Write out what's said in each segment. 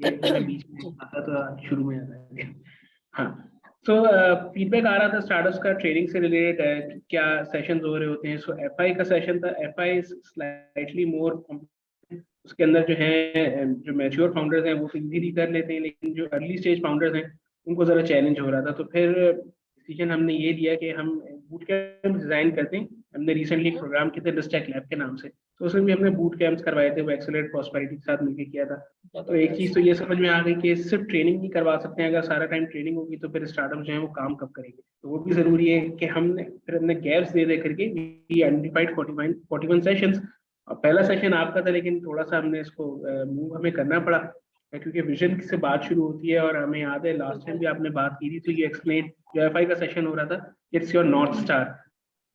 ये मेरा बीच में आता तो शुरू में आता है। हाँ, सो फीडबैक आ रहा था स्टार्टअप्स का ट्रेनिंग से रिलेटेड क्या सेशंस हो रहे होते हैं। सो एफआई का सेशन था। एफआई स्लाइटली मोर, उसके अंदर जो है जो मैच्योर फाउंडर्स हैं वो तो इजीली कर लेते हैं, लेकिन जो अर्ली स्टेज फाउंडर्स हैं उनको ज़रा चैलेंज हो रहा था। तो फिर डिसीजन हमने ये लिया कि हम बूट कैंप डिज़ाइन करते हैं। हमने रिसेंटली एक प्रोग्राम किया था डिस्टेक लैब के नाम से, तो उसमें भी हमने बूट कैंप्स करवाए थे, वो एक्सेलरेट प्रॉस्पेरिटी के साथ मिलकर किया था। तो एक चीज़ तो ये समझ में आ गई कि सिर्फ ट्रेनिंग नहीं करवा सकते हैं। अगर सारा टाइम ट्रेनिंग होगी तो फिर स्टार्टअप जो है वो काम कब करेंगे। तो वो भी ज़रूरी है कि हमने गैप्स दे करके वी आइडेंटिफाइड 41 सेशंस। पहला सेशन आपका था, लेकिन थोड़ा सा हमने इसको मूव हमें करना पड़ा क्योंकि विजन से बात शुरू होती है। और हमें याद है लास्ट टाइम भी आपने बात की थी, तो ये एक्सप्लेन जो एफआई का सेशन हो रहा था, इट्स योर नॉर्थ स्टार।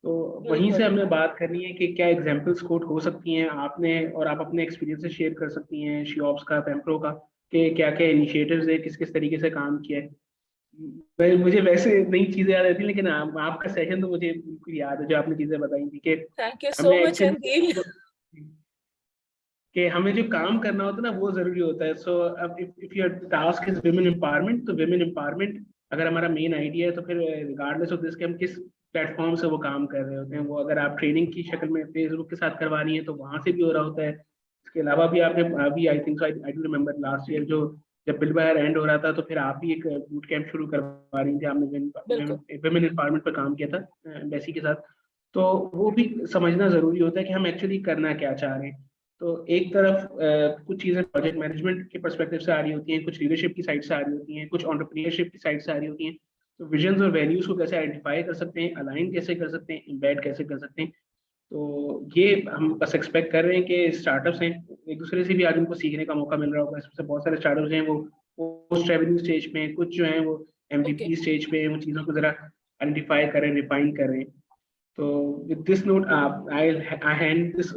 तो वहीं से हमने बात करनी है कि क्या एग्जाम्पल्स कोट हो सकती हैं आपने, और आप अपने एक्सपीरियंस से शेयर कर सकती हैं शियोप्स का, पेम्प्रो का, कि क्या क्या इनिशिएटिव्स है, किस किस तरीके से काम किया है। मुझे वैसे नई चीजें याद रहती, लेकिन आपका सेशन तो मुझे बिल्कुल याद है, जो आपने चीजें बताई थी कि थैंक यू सो हमें मच एक्चुअली कि हमें जो काम करना होता है ना वो जरूरी होता है। सो अब if your task is women empowerment, तो विमेन एम्पावरमेंट अगर हमारा मेन आइडिया है, तो फिर रिगार्डलेस ऑफ दिस कि हम किस प्लेटफॉर्म से वो काम कर रहे होते हैं, वो अगर आप ट्रेनिंग की शक्ल में फेसबुक के साथ करवा रही है तो वहां से भी हो रहा होता है। इसके अलावा भी आपने अभी I think I do remember last year जो जब बिल बायर एंड हो रहा था, तो फिर आप भी एक बूट कैंप शुरू करवा रही थी। आपने विमेन एम्पावरमेंट पर काम किया था एम्बेसी के साथ। तो वो भी समझना जरूरी होता है कि हम एक्चुअली करना क्या चाह रहे हैं। तो एक तरफ कुछ चीज़ें प्रोजेक्ट मैनेजमेंट के पर्सपेक्टिव से आ रही होती हैं, कुछ लीडरशिप की साइड से आ रही होती हैं, कुछ एंटरप्रेन्योरशिप की साइड से आ रही होती हैं। तो विजन्स और वैल्यूज को कैसे आइडेंटिफाई कर सकते हैं, अलाइन कैसे कर सकते हैं, इम्बेड कैसे कर सकते हैं। तो ये हम बस एक्सपेक्ट कर रहे हैं कि स्टार्टअप्स हैं एक दूसरे से भी आज उनको सीखने का मौका मिल रहा होगा। इसमें बहुत सारे स्टार्टअप्स हैं वो पोस्ट रेवेन्यू स्टेज पे हैं, कुछ जो हैं वो ओके। MVP स्टेज पे हैं, वो चीज़ों को ज़रा आइडेंटिफाई करें, रिफाइन करें। तो with this note, I hand this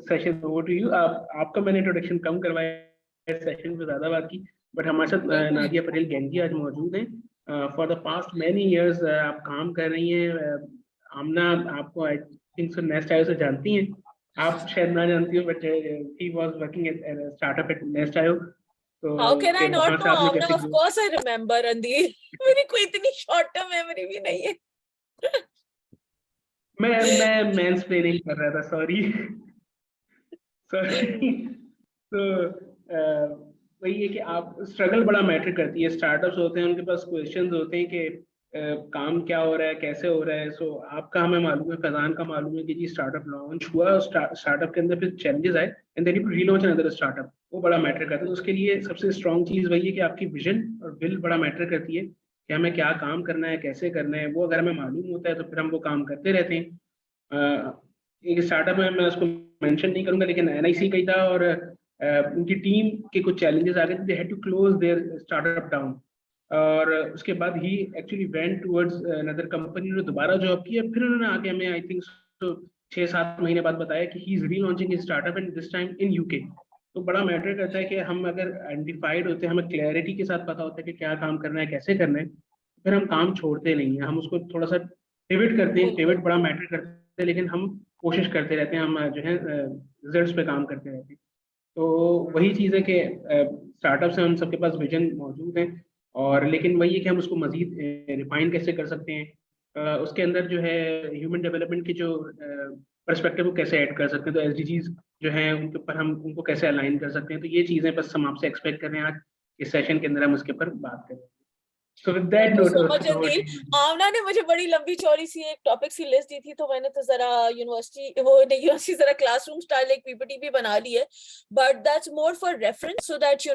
session over to you. आपका मैंने इंट्रोडक्शन कम करवाया, सेशन पे ज्यादा बात की, बट हमारे साथ नादिया पटेल गैंगी आज मौजूद हैं। For the past many years आप काम कर रही हैं। आमना आपको आई थिंक सो नेस्ट आयो से जानती हैं, आप शायद ना जानती हो, but he was working at startup at Nestio. तो हाउ कैन आई फिर नॉट वहां नो से आपने आमना, कैसे ऑफ कोर्स आई रिमेंबर अंदील। मेरी कोई इतनी शॉर्ट टर्म मेमोरी भी नहीं है। मैं मैंसप्लेनिंग कर रहा था, सॉरी सॉरी। तो वही है कि आप स्ट्रगल बड़ा मैटर करती है। स्टार्टअप्स होते हैं, उनके पास क्वेश्चंस होते हैं कि काम क्या हो रहा है, कैसे हो रहा है। सो आपका हमें मालूम है, फैजान का मालूम है कि जी स्टार्टअप लॉन्च हुआ, स्टार्टअप के अंदर फिर चैलेंजेस आए and then you relaunch another startup. वो बड़ा मैटर करता है। तो उसके लिए सबसे स्ट्रॉन्ग चीज़ वही है कि आपकी विजन और विल बड़ा मैटर करती है कि हमें क्या काम करना है, कैसे करना है। वो अगर हमें मालूम होता है तो फिर हम वो काम करते रहते हैं। एक स्टार्टअप में मैं उसको मेंशन नहीं करूंगा, लेकिन NIC का ही था, और उनकी टीम के कुछ चैलेंजेस आ गए थे। They had to close their startup down, और उसके बाद ही actually went towards another company. उन्होंने दोबारा जॉब किया, फिर उन्होंने आके हमें आई थिंक 6-7 महीने बाद बताया कि he is relaunching his startup and this time in UK। तो बड़ा मैटर करता है कि हम अगर आइडेंटिफाइड होते हैं, हमें क्लैरिटी के साथ पता होता है कि क्या काम करना है, कैसे करना है, फिर हम काम छोड़ते नहीं हैं। हम उसको थोड़ा सा पिवट करते हैं। पिवट बड़ा मैटर करता है, लेकिन हम कोशिश करते रहते हैं, हम जो है रिजल्ट्स पे काम करते रहते हैं। तो वही चीज़ है कि स्टार्टअप्स हैं, उन सबके पास विजन मौजूद है, और लेकिन वही है कि हम उसको मजीद रिफाइन कैसे कर सकते हैं। उसके अंदर जो है ह्यूमन डेवलपमेंट की जो पर्सपेक्टिव को कैसे ऐड कर सकते हैं। तो SDGs जो हैं उनके ऊपर हम उनको कैसे अलाइन कर सकते हैं। तो ये चीज़ें बस हम आपसे एक्सपेक्ट कर रहे हैं आज इस सेशन के अंदर हम उसके ऊपर बात करें। So with that thank you note, so much over अंदील। to you. आमना ने मुझे बड़ी लंबी चौड़ी सी एक टॉपिक सी लिस्ट दी थी, तो मैंने तो जरा यूनिवर्सिटी वो नहीं यूनिवर्सिटी जरा क्लासरूम स्टाइल एक PPT भी बना ली है, but that's more for reference so that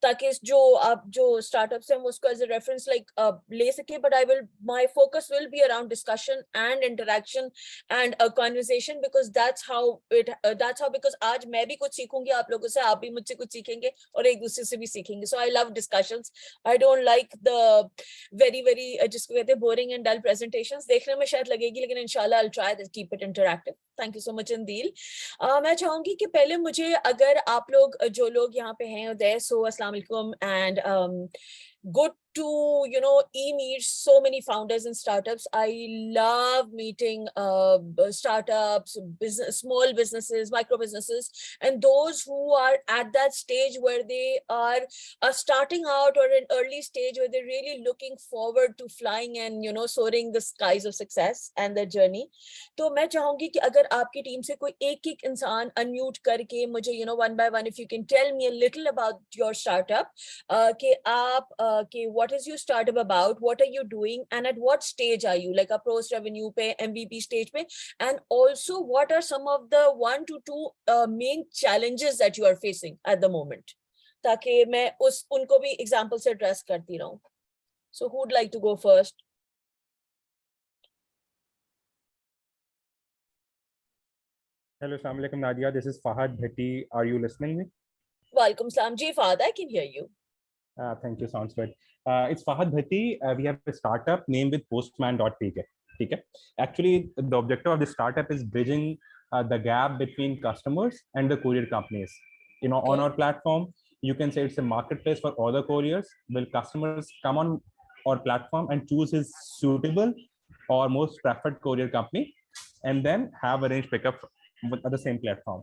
ताकि जो आप जो स्टार्टअप्स हैं वो उसको एज अ रेफरेंस लाइक ले सके। But I will my focus will be around discussion and interaction and a conversation, because that's how because आज मैं भी कुछ सीखूंगी आप लोगों से, आप भी मुझसे कुछ सीखेंगे और एक दूसरे से भी सीखेंगे। So I love discussions. I don't like the very जिसको कहते हैं बोरिंग एंड डल प्रेजेंटेशंस। देखने में शायद लगेगी, लेकिन इंशाल्लाह I will try to keep it interactive. Thank you so much Andeel. मैं चाहूंगी कि पहले मुझे अगर आप लोग जो लोग यहाँ पे हैं उदय, सो अस्सलाम वालेकुम and good to, you know, e-meet so many founders and startups. I love meeting startups, business, small businesses, micro businesses, and those who are at that stage where they are starting out, or an early stage where they're really looking forward to flying and, you know, soaring the skies of success and their journey. तो मैं चाहूंगी कि अगर आपकी team से कोई एक एक इंसान अनम्यूट करके मुझे, you know, one by one, if you can tell me a little about your startup, कि आप कि what is your startup about, what are you doing, and at what stage are you, like a post revenue पे, MVP stage पे, and also what are some of the 1 to 2 main challenges that you are facing at the moment, ताकि मैं उनको भी example से address करती रहूं. So who would like to go first? Hello, Assalamu alaikum, Nadia. This is Fahad Bhatti. Are you listening me? Walaikum salam. Ji Fahad, I can hear you. Thank you. Sounds good. It's Fahad Bhatti. We have a startup named with postman.pk. Okay. Actually, the objective of this startup is bridging the gap between customers and the courier companies. You know, on our platform, you can say it's a marketplace for all the couriers. Will customers come on our platform and choose his suitable or most preferred courier company, and then have arranged pickup at the same platform.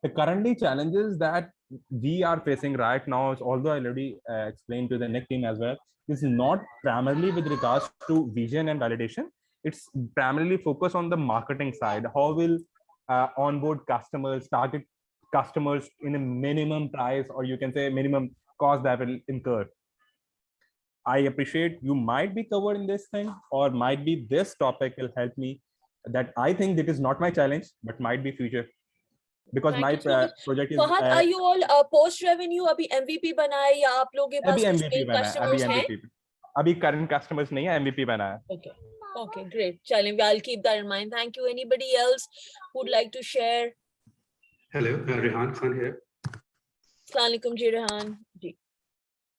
The currently challenges that we are facing right now is, although I already explained to the next team as well, this is not primarily with regards to vision and validation. It's primarily focused on the marketing side. How will onboard customers, target customers in a minimum price, or you can say minimum cost that will incur. I appreciate you might be covered in this thing, or might be this topic will help me. That I think that is not my challenge, but might be future. Because my project is Fahad, are you all post revenue अभी MVP बनाए या आप लोगों के पास कुछ paying customers हैं? अभी current customers नहीं है, MVP बनाया. Okay, great. Challenge, I'll keep that in mind. Thank you. Anybody else who'd like to share? Hello, Rehan Khan here. Assalamu alaikum, ji Rehan. Ji.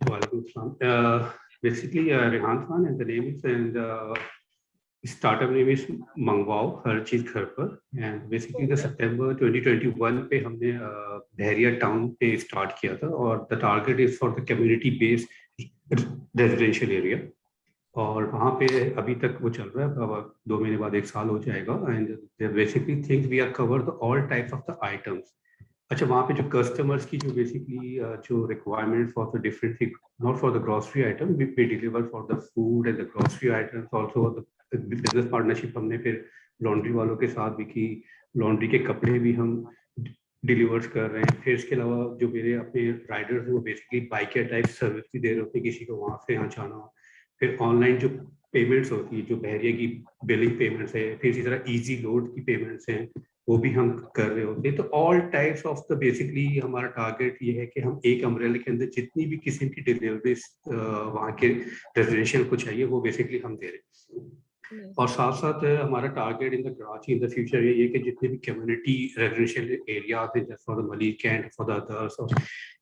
Walaikum salam. Basically, Rehan Khan, and the name is, and startup name is Mangwao हर चीज घर पर, and basically the September 2021 पे हमने बहरिया town पे start किया था, और the target is for the community based residential area, और वहाँ पे अभी तक वो चल रहा है. अब 2 महीने बाद 1 साल हो जाएगा, and basically things we are covered the all types of the items. अच्छा, वहाँ पे जो कस्टमर्स की जो बेसिकली जो requirement for the different thing, not for the grocery item, we deliver for the food and the grocery items also. Business partnership हमने फिर laundry वालों के साथ भी की, लॉन्ड्री के कपड़े भी हम डिलीवर्स कर रहे हैं. फिर इसके अलावा जो मेरे अपने राइडर्स हैं वो बेसिकली बाइक टाइप सर्विस भी दे रहे होते हैं किसी को वहाँ से यहाँ जाना हो. फिर ऑनलाइन जो पेमेंट्स होती है, जो बहरिया की बिलिंग पेमेंट्स है, फिर इसी तरह ईजी लोड की पेमेंट्स हैं, वो भी हम कर रहे होते हैं. तो all types of the basically हमारा टारगेट ये है कि हम एक अम्ब्रेला के अंदर जितनी भी किस्म की डिलीवरीज वहाँ के रेजिडेंशियल को चाहिए वो बेसिकली हम दे रहे हैं. और साथ साथ हमारा target in the Karachi in the future ये कि जितने भी कम्युनिटी रेजिडेंशियल एरिया थे, जैसे for the Malik cantt, for the others और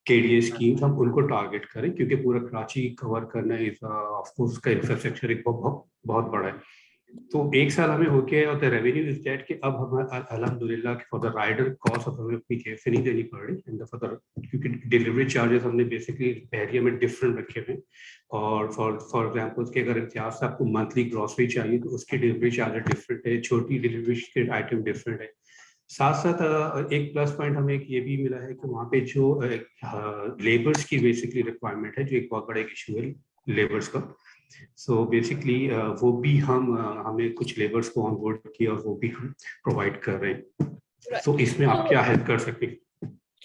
KDA स्कीम्स, हम उनको टारगेट करें, क्योंकि पूरा कराची कवर करना इज ऑफ कोर्स का इंफ्रास्ट्रक्चर एक बहुत बड़ा है. तो 1 साल हमें हो गया, और द रेवेन्यू इज दैट कि अब हम अल्हम्दुलिल्लाह for the rider cost of हमें अपनी जेब से नहीं देनी पड़ रही, एंड फॉर द क्योंकि डिलीवरी चार्जेस हमने बेसिकली बहरिया में डिफरेंट रखे हुए. और फॉर एग्जांपल कि अगर इम्तियाज से आपको मंथली ग्रॉसरी चाहिए तो उसकी डिलीवरी चार्जेस डिफरेंट है, छोटी डिलीवरी के आइटम डिफरेंट है. साथ साथ एक प्लस पॉइंट हमें एक ये भी मिला है कि वहाँ पे जो लेबर्स की बेसिकली रिक्वायरमेंट है, जो एक बहुत बड़ा इशू है लेबर्स का. सो बेसिकली वो भी हमें कुछ लेबर्स को ऑन बोर्ड किया और वो भी हम प्रोवाइड कर रहे हैं. तो इसमें आप क्या हेल्प कर सकते हैं?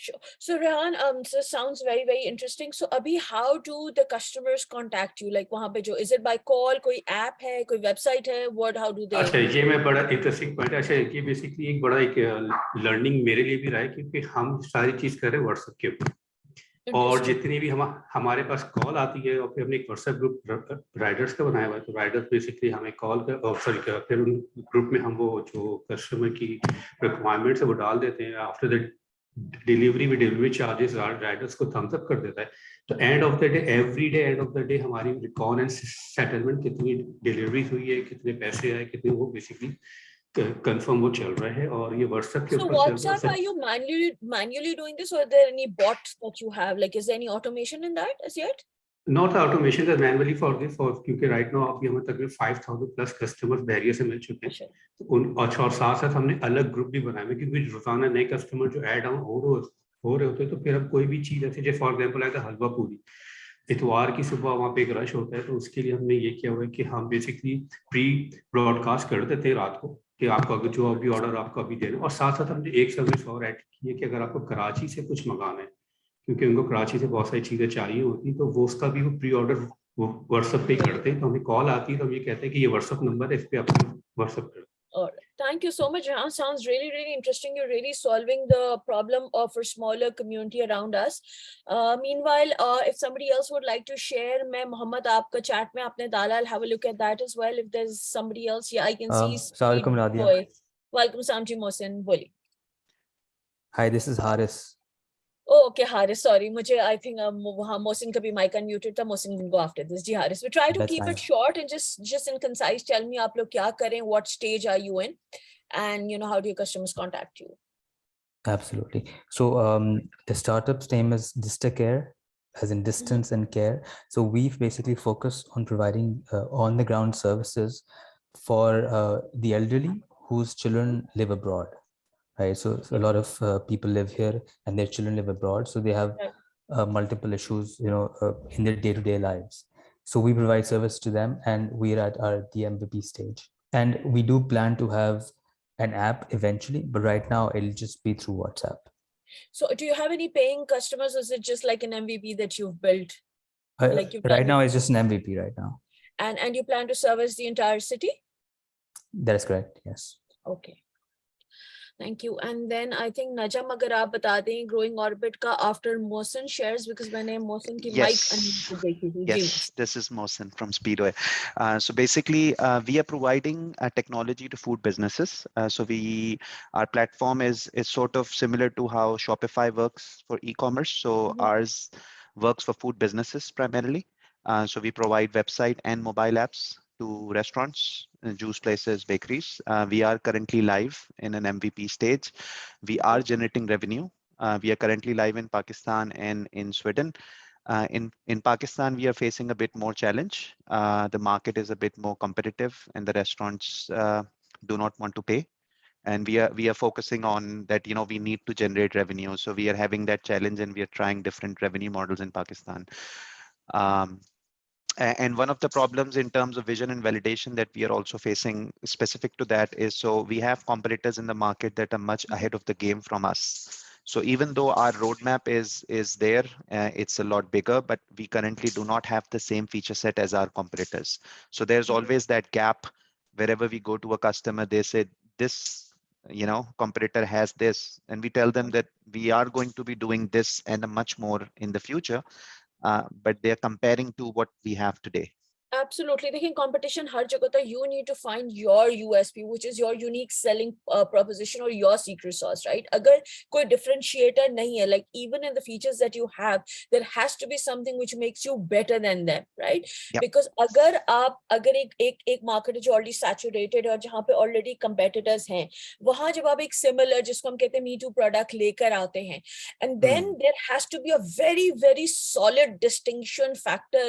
Sure. So Rehan, so sounds very interesting. So abhi, how do the customers contact you? Like वहाँ पे जो, is it by call, कोई app है, कोई website है, what, how do they? अच्छा, ये मैं बड़ा इंटरेस्टिंग पॉइंट है. अच्छा, ये बेसिकली एक बड़ा एक लर्निंग मेरे लिए भी रहा है, क्योंकि हम सारी चीज कर रहे हैं व्हाट्सएप के ऊपर, और जितनी भी हमारे पास कॉल आती है, और फिर हमने एक व्हाट्सएप ग्रुप राइडर्स का बनाया हुआ है. तो राइडर्स बेसिकली हमें कॉल कर फिर उन ग्रुप में हम वो जो कस्टमर की रिक्वायरमेंट्स है वो डाल देते हैं. After the delivery charges Riders को थम्स अप कर देता है. तो end of the day, every day end of the day हमारी रिकॉर्ड एंड सेटलमेंट, कितनी डिलीवरी हुई है, कितने पैसे आए, कितने, वो बेसिकली कंफर्म वो चल रहा है. और ये व्हाट्सएप के ऊपर चल रहा है. So WhatsApp, are you manually doing this, or are there any bots that you have? Like, is there any automation in that as yet? Not the automation, the manually for this, for क्योंकि right now अभी हमें तकरीबन 5,000 plus customers barrier से मिल चुके हैं। और साथ साथ हमने अलग ग्रुप भी बनाए हैं क्योंकि रोजाना नए कस्टमर जो ऐड ऑन हो रहे होते हैं, तो फिर हम कोई भी चीज ऐसे जैसे फॉर एग्जांपल है हलवा पूरी, इतवार की सुबह वहाँ पे एक रश होता है, तो उसके लिए हमने ये किया हुआ है कि हम बेसिकली प्री ब्रॉडकास्ट कर देते हैं रात को कि आपको अगर जो अभी ऑर्डर आपको अभी देना, और साथ साथ हमने एक सर्विस और ऐड की है कि अगर आपको कराची से कुछ मंगाना है, क्योंकि उनको कराची से बहुत सारी चीजें चाहिए होती, तो वो उसका भी वो प्री ऑर्डर वो व्हाट्सएप पे करते हैं, तो हमें कॉल आती है तो हम ये कहते हैं कि ये व्हाट्सएप नंबर है, इस पे आप व्हाट्सएप कर। All right. Thank you so much, Rehan. Sounds really, really interesting. You're really solving the problem of a smaller community around us. Meanwhile, if somebody else would like to share, मैं Mohammed आपका chat में आपने डाला, I'll have a look at that as well. If there's somebody else, yeah, I can see. Assalamualaikum, Nadia. Welcome, Samji Mohsin. बोलिए. Hi, this is Haris. Oh, okay, Haris. Sorry, मुझे I think Mohsin का भी mic unmuted था. Mohsin can go after this. Ji, Haris. We try to That's keep fine. it short and just in concise. Tell me आप लोग क्या करें? What stage are you in? And how do your customers contact you? Absolutely. So the startup's name is Distacare, as in distance and care. So we've basically focused on providing on-the-ground services for the elderly whose children live abroad. Right, so a lot of people live here and their children live abroad, so they have multiple issues, in their day-to-day lives. So we provide service to them, and we're at the MVP stage. And we do plan to have an app eventually, but right now it'll just be through WhatsApp. So do you have any paying customers, or is it just like an MVP that you've built? Right now it's just an MVP right now. And you plan to service the entire city? That is correct, yes. Okay. Thank you. And then I think Najam, अगर आप बता दें growing orbit का after Mohsin shares, because मैंने Mohsin की mic unmuted देखी थी. Yes, this is Mohsin from Speedway. So basically, we are providing technology to food businesses. So our platform is sort of similar to how Shopify works for e-commerce. So ours works for food businesses primarily. So we provide website and mobile apps to restaurants, juice places, bakeries. We are currently live in an MVP stage. We are generating revenue. We are currently live in Pakistan and in Sweden. In Pakistan, we are facing a bit more challenge. The market is a bit more competitive, and the restaurants do not want to pay. And we are focusing on that. We need to generate revenue. So we are having that challenge, and we are trying different revenue models in Pakistan. And one of the problems in terms of vision and validation that we are also facing specific to that is, so we have competitors in the market that are much ahead of the game from us. So even though our roadmap is there, it's a lot bigger, but we currently do not have the same feature set as our competitors. So there's always that gap. Wherever we go to a customer, they say this, competitor has this, and we tell them that we are going to be doing this and much more in the future. But they're comparing to what we have today. Absolutely. देखिए competition हर जगह था. You need to find your USP, which is your unique selling proposition or your secret sauce, right? अगर कोई differentiator नहीं है, like even in the features that you have, there has to be something which makes you better than them, right? Yep. Because अगर एक market है जो already saturated है और जहाँ पे already competitors हैं, वहाँ जब आप एक similar, जिसको हम कहते हैं me too product लेकर आते हैं, and then there has to be a very, very solid distinction factor.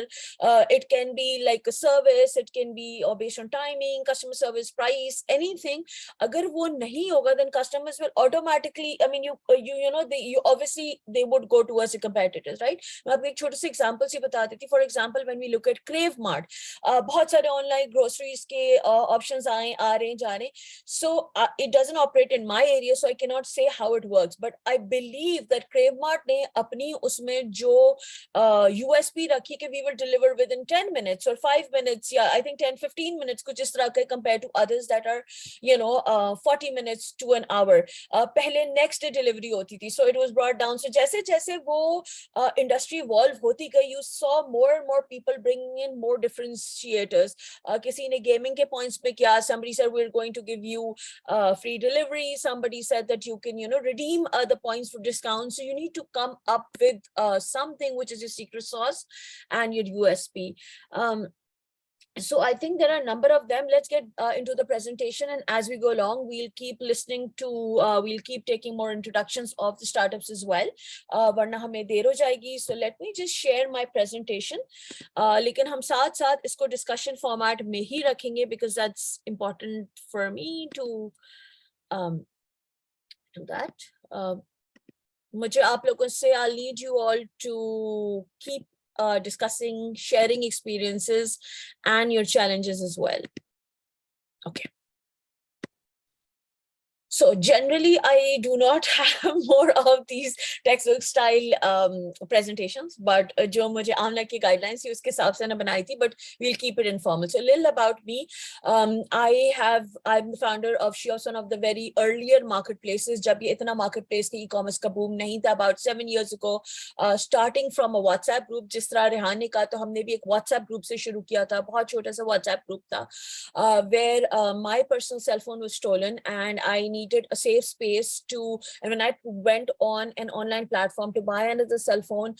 It can be like a service, it can be or based on timing, customer service, price, anything. अगर वो नहीं होगा, then customers will automatically, I mean, you obviously they would go towards the competitors, right? मैं आपको एक छोटे से example से बता देती. For example, when we look at Crave Mart, बहुत सारे online groceries के options आ रहे हैं जा रहे हैं. So it doesn't operate in my area, so I cannot say how it works. But I believe that Crave Mart ने अपनी उसमें जो USP रखी कि we will deliver within 10 minutes or 5 minutes, yeah, I think 10-15 minutes कुछ इस तरह के compared to others that are 40 minutes to an hour. पहले next day delivery होती थी, so it was brought down. So जैसे जैसे वो industry evolve होती गई, you saw more and more people bringing in more differentiators. किसी ने gaming के points पे किया, somebody said we're going to give you free delivery, somebody said that you can redeem the points for discounts. So you need to come up with something which is your secret sauce and your USP. So I think there are a number of them. Let's get into the presentation, and as we go along, we'll keep listening to, we'll keep taking more introductions of the startups as well. वरना हमें देर हो जाएगी. So let me just share my presentation. लेकिन हम साथ साथ इसको discussion format में ही रखेंगे because that's important for me to do that. मुझे आप लोगों से, I'll need you all to keep discussing, sharing experiences and your challenges as well. Okay. So generally, I do not have more of these textbook style presentations, but जो मुझे आमला की guidelines थी उसके हिसाब से ना बनाई थी, but we'll keep it informal. So a little about me. I'm the founder of Shios, one of the very earlier marketplaces. जब ये इतना marketplace की e-commerce का boom नहीं था, about 7 years ago, starting from a WhatsApp group, जिस तरह रेहान ने कहा, तो हमने भी एक WhatsApp group से शुरू किया था, बहुत छोटा सा WhatsApp group था, where my personal cell phone was stolen and I needed a safe space to, and when I went on an online platform to buy another cell phone,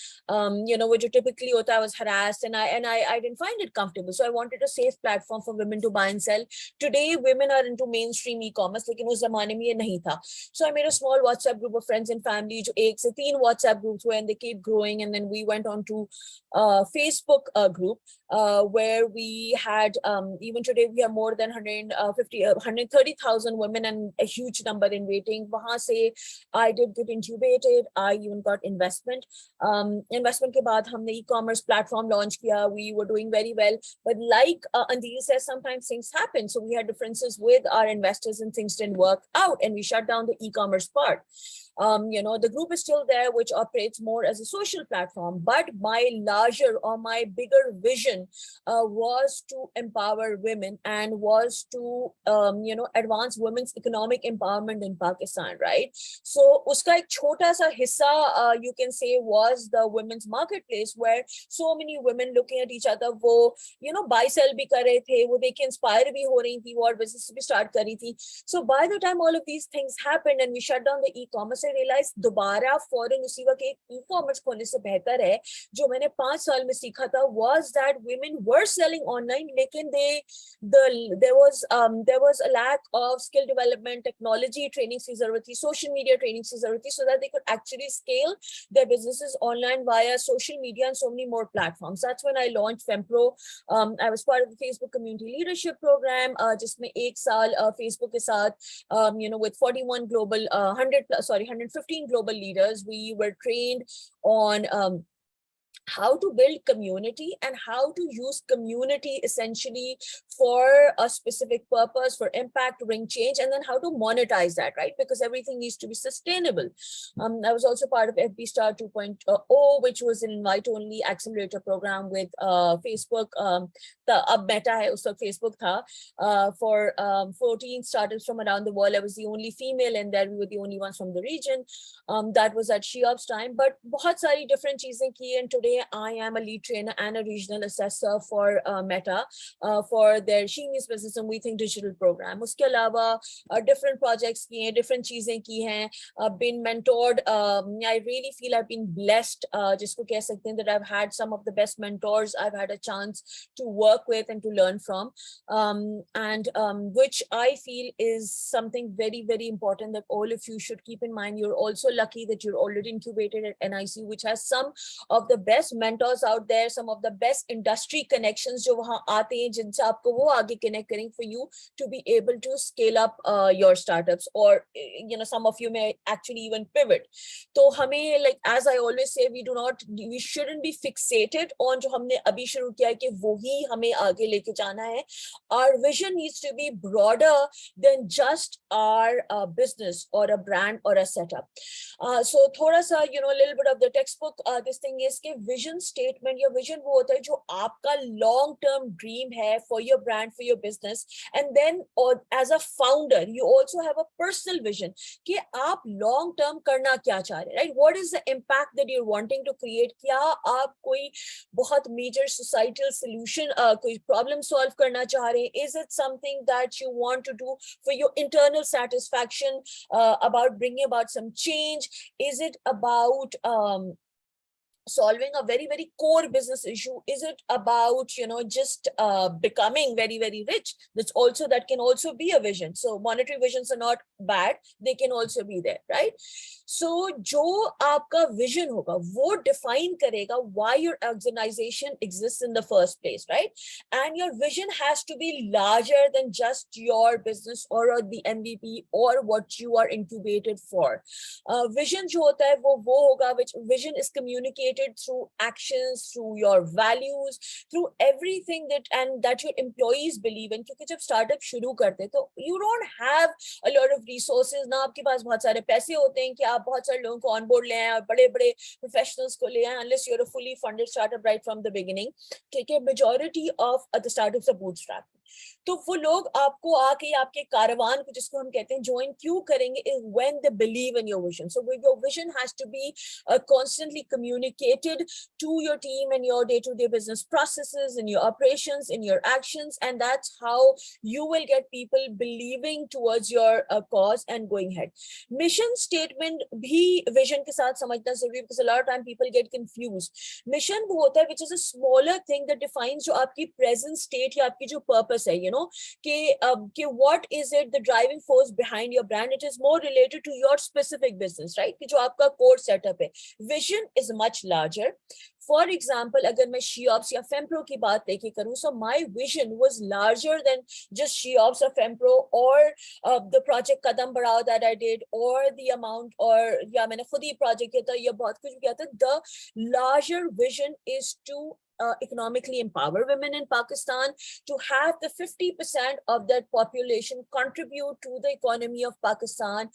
you know, which typically hota, I was harassed and I didn't find it comfortable. So I wanted a safe platform for women to buy and sell. Today, women are into mainstream e-commerce, लेकिन उस ज़माने में ये नहीं था. So I made a small WhatsApp group of friends and family, जो 1 से 3 WhatsApp groups were, and they keep growing. And then we went on to Facebook group, where we had, even today, we have more than 130,000 women and a huge number in waiting. Wahan se I did get incubated. I even got investment. Investment ke baad humne e-commerce platform launch kiya. We were doing very well. But like Andil says, sometimes things happen. So we had differences with our investors and things didn't work out and we shut down the e-commerce part. You know, the group is still there, which operates more as a social platform, but my larger or my bigger vision was to empower women and was to, you know, advance women's economic empowerment in Pakistan, right? So uska ek chota sa hissa, you can say, was the women's marketplace, where so many women looking at each other, wo, you know, buy sell bhi kar rahe the, wo dekh ke inspire bhi ho rahi thi, wo business bhi start kar rahi thi. So by the time all of these things happened and we shut down the e-commerce, I realized दोबारा फौरन उसी वक्त एक e-commerce खोलने से बेहतर है, जो मैंने 5 साल में सीखा था, was that women were selling online, लेकिन there was a lack of skill development, technology training की जरूरत थी, social media training की जरूरत थी, so that they could actually scale their businesses online via social media and so many more platforms. That's when I launched FemPro. I was part of the Facebook community leadership program, जिसमें 1 साल Facebook के साथ, you know, with 41 global 115 global leaders, we were trained on how to build community and how to use community essentially for a specific purpose, for impact, to bring change, and then how to monetize that, right? Because everything needs to be sustainable. I was also part of FB Star 2.0, which was an invite-only accelerator program with Facebook. Ab Meta hai, us waqt Facebook tha, for 14 startups from around the world. I was the only female in there. We were the only ones from the region. That was at SheOps time. But बहुत सारी different चीजें की, and today I am a lead trainer and a regional assessor for Meta for their She Means Business and We Think Digital program. उसके अलावा different projects किए हैं, different चीजें की हैं, been mentored. I really feel I've been blessed, जिसको कह सकते हैं, that I've had some of the best mentors I've had a chance to work with and to learn from, and which I feel is something very, very important that all of you should keep in mind. You're also lucky that you're already incubated at NIC, which has some of the best mentors out there, some of the best industry connections जो वहाँ आते हैं, जिनसे आपको वो आगे connect करें for you to be able to scale up your startups, or you know, some of you may actually even pivot. तो हमें, like as I always say, we shouldn't be fixated on जो हमने अभी शुरू किया है कि वो ही हमें आगे लेके जाना है. Our vision needs to be broader than just our business or a brand or a setup. So थोड़ा सा, you know, a little bit of the textbook, this thing is कि vision statement, your vision वो होता है जो आपका long term dream है for your brand, for your business, and then or as a founder you also have a personal vision कि आप long term करना क्या चाह रहे हैं, right? What is the impact that you're wanting to create? क्या आप कोई बहुत major societal solution, कोई problem solve करना चाह रहे हैं? Is it something that you want to do for your internal satisfaction, about bringing about some change? Is it about solving a very, very core business issue? Is it about, you know, just becoming very, very rich? That can also be a vision. So monetary visions are not bad, they can also be there, right? So जो आपका vision होगा वो define करेगा why your organization exists in the first place, right? And your vision has to be larger than just your business or the MVP or what you are incubated for. Vision जो होता है वो होगा, which vision is communicated through actions, through your values, through everything that your employees believe in. क्योंकि जब startup शुरू करते हैं तो you don't have a lot of resources, ना आपके पास बहुत सारे पैसे होते हैं कि आप बहुत सारे लोगों को onboard ले आए और बड़े-बड़े professionals को ले आए, unless you're a fully funded startup right from the beginning. ठीक है, majority of the startups are bootstrapped. तो वो लोग आपको आके आपके कारवान को, जिसको हम कहते हैं, ज्वाइन क्यों करेंगे is when they believe in your vision. So your vision has to be constantly communicated to your team and your day-to-day business processes, in your operations, in your actions, and that's how you will get people believing towards your cause and going ahead. Mission statement भी vision के साथ समझना जरूरी, because a lot of time people get confused. Mission वो होता है which is a smaller thing that defines जो आपकी present state या आपकी जो purpose है, you know, कि what is it, the driving force behind your brand. It is more related to your specific business, right? कि जो आपका core setup है. Vision is much larger. For example, अगर मैं SheOps या Fempro की बात लेके करूँ, so my vision was larger than just SheOps or Fempro or the project Kadam Badhao that I did, or the amount, or या मैंने खुद ही project किया था, या बहुत कुछ किया था. The larger vision is to economically empower women in Pakistan, to have the 50% of that population contribute to the economy of Pakistan,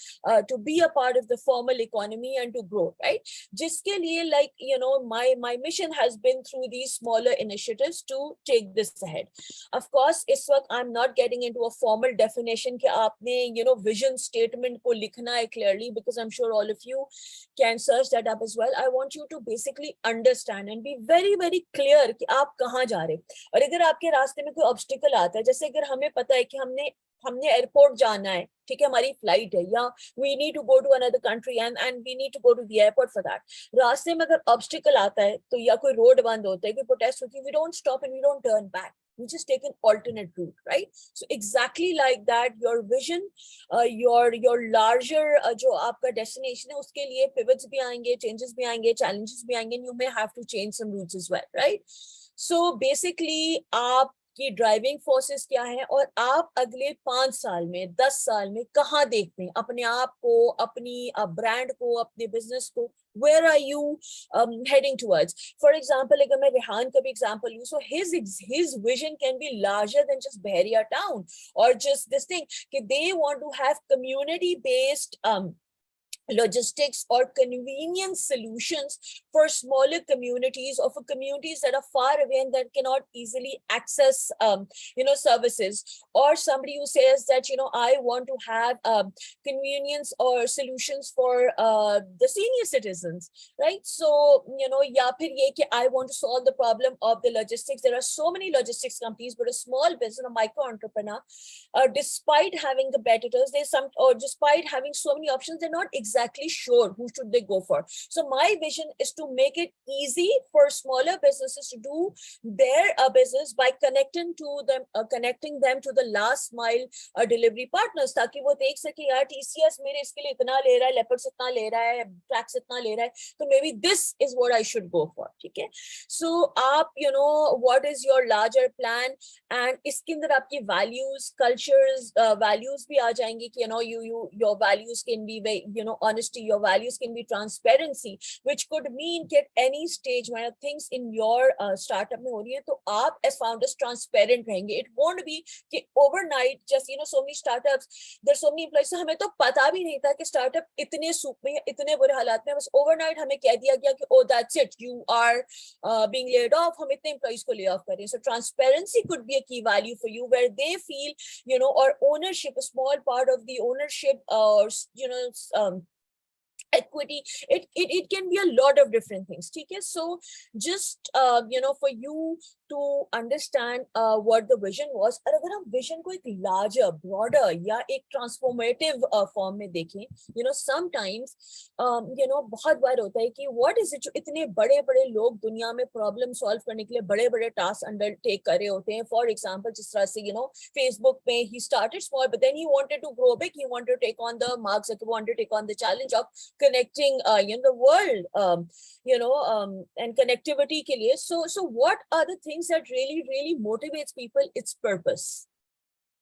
to be a part of the formal economy and to grow, right? जिसके लिए, like, you know, my mission has been through these smaller initiatives to take this ahead. Of course, इस वक्त I'm not getting into a formal definition कि आपने, you know, vision statement को लिखना है clearly, because I'm sure all of you can search that up as well. I want you to basically understand and be very, very clear कि आप कहाँ जा रहे हैं. और अगर आपके रास्ते में कोई ऑब्स्टिकल आता है, जैसे अगर हमें पता है कि हमने एयरपोर्ट जाना है, ठीक है, हमारी फ्लाइट है, या we need to go to another country and we need to go to the airport for that. रास्ते में अगर ऑब्स्टिकल आता है तो, या कोई रोड बंद होता है, कोई प्रोटेस्ट होती है, we don't stop and we don't turn back. We just take an alternate route, right? So exactly like that, your vision, your larger जो आपका destination है, उसके लिए pivots भी आएंगे, changes भी आएंगे, challenges भी आएंगे, and you may have to change some routes as well, right? So basically, आपकी ड्राइविंग फोर्सेस क्या है, और आप अगले 5 साल में, 10 साल में कहाँ देखते हैं अपने आप को, अपनी ब्रांड को, अपने बिजनेस को. Where are you heading towards? For example, अगर मैं रेहान का भी example यूँ, so his vision can be larger than just Bahria town, or just this thing कि they want to have community based logistics or convenience solutions for smaller communities, or for communities that are far away and that cannot easily access you know, services. Or somebody who says that, you know, I want to have convenience or solutions for the senior citizens, right? So, you know, या फिर ये कि I want to solve the problem of the logistics. There are so many logistics companies, but a small business, a micro entrepreneur, despite having competitors, despite having so many options, they're not exactly sure who should they go for. So my vision is to make it easy for smaller businesses to do their business by connecting them to the last mile delivery partners, ताकि वो देख सके, यार TCS मेरे इसके लिए इतना ले रहा है, Leopards इतना ले रहा है, Trax इतना ले रहा है, तो maybe this is what I should go for. ठीक है? So आप, you know, what is your larger plan, and इसके अंदर आपकी values, cultures, values भी आ जाएंगी कि, you know, your values can be, you know, honesty, your values can be transparency, which could mean कि at any stage when things in your startup में हो रही है, तो आप as founders transparent रहेंगे. It won't be कि overnight, just, you know, so many startups, there's so many employees, so हमें तो पता भी नहीं था कि startup इतने सूप में, इतने बुरे हालात में, बस overnight हमें कह दिया गया कि oh that's it, you are being laid off, हम इतने employees को lay off कर रहे हैं. So transparency could be a key value for you, where they feel, you know, or ownership, a small part of the ownership, or you know, equity, it can be a lot of different things. Okay, so just you know, for you to understand what the vision was. और अगर हम vision को एक larger, broader या एक transformative form में देखें, sometimes बहुत बार होता है कि what is it जो इतने बड़े बड़े लोग दुनिया में problem solve करने के लिए बड़े बड़े task undertake कर रहे होते हैं. For example, जिस तरह से Facebook में he started small, but then he wanted to grow big. He wanted to take on the Mark Zuckerberg, wanted to take on the challenge of connecting the world, and connectivity के लिए. So what are the things that really motivates people? It's purpose,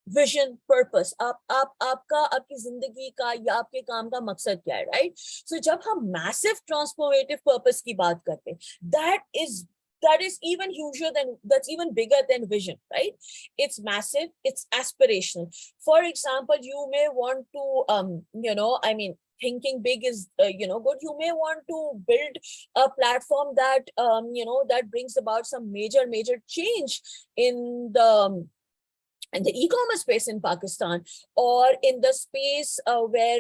vision, purpose. आपका आपकी जिंदगी का या आपके काम का मकसद क्या है, right? So जब हम massive transformative purpose की बात करते हैं, that is even huger than, that's even bigger than vision, right? It's massive, it's aspirational. For example, you may want to thinking big is good. You may want to build a platform that that brings about some major change in the e-commerce space in Pakistan, or in the space where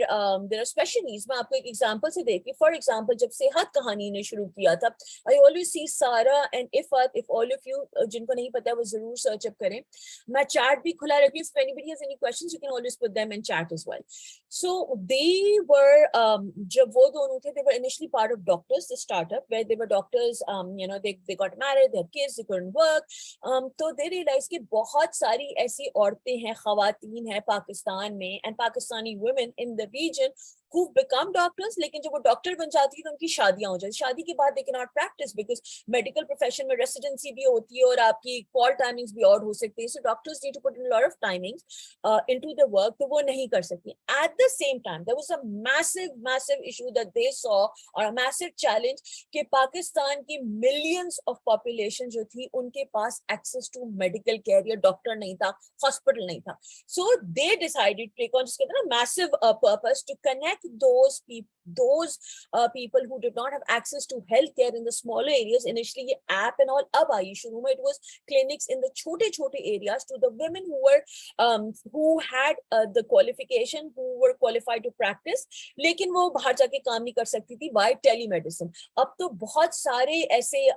there are special needs. मैं आपको एक example से देखी. For example, जब सेहत कहानी ने शुरू किया था, I always see Sarah and Ifat. If all of you जिनको नहीं पता है वो जरूर search up करें. मैं chat भी खुला रखी हूँ. If anybody has any questions, you can always put them in chat as well. So they were जब वो दोनों थे, they were initially part of Doctors, the startup where they were doctors. They got married, they had kids, they couldn't work. तो they realized कि बहुत सारी ऐसी औरतें हैं, खवातीन हैं पाकिस्तान में, and Pakistani women in the region who become doctors, लेकिन जब वो डॉक्टर बन जाती है तो उनकी शादियां हो जाती. शादी के बाद they cannot practice because medical profession में residency भी होती है और आपकी call timings भी और हो सकती है. So doctors need to put in a lot of timings into the work, तो वो नहीं कर सकती. At the same time, there was a massive issue that they saw, or a massive challenge, कि पाकिस्तान की millions of population जो थी, उनके पास access to medical care या डॉक्टर नहीं था, hospital नहीं था. So they decided to take on a massive purpose to connect those people who did not have access to healthcare in the smaller areas. Initially ये app and all अब आई शुरू में, it was clinics in the छोटे areas to the women who had the qualification, who were qualified to practice, लेकिन वो बाहर जाके काम नहीं कर सकती थी by telemedicine. अब तो बहुत सारे ऐसे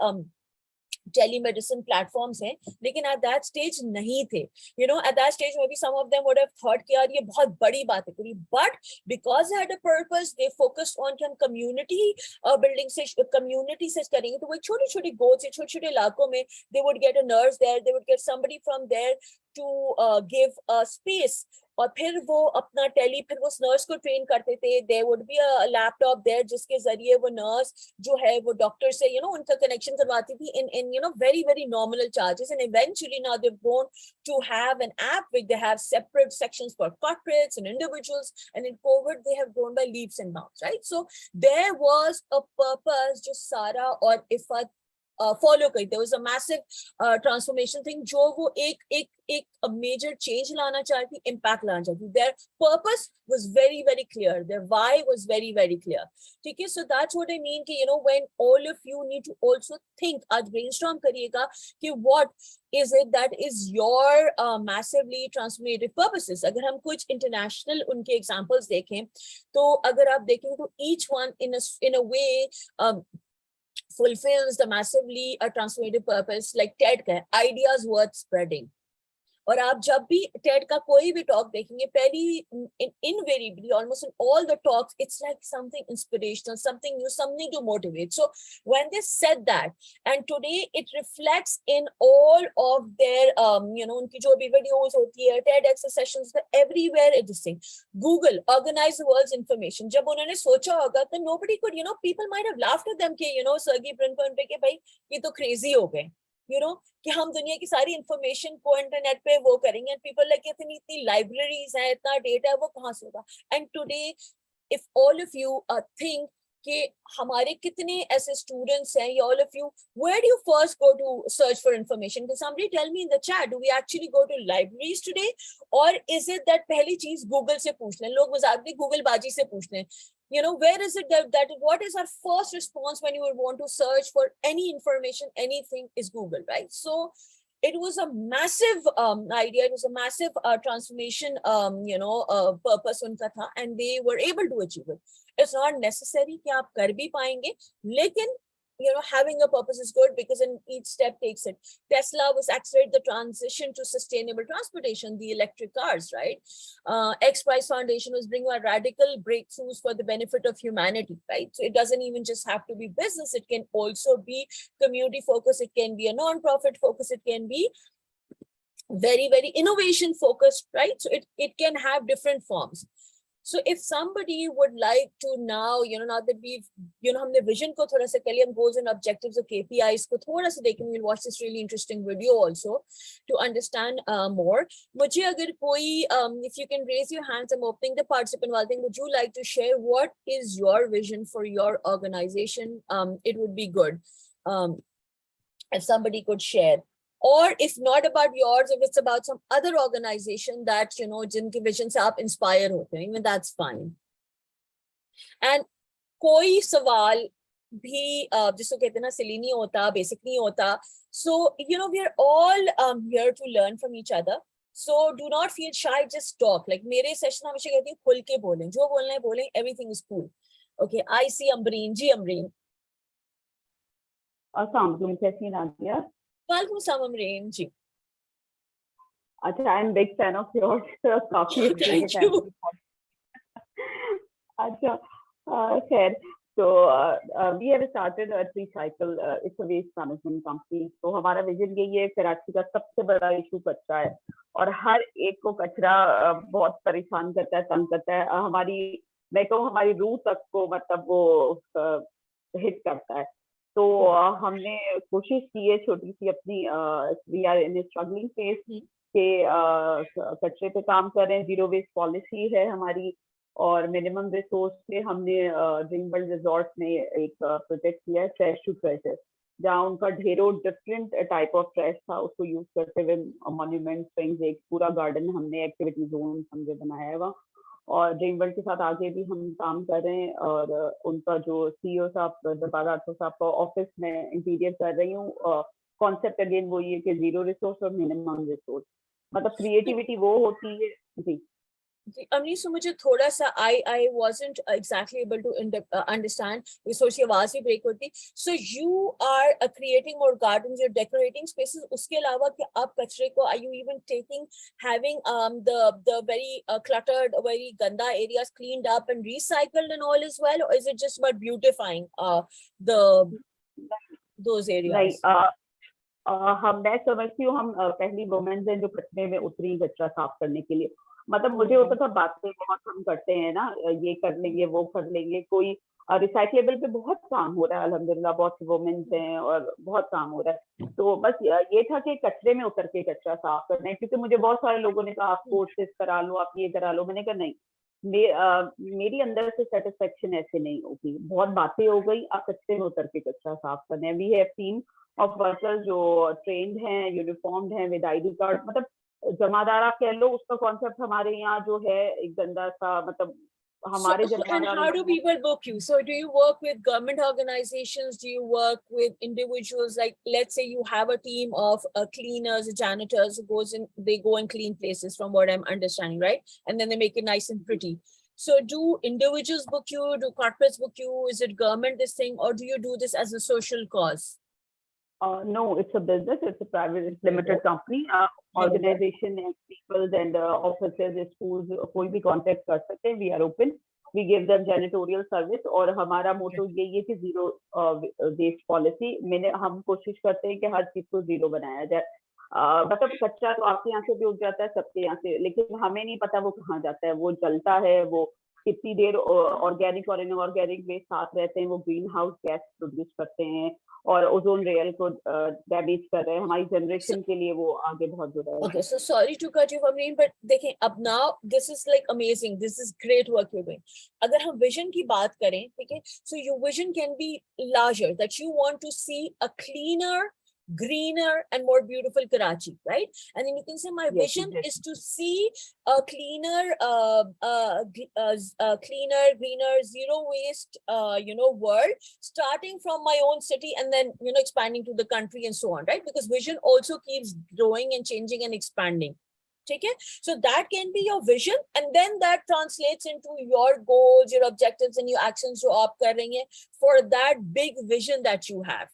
telemedicine platforms हैं, लेकिन at that stage नहीं थे. At that stage maybe some of them would have thought कि यार ये बहुत बड़ी बात है पूरी, but because they had a purpose, they focused on कि हम community building से करेंगे. तो वो छोटी goals से छोटे इलाकों में they would get a nurse there, they would get somebody from there to give a space. और फिर वो अपना फिर वो नर्स को ट्रेन करते थे. There would be a laptop there जिसके जरिए वो नर्स जो है वो डॉक्टर से उनका कनेक्शन करवाती थी in very nominal charges. And eventually now they've grown to have an app where they have separate sections for corporates and individuals, and in COVID they have grown by leaps and bounds, right? So there was a purpose जो सारा और Iffat follow करी. There was a massive transformation thing जो वो एक major change लाना चाहती, impact लाना चाहती. Their purpose was very clear. Their why was very clear. ठीक है? So that's what I mean कि when all of you need to also think, आज brainstorm करिएगा कि what is it that is your massively transformative purposes. अगर हम कुछ international उनके examples देखें, तो अगर आप देखें तो each one in a way fulfills the massively transformative purpose. Like TED का ideas worth spreading. और आप जब भी TED का कोई भी talk देखेंगे, पहली invariably almost in all the talks, it's like something inspirational, something new, something to motivate. So when they said that, and today it reflects in all of their उनकी जो भी videos होती है, TEDx sessions, everywhere it is saying. Google, organize the world's information. जब उन्होंने सोचा होगा तो nobody could, people might have laughed at them कि Sergey Brin पे कि भाई ये तो crazy हो गए. कि हम दुनिया की सारी इंफॉर्मेशन को इंटरनेट पे वो करेंगे, एंड पीपल लाइक इतनी लाइब्रेरीज है, इतना डेटा है, वो कहाँ से होगा. And today if all of you think कि हमारे कितने ऐसे स्टूडेंट्स हैं, all of you, where do you first go to search for information? Can somebody tell me in the chat, do we actually go to libraries today, और is it that पहली चीज Google से पूछ लें? लोग मजाक में गूगल बाजी से पूछ लें. Where is it that what is our first response when you would want to search for any information, anything is Google, right? So it was a massive idea, it was a massive transformation, purpose unka tha, and they were able to achieve it. It's not necessary कि आप कर भी पाएंगे, लेकिन having a purpose is good because in each step takes it. Tesla was accelerate the transition to sustainable transportation, the electric cars, right? X Prize Foundation was bringing a radical breakthroughs for the benefit of humanity, right? So it doesn't even just have to be business. It can also be community focused. It can be a non-profit focus. It can be very, very innovation focused, right? So it can have different forms. So if somebody would like to now, now that we've, हमने vision को थोड़ा सा कल हम goals and objectives और KPIs को थोड़ा सा देखें, we'll watch this really interesting video also to understand more. मुझे अगर कोई, if you can raise your hands, I'm opening the participant wall thing. Would you like to share what is your vision for your organization? It would be good if somebody could share. Or if not about yours, if it's about some other organization that, जिनके vision से आप inspire होते हैं, even that's fine. And कोई सवाल भी जिसको कहते हैं ना silly नहीं होता, basic नहीं होता. So, we are all here to learn from each other. So do not feel shy, just talk. Like मेरे session हमेशा कहती हैं खुल के बोलें, जो बोलना है बोलें, everything is cool. Okay, I see Ambreen. Ji Ambreen. अस्सलाम वालेकुम, कैसी हैं नादिया? Welcome, Ambreen जी. अच्छा, I'm big fan of yours. काफी Thank you. अच्छा, खैर, so we have started a tree cycle. It's a waste management company. तो हमारा विजन यही है, कराची का सबसे बड़ा इशू कचरा है और हर एक को कचरा बहुत परेशान करता है, तंग करता है. मैं कहूँ हमारी रूह तक को मतलब वो हिट करता है. तो हमने कोशिश की है छोटी सी अपनी, we are in struggling phase के कचरे पे काम कर रहे हैं. जीरो वेस्ट पॉलिसी है हमारी और मिनिमम रिसोर्स पे हमने ड्रीम वर्ल्ड रिजॉर्ट में एक प्रोजेक्ट किया है, ट्रैश टू ट्रेजर, जहाँ उनका ढेरों डिफरेंट टाइप ऑफ ट्रैश था, उसको यूज करते हुए मॉन्यूमेंट, स्विंग्स, एक पूरा गार्डन हमने एक्टिविटी जोन हमने बनाया है वहाँ. और ड्रीम वर्ल्ड के साथ आगे भी हम काम कर रहे हैं और उनका जो सीईओ साहब दरबार साहब का ऑफिस में इंटीरियर कर रही हूँ. कॉन्सेप्ट अगेन वही है कि जीरो रिसोर्स और मिनिमम रिसोर्स, मतलब क्रिएटिविटी वो होती है. जी Amreen, so मुझे थोड़ा सा I wasn't exactly able to understand. इस थोड़ी सी आवाज भी break होती. So you are creating more gardens, you're decorating spaces. उसके अलावा कि आप कचरे को, are you even having the very cluttered, very ganda areas cleaned up and recycled and all as well, or is it just about beautifying those areas? मैं समझती हूँ हम पहली वुमेन्स हैं जो कचरे में उतरी कचरा साफ करने के लिए. मतलब मुझे होता था बातें बहुत हम करते हैं ना, ये कर लेंगे वो कर लेंगे. कोई रिसाइक्लेबल पे बहुत काम हो रहा है अल्हम्दुलिल्लाह, बहुत वुमेन्स हैं और बहुत काम हो रहा है. तो बस ये था कि कचरे में उतर के कचरा साफ करना है, क्योंकि मुझे बहुत सारे लोगों ने कहा आप कोर्सेज करा लो, आप ये करा लो. मैंने कहा नहीं, मेरी अंदर से सेटिस्फेक्शन ऐसे नहीं होगी. बहुत बातें हो गई, आप कचरे में उतर के कचरा साफ करना है. We have team of workers जो ट्रेन्ड हैं, यूनिफॉर्म्ड हैं, विद आईडी कार्ड. मतलब जमादारा कह लो, उसका कॉन्सेप्ट हमारे यहाँ जो है एक गंदा सा, मतलब हमारे and how do people book you? So do you work with government organizations? Do you work with individuals? Like, let's say you have a team of cleaners, janitors who they go and clean places, from what I'm understanding, right? And then they make it nice and pretty. So do individuals book you? Do corporates book you? Is it government this thing, or do you do this as a social cause? No, it's a business. It's a private, limited company. Organization and people and offices, schools, कोई भी contact कर सकते हैं. We are open. We give them janitorial service. और हमारा मोटो यही है कि zero waste policy. हम कोशिश करते हैं कि हर चीज को zero बनाया जाए. मतलब कच्चा तो आपके यहाँ से भी उग जाता है, सबके यहाँ से, लेकिन हमें नहीं पता वो कहाँ जाता है, वो जलता है, वो कितनी देर ऑर्गेनिक और इनऑर्गेनिक वेस्ट साथ रहते हैं, वो ग्रीन हाउस गैस प्रोड्यूस करते हैं और ओजोन लेयर को डैमेज कर रहे हैं. हमारी जनरेशन के लिए वो आगे बहुत बुरा है. Okay, so sorry to cut you, Amreen, but देखें अब now this is like amazing. This is great work you're doing. अगर हम vision की बात करें, ठीक है, so your vision can be larger, that you want to see a cleaner, greener and more beautiful Karachi, right? And then you can say my vision is to see a cleaner, cleaner, greener, zero waste, world, starting from my own city and then, expanding to the country and so on, right? Because vision also keeps growing and changing and expanding. ठीक है? So that can be your vision, and then that translates into your goals, your objectives, and your actions जो आप कर रही हैं for that big vision that you have.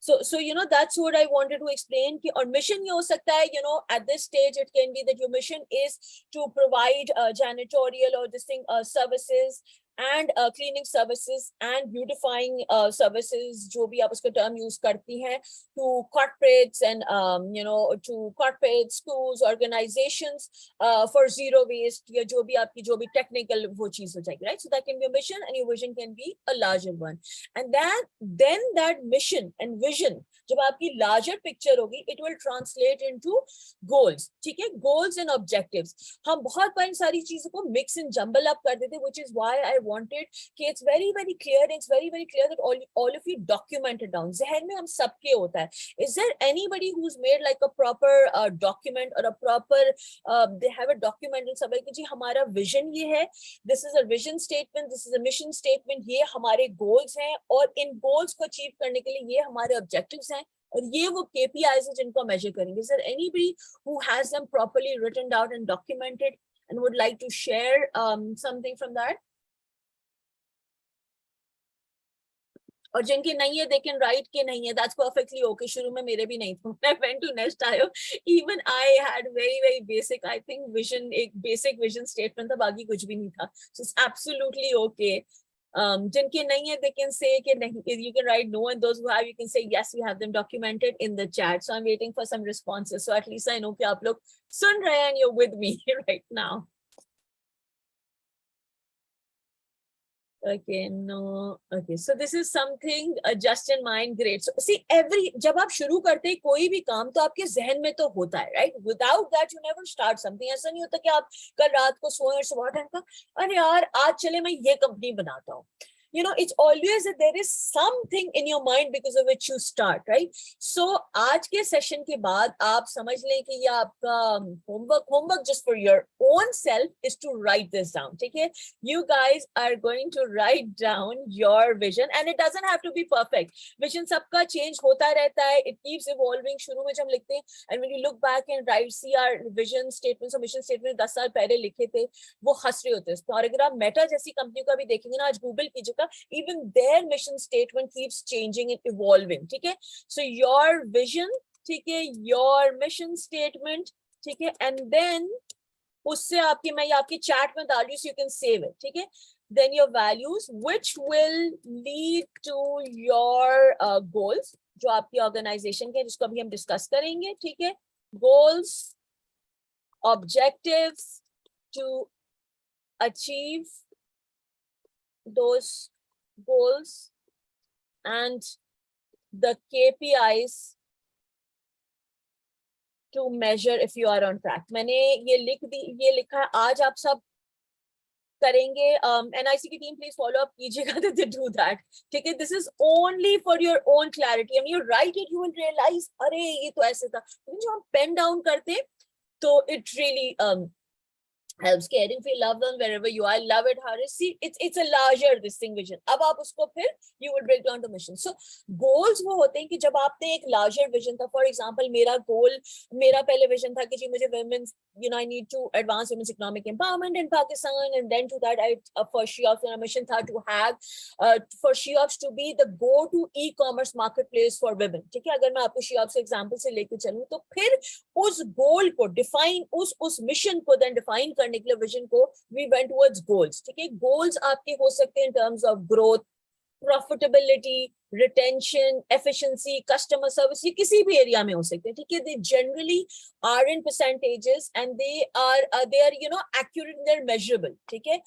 So you know, that's what I wanted to explain. कि और mission ये हो सकता है, you know, at this stage it can be that your mission is to provide janitorial or this thing services and cleaning services and beautifying services, जो भी आप उसका term use करती हैं, to corporates and you know, to corporates, schools, organizations for zero waste, या जो भी आपकी जो भी technical वो चीज हो जाएगी, right? So that can be a mission, and your vision can be a larger one, and then that mission and vision जब आपकी larger picture होगी, it will translate into goals, ठीक है? Goals and objectives. हम बहुत बार इन सारी चीजों को mix and jumble up कर देते, which is why I wanted कि it's very very clear, it's very very clear that all of you document it down. जहन में हम सबके होता है. Is there anybody who's made like a proper document or a proper they have a document in सब कि जी हमारा vision ये है, this is a vision statement, this is a mission statement, ये हमारे goals हैं, और इन goals को achieve करने के लिए ये हमारे objectives हैं, और ये वो KPIs हैं जिनको measure करेंगे. Is there anybody who has them properly written out and documented and would like to share something from that? और जिनकी नहीं है, they can write के नहीं है, that's perfectly okay. शुरू में मेरे भी नहीं थे, I went to Nest IO, even I had very very basic, I think vision, एक basic vision statement था, बाकी कुछ भी नहीं था. So it's absolutely okay. जिनके नहीं है, they can say कि नहीं, you can write no, and those who have, you can say yes, we have them documented in the chat. So I'm waiting for some responses, so at least I know कि आप लोग सुन रहे हैं and you're with me right now. Okay, no, okay, so this is something just in mind. Great. So see, जब आप शुरू करते हैं कोई भी काम, तो आपके जहन में तो होता है, right? Without that you never start something. ऐसा नहीं होता कि आप कल रात को सोए और सुबह उठे का अरे यार आज चले मैं ये कंपनी बनाता हूँ. You know, it's always that there is something in your mind because of which you start, right? So आज के session के बाद आप समझ लें कि ये आपका homework just for your own self is to write this down, ठीक है? You guys are going to write down your vision, and it doesn't have to be perfect. Vision सबका change होता रहता है, it keeps evolving. शुरू में जब हम लिखते हैं, and when you look back and write, see our vision statements or mission statement 10 साल पहले लिखे थे, वो हंस रहे होते हैं. और अगर आप मेटा जैसी कंपनी का भी देखेंगे ना, आज गूगल कीजिएगा, even their mission statement keeps changing and evolving, ठीक है? So your vision, ठीक है, your mission statement, ठीक है, and then उससे आपकी, मैं ये आपकी chat में डाल रही हूँ, so you can save it, ठीक है? Then your values, which will lead to your goals, जो आपकी organization के, जिसको अभी हम discuss करेंगे, ठीक है? Goals, objectives to achieve those goals, and the KPIs to measure if you are on track. मैंने ये लिखा है, आज आप सब करेंगे. NIC की टीम please follow up कीजिएगा that they do that, ठीक है? This is only for your own clarity. When you write it, you will realize अरे ये तो ऐसे था. जो हम pen down करते, तो it really helps caring for your loved ones wherever you are. Love it, Haris. See, it's a larger this thing vision. अब आप उसको फिर you will break down the mission. So goals वो होते हैं कि जब आपने एक larger vision था. For example, मेरा पहले vision था कि जी मुझे women's, you know, I need to advance women's economic empowerment in Pakistan, and then to that I for SheOps, my mission था to have for SheOps to be the go-to e-commerce marketplace for women. ठीक है? अगर मैं आपको SheOps example से लेके चलूँ, तो फिर उस goal को define, उस mission को then define करने के लिए vision को we went towards goals, ठीक है? Goals आपके हो सकते हैं in terms of growth, profitability, retention, efficiency, customer service, ये किसी भी area में हो सकते हैं, ठीक है? They generally are in percentages, and they are you know, accurate and they're measurable, ठीक है?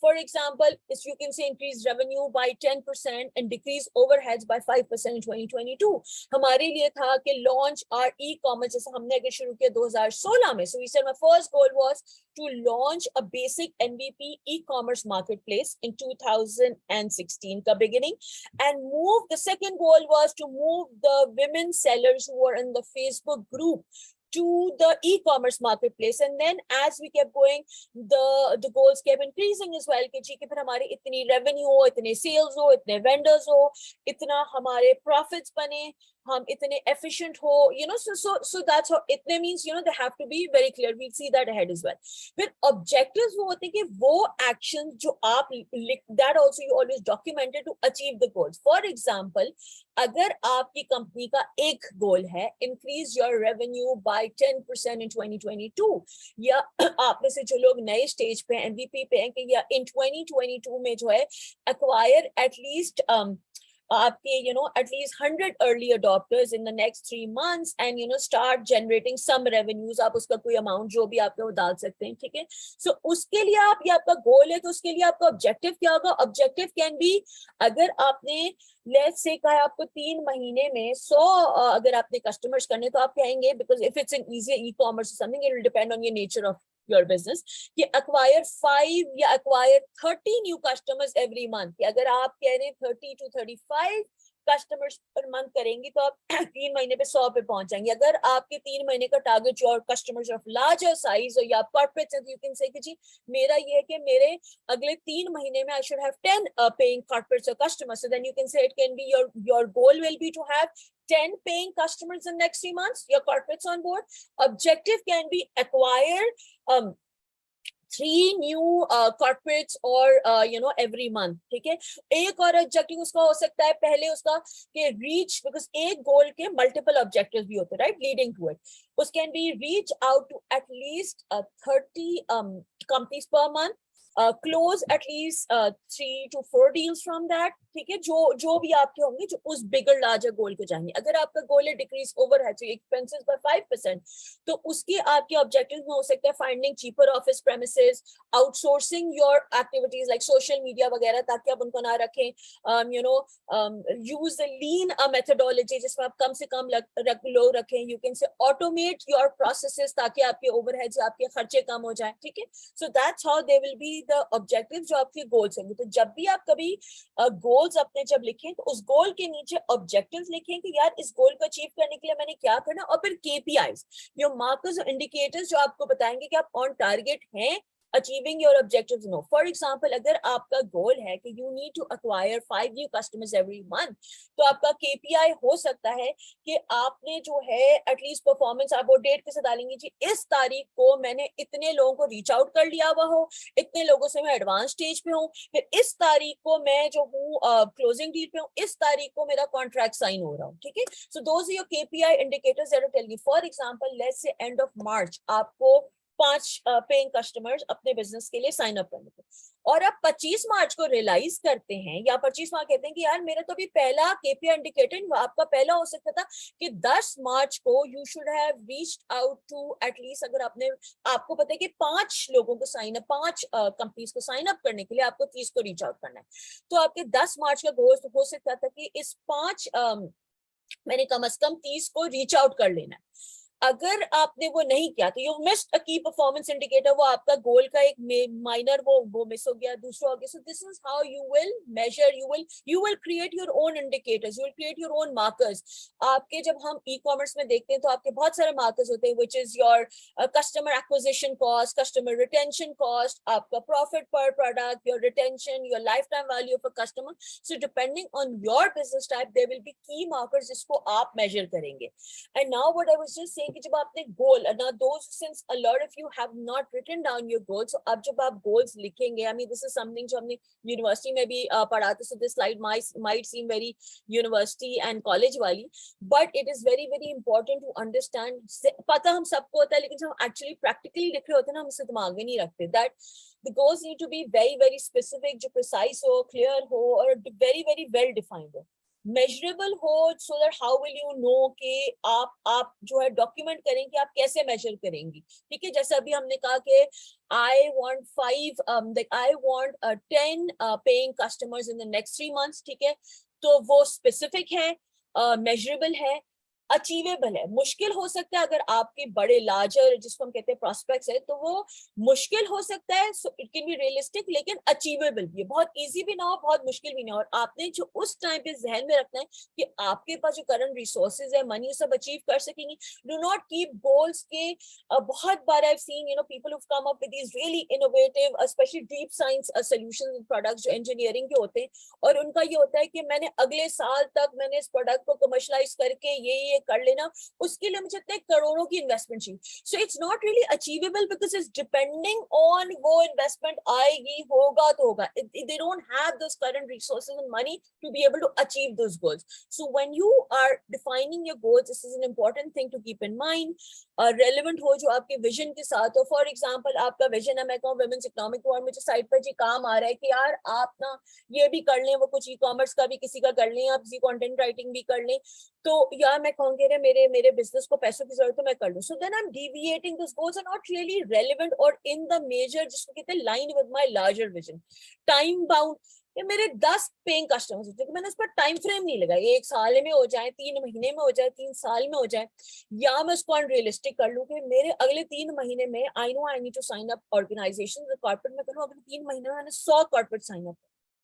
For example, if you can say increase revenue by 10% and decrease overheads by 5% in 2022. हमारे लिए था कि launch our e-commerce, जैसे हमने अगर शुरू किया 2016 में. So we said my first goal was to launch a basic MVP e-commerce marketplace in 2016 ka beginning, and the second goal was to move the women sellers who were in the Facebook group to the e-commerce marketplace. And then as we kept going, the goals kept increasing as well कि जी कि फिर हमारे इतनी revenue हो, इतने sales हो, इतने vendors हो, इतना हमारे profits बने, हम इतने efficient हो, you know, so that's how इतने means, you know, they have to be very clear. We'll see that ahead as well. फिर objectives वो होते हैं कि वो actions जो आप that also you always documented to achieve the goals. For example, अगर आपकी कंपनी का एक गोल है increase your revenue by 10% in 2022, या आप में से जो लोग नए स्टेज पे MVP पे हैं कि या in 2022 में जो है acquire at least आपके you know at least 100 early adopters in the next 3 months and you know start generating some revenues, आप उसका कोई अमाउंट जो भी आप डाल सकते हैं, ठीक है. सो उसके लिए आप, ये आपका गोल है तो उसके लिए आपका ऑब्जेक्टिव क्या होगा? ऑब्जेक्टिव कैन बी, अगर आपने लेट्स से कहा आपको 3 महीने में 100 अगर आपने कस्टमर्स करने, तो आप कहेंगे because if it's an easy e-commerce something, it will depend on your nature of your business, कि acquire 5 या acquire 30 new customers every month, कि अगर आप कह रहे हैं 30 to 35 कस्टमर्स पर मंथ करेंगी तो आप 3 महीने पे 100 पे पहुंच जाएंगे. अगर आपके 3 महीने का टारगेट जो कस्टमर्स ऑफ लार्जर साइज और या कॉर्पोरेट्स हैं, तो यू कैन से कि जी मेरा ये है कि मेरे अगले 3 महीने में I should have 10 paying corporates और customers. So then you can say it can be your goal will be to have 10 paying customers in the next 3 months, your corporates on board. Objective can be acquire 3 new corporates or you know every month, ठीक है. एक और objective उसका हो सकता है पहले उसका कि रीच, बिकॉज एक गोल के मल्टीपल ऑब्जेक्टिव्स भी होते हैं, राइट, लीडिंग टू इट. उस can be reach out to at least 30 companies per month, close at least 3 to 4 deals from that, ठीक है. जो भी आपके होंगे जो उस बिगर लार्जर गोल को जाएंगे. अगर आपका गोल है डिक्रीज ओवरहेड एक्सपेंसेस बाय 5%, तो उसके आपके ऑब्जेक्टिव्स में हो सकता है finding cheaper office premises, outsourcing your activities like social media वगैरह, ताकि आप उनको ना रखें, you know use the lean methodology जिसमें आप कम से कम लोग रखें. यू कैन से ऑटोमेट योर प्रोसेसेस ताकि आपके ओवरहेड्स, आपके खर्चे कम हो जाए, ठीक है. So that's how they will be the objectives जो आपके गोल्स होंगे. तो जब भी आप कभी गोल्स अपने जब लिखें तो उस गोल के नीचे ऑब्जेक्टिव्स लिखें कि यार इस गोल को अचीव करने के लिए मैंने क्या करना, और फिर KPIs, योर मार्कर्स और इंडिकेटर्स जो आपको बताएंगे कि आप ऑन टारगेट हैं achieving your objectives. No, for example, अगर आपका गोल है कि you need to acquire 5 new customers every month, तो आपका KPI हो सकता है कि आपने जो है एटलीस्ट परफॉर्मेंस आप वो डेट कैसे डालेंगे जी, इस तारीख को मैंने इतने लोगों को रीच आउट कर लिया हुआ हो, इतने लोगों से मैं एडवांस स्टेज पे हूँ, फिर इस तारीख को मैं जो हूँ क्लोजिंग डील पे हूँ, इस तारीख को मेरा कॉन्ट्रैक्ट साइन हो रहा हूँ, ठीक है. So those are your KPI indicators that will tell you. For example, let's say end of March आपको 5 पेइंग कस्टमर्स अपने बिजनेस के लिए साइन अप करने थे, और आप 25 मार्च को रियलाइज करते हैं या 25 मार्च कहते हैं कि यार मेरा तो अभी पहला KPI इंडिकेटर आपका पहला हो सकता था कि 10 मार्च को you should have reached out to at least, अगर आपको पता है कि 5 लोगों को साइन अप, 5 कंपनीज को साइन अप करने के लिए आपको 30 को रीच आउट करना है, तो आपके 10 मार्च का गोल हो सकता था कि इस 5 मैंने कम से कम 30 को रीच आउट कर लेना है. अगर आपने वो नहीं किया तो यू मिस्ड अ की परफॉर्मेंस इंडिकेटर, वो आपका गोल का एक माइनर वो मिस हो गया, दूसरा हो गया. So this is how you will measure, you will create your own indicators, you will create your own markers. आपके जब हम ई-कॉमर्स में देखते हैं तो आपके बहुत सारे मार्कर्स होते हैं, which is your customer acquisition cost, customer retention cost, आपका profit per product, your retention, your life time value of a customer. So depending on your business type there will be key markers जिसको आप measure करेंगे. And now what I was just saying कि जब आपने गोल, now those since a lot of you have not written down your goals, so अब जब आप goals लिखेंगे, I mean this is something जो हमने यूनिवर्सिटी में भी पढ़ा था, so this slide might seem very university and college वाली, but it is very very important to understand. पता हम सबको होता है, लेकिन जब हम actually practically लिख रहे होते हैं ना, हम इसे दिमाग में नहीं रखते. That the goals need to be very very specific, जो precise हो, clear हो, और very very well defined हो, मेजरेबल हो, so that how will you know कि आप जो है डॉक्यूमेंट करें कि आप कैसे मेजर करेंगी, ठीक है. जैसे अभी हमने कहा कि I want 10 paying customers in the next 3 months, ठीक है. तो वो स्पेसिफिक है, मेजरेबल है. अचीवेबल है। मुश्किल हो सकता है अगर आपके बड़े लार्जर जिसको हम कहते हैं प्रोस्पेक्ट्स है, तो वो मुश्किल हो सकता है, so it can be realistic, लेकिन अचीवेबल भी है। बहुत इजी भी ना हो, बहुत मुश्किल भी ना हो। और आपने जो उस टाइम पे जहन में रखना है कि आपके पास जो करंट रिसोर्सेज है, मनी, सब अचीव कर सकेंगे। डू नॉट कीप गोल्स के बहुत बार I have seen people who come up with these really innovative especially deep science solutions and products जो इंजीनियरिंग के होते हैं, और उनका ये होता है कि मैंने अगले साल तक मैंने इस प्रोडक्ट को कमर्शलाइज करके ये कर लेना, उसके लिए मुझे इतने करोड़ों की इन्वेस्टमेंट चाहिए। So it's not really achievable because it's depending on वो इन्वेस्टमेंट आएगी, होगा तो होगा। They don't have those current resources and money to be able to achieve those goals. So when you are defining your goals, this is an important thing to keep in mind. Relevant हो जो आपके vision के साथ हो। For example आपका vision है, मैं कहूँ वुमेन्स इकोनॉमिक, और मुझे साइड पर जी काम आ रहा है कि यार आप ना ये भी कर लें, वो कुछ ई कॉमर्स का भी किसी का कर लें, आप किसी कंटेंट राइटिंग भी कर लें, तो यार मैं कहूँगी रे मेरे बिजनेस को पैसों की जरूरत है, मैं कर लूँ। So then I am deviating, this goals are not really relevant और इन द मेजर, जिसको कहते हैं line with my larger vision. Time bound, ये मेरे 10 पेइंग कस्टमर्स होते हैं, मैंने उस पर टाइम फ्रेम नहीं लगाया, 1 साल में हो जाए, 3 महीने में हो जाए, 3 साल में हो जाए, या मैं उसको अनरियलिस्टिक कर लूँ कि मेरे अगले 3 महीने में I know I need to sign up organisation corporate में करूँ, अगले 3 महीने में मैंने 100 corporate sign up,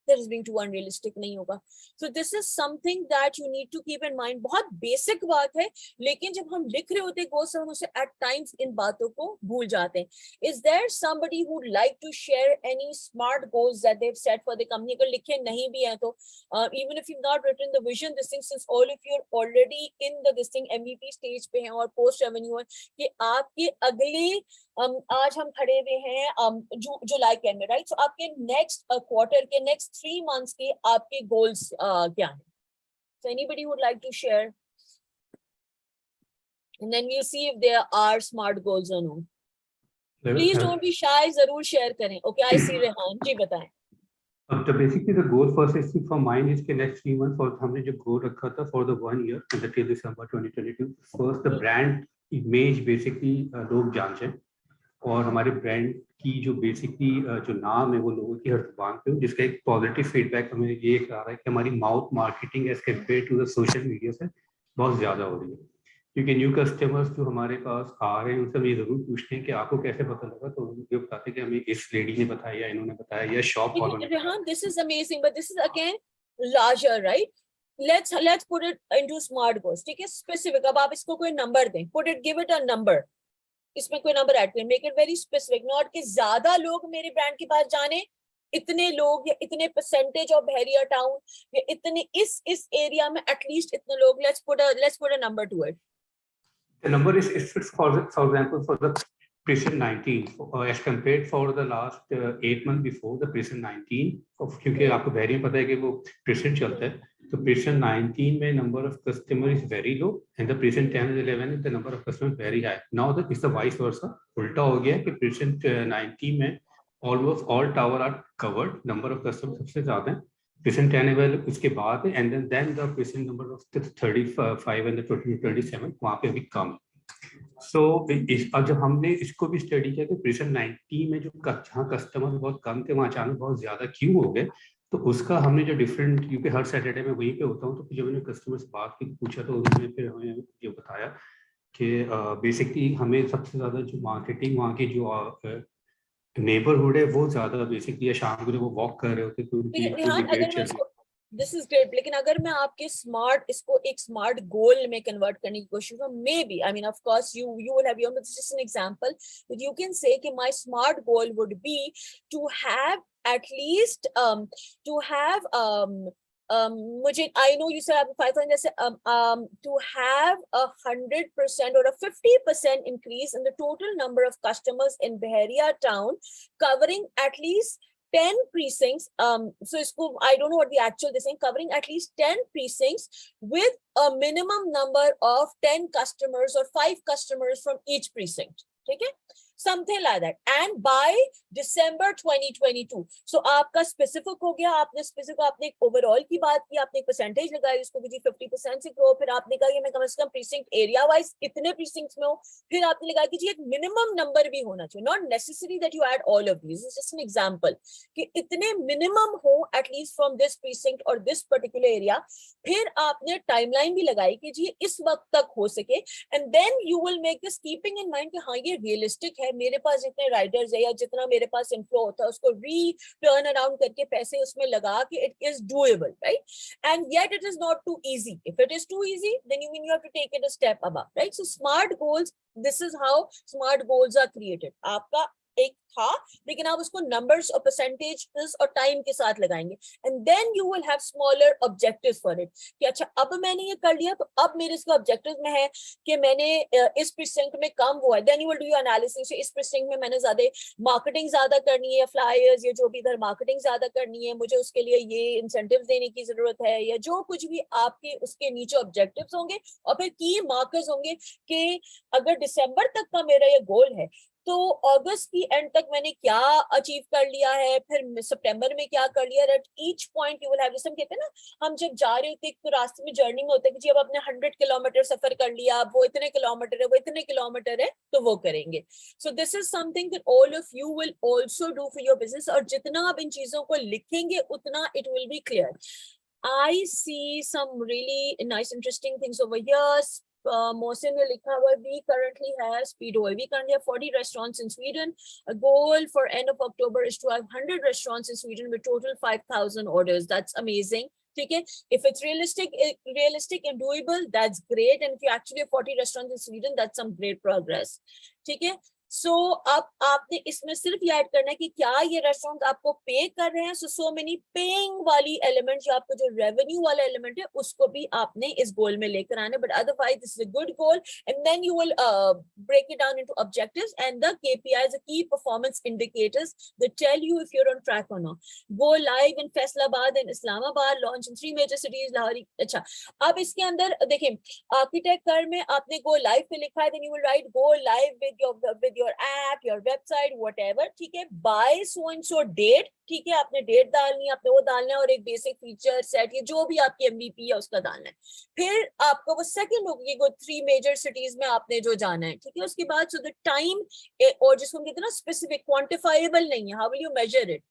that is being too unrealistic नहीं होगा। So this is something that you need to keep in mind। बहुत बेसिक बात है, लेकिन जब हम लिख रहे होते गोल्स हम उसे at times इन बातों को भूल जाते हैं। Is there somebody who would like to share any smart goals that they've set for the company? अगर लिखे नहीं भी हैं तो even if you've not written the vision, this thing, since all of you are already in the this thing MVP stage पे हैं और post revenue है, कि आपके अगले आज हम खड़े हुए हैं जुलाई के में, राइट? सो आपके नेक्स्ट क्वार्टर के नेक्स्ट 3 months के आपके गोल्स क्या हैं? So anybody would like to share? And then we'll see if there are smart goals or no. Please don't be shy, जरूर share करें. Okay, I see रेहान जी, बताएं. So basically the goal first is for mine is the next 3 months और हमने जो goal रखा था for the 1 year until December 2022. First the brand image basically लोग जान जाए, और हमारे ब्रांड की जो बेसिकली जो नाम है वो लोगों की हर जुबान पे हो, जिसका एक पॉजिटिव फीडबैक हमें ये आ रहा है कि हमारी mouth marketing as compared to the social media से बहुत ज़्यादा हो रही है। क्योंकि न्यू कस्टमर्स जो हमारे पास आ रहे हैं उनसे हम ये ज़रूर पूछते हैं कि आपको कैसे पता लगा, तो ये बताते हैं कि हमें इस लेडी ने बताया, इन्होंने बताया, या शॉप वालों ने बताया। This is amazing, but this is again larger, right? Let's put it into smart goals. ठीक है, specific. अब आप इसको कोई नंबर दें, give it a number. इसमें कोई नंबर ऐड करें, make it very specific, not कि ज्यादा लोग मेरे ब्रांड के पास जाने, इतने लोग या इतने परसेंटेज ऑफ बहरिया टाउन या इतने इस एरिया में एटलीस्ट इतने लोग। Let's put a number two it. The number is for example for the prison 19 as compared for the last 8 months before the prison 19, क्योंकि आपको बहरिया पता है कि वो prison चलता है, तो prison 19 में number of customer is very low and the prison 10 and 11 the number of customer very high. Now that is the vice versa, उल्टा हो गया कि prison 19 में almost all tower are covered, number of customer सबसे ज़्यादा है, prison 10 level उसके बाद है, and then the prison number of 35 and the 27 वहाँ पे अभी कम है। So अब जब हमने इसको भी स्टडी किया कि प्रिजन 90 में जो जहाँ कस्टमर बहुत कम थे वहाँ अचानक बहुत ज्यादा क्यों हो गए, तो उसका हमने जो डिफरेंट, क्योंकि हर सैटरडे में वहीं पे होता हूँ, तो जब मैंने कस्टमर से बात की पूछा तो उन्होंने फिर हमें ये बताया कि बेसिकली हमें सबसे ज्यादा जो मार्केटिंग वहाँ की जो नेबरहुड है वो ज्यादा बेसिकली, या शाम को जब वो वॉक कर रहे होते तो उनकी दिस इज ग्रेट, लेकिन अगर मैं आपके स्मार्ट इसको एक स्मार्ट गोल में कन्वर्ट करने की कोशिश करूँ, maybe I mean of course you will have your, this is just an example, but you can say कि my smart goal would be to have at least to have मुझे I know you said 5,000 जैसे to have 100% or a 50% increase in the total number of customers in Bahariya town, covering at least 10 precincts. So इसको I don't know what the actual this thing, covering at least 10 precincts with a minimum number of 10 customers or 5 customers from each precinct. ठीक है? something like that, and by December 2022. So आपका specific हो गया, आपने specific, आपने एक overall की बात की, आपने एक percentage लगाई उसको कि जी 50% से grow, फिर आपने कहा कि मैं कम से कम precinct area wise इतने precincts में हूँ, फिर आपने लगाया कि जी एक minimum number भी होना चाहिए, not necessary that you add all of these, it's just an example कि इतने minimum हो at least from this precinct or this particular area, फिर आपने timeline भी लगाई कि जी इस वक्त तक हो सके, and then you will make this keeping in mind कि हाँ ये realistic है, मेरे पास जितने राइडर्स है या जितना मेरे पास इनफ्लो होता है उसको री टर्न अराउंड करके पैसे उसमें लगा के it is doable, right, and yet it is not too easy. If it is too easy then you mean you have to take it a step above, right. So SMART goals, this is how SMART goals are created. आपका एक था लेकिन आप उसको numbers और percentages और time के साथ लगाएंगे, and then you will have smaller objectives for it कि अच्छा अब मैंने ये कर लिया तो अब मेरे इसका ऑब्जेक्टिव में है कि मैंने इस परसेंट में कम हुआ है, then you will do your analysis. इस परसेंट में मैंने ज्यादा मार्केटिंग ज्यादा करनी है, फ्लायर्स या जो भी इधर मार्केटिंग ज्यादा करनी है, मुझे उसके लिए ये इंसेंटिव्स देने की जरूरत है, या जो कुछ भी आपके उसके नीचे ऑब्जेक्टिव्स होंगे, और फिर की मार्कर्स होंगे कि अगर दिसंबर तक का मेरा ये गोल है तो अगस्त की एंड तक मैंने क्या अचीव कर लिया है, फिर सितंबर में क्या कर लिया. At each point you will have, जैसे हम कहते हैं ना, हम जब जा रहे होते हैं तो रास्ते में जर्नी में होता है कि जी अब आपने 100 किलोमीटर सफर कर लिया, अब वो इतने किलोमीटर है, वो इतने किलोमीटर है, तो वो करेंगे. So this is something that all of you will also do for your business, और जितना आप इन चीजों को लिखेंगे उतना it will be clear. I see some really nice interesting things over here. Mohsin ने लिखा हुआ, we currently have Speedway. We currently have 40 restaurants in Sweden. A goal for end of October is to have 100 restaurants in Sweden with total 5,000 orders. That's amazing. Okay, if it's realistic and doable, that's great. And if you actually have 40 restaurants in Sweden, that's some great progress. Okay. सो अब आपने इसमें सिर्फ ये add करना है कि क्या ये रेस्टोरेंट आपको पे कर रहे हैं. सो मेनी पेइंग वाली एलिमेंट, जो आपको जो रेवेन्यू वाला एलिमेंट है उसको भी आपने इस गोल में लेकर आना है. But otherwise this is a good goal, and then you will break it down into objectives and the KPIs, the key performance indicators that tell you if you're on track or not. Go live in Faisalabad and Islamabad, launch in 3 major cities, Lahore. अच्छा, अब इसके अंदर देखिए architect कर में आपने go live पे लिखा है, then you will write go live with your app, your website, whatever. ठीक है, by so and so date. ठीक है, आपने डेट डालनी है, आपने वो डालना है, और एक बेसिक फीचर सेट, ये जो भी आपकी एमवीपी है उसका डालना है. फिर आपको वो सेकंड होगी, 3 मेजर सिटीज में आपने जो जाना है. ठीक है, उसके बाद सो द टाइम, और जिसको हम कहते हैं ना स्पेसिफिक, क्वांटिफाइबल नहीं है, how will you measure it.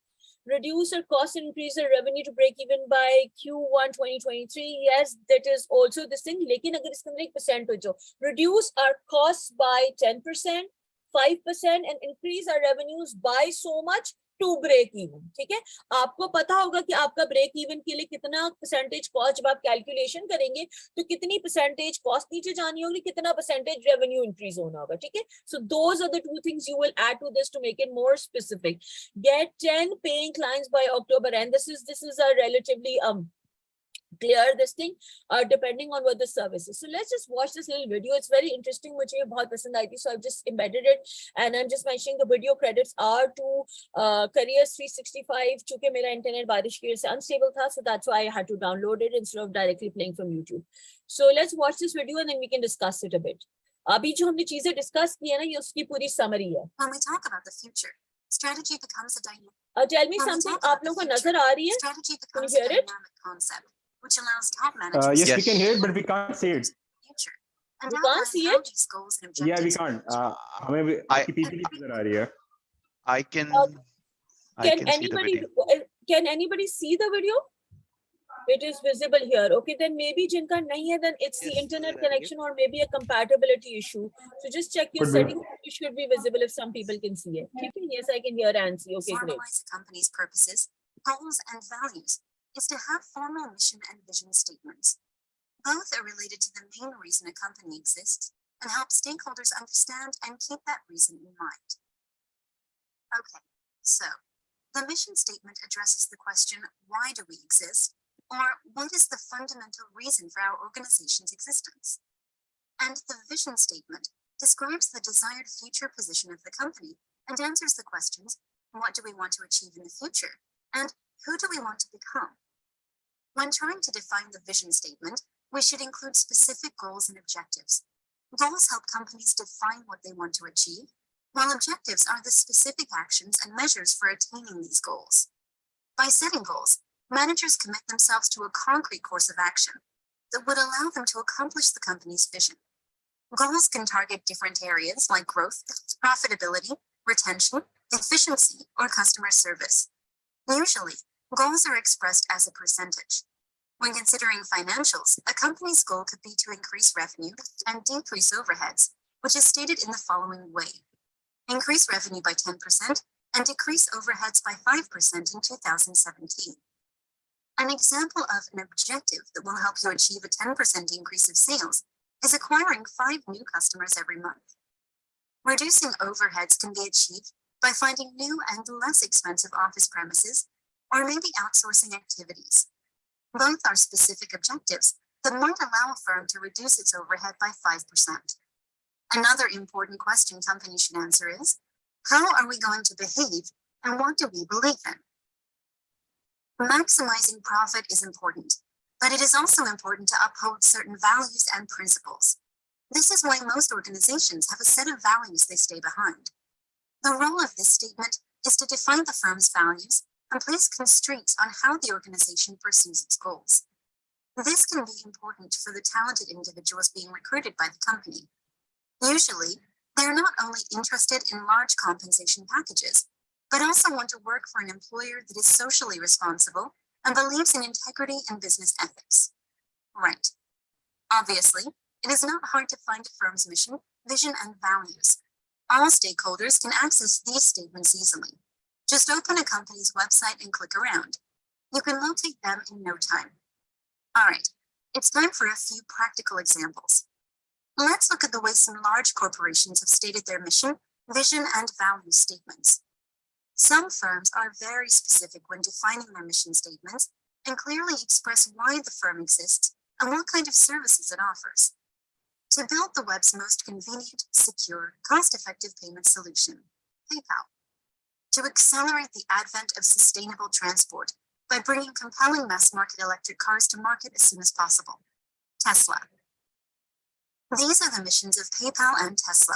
Reduce our cost and increase our revenue to break even by Q1 2023. Yes, that is also this thing. लेकिन अगर इसके अंदर 1% हो जो reduce our costs by 10%, 5%, and increase our revenues by so much to break even. ठीक है, आपको पता होगा कि आपका ब्रेक इवन के लिए कितना परसेंटेज कॉस्ट, जब आप कैलकुलेशन करेंगे तो कितनी परसेंटेज कॉस्ट नीचे जानी होगी, कितना परसेंटेज रेवेन्यू इंक्रीज होना होगा. ठीक है, so those are the 2 things you will add to this to make it more specific. Get 10 paying clients by October, and this is a relatively clear this thing depending on what the service is. So let's just watch this little video. It's very interesting. मुझे बहुत पसंद आई थी, so I've just embedded it and I'm just mentioning the video credits are to Careers 365. चूंकि मेरा internet बारिश की वजह से unstable था, so that's why I had to download it instead of directly playing from YouTube. So let's watch this video and then we can discuss it a bit. अभी जो हमने चीजें डिस्कस की है ना, ये उसकी पूरी समरी है. When we talk about the future, strategy becomes a dynamic. Tell me something. आप लोगों को नजर आ रही है? Strategy Can you becomes a hear it? dynamic concept, which allows top managers Yes, Yes. we can hear it, but we can't see it. future and You can't outline see how it? these goals and Yeah, we objectives can't. हमें आपकी PPT नजर आ रही है. I can Can see the anybody video. can anybody see the video? It is visible here. Okay, then maybe जिनका नहीं है, then it's the Yes, internet नजर आ रही है. connection or maybe a compatibility issue. So just check your Could be. settings. It should be visible if some people can see it. ठीक है? Yes, I can hear and see. Okay, great. formalize a company's purposes, goals, and values is to have formal mission and vision statements. Both are related to the main reason a company exists and help stakeholders understand and keep that reason in mind. Okay, so the mission statement addresses the question, why do we exist? Or what is the fundamental reason for our organization's existence? And the vision statement describes the desired future position of the company and answers the questions, what do we want to achieve in the future? And who do we want to become? When trying to define the vision statement, we should include specific goals and objectives. Goals help companies define what they want to achieve, while objectives are the specific actions and measures for attaining these goals. By setting goals, managers commit themselves to a concrete course of action that would allow them to accomplish the company's vision. Goals can target different areas like growth, profitability, retention, efficiency, or customer service. Usually, goals are expressed as a percentage. When considering financials, a company's goal could be to increase revenue and decrease overheads, which is stated in the following way. Increase revenue by 10% and decrease overheads by 5% in 2017. An example of an objective that will help you achieve a 10% increase of sales is acquiring 5 new customers every month. Reducing overheads can be achieved by finding new and less expensive office premises, or maybe outsourcing activities. Both are specific objectives that might allow a firm to reduce its overhead by 5%. Another important question companies should answer is, how are we going to behave and what do we believe in? Maximizing profit is important, but it is also important to uphold certain values and principles. This is why most organizations have a set of values they stay behind. The role of this statement is to define the firm's values and place constraints on how the organization pursues its goals. This can be important for the talented individuals being recruited by the company. Usually, they are not only interested in large compensation packages, but also want to work for an employer that is socially responsible and believes in integrity and business ethics. Right. Obviously, it is not hard to find a firm's mission, vision, and values. All stakeholders can access these statements easily. Just open a company's website and click around. You can locate them in no time. All right, it's time for a few practical examples. Let's look at the way some large corporations have stated their mission, vision, and value statements. Some firms are very specific when defining their mission statements and clearly express why the firm exists and what kind of services it offers. To build the web's most convenient, secure, cost-effective payment solution, PayPal. To accelerate the advent of sustainable transport by bringing compelling mass-market electric cars to market as soon as possible, Tesla. These are the missions of PayPal and Tesla.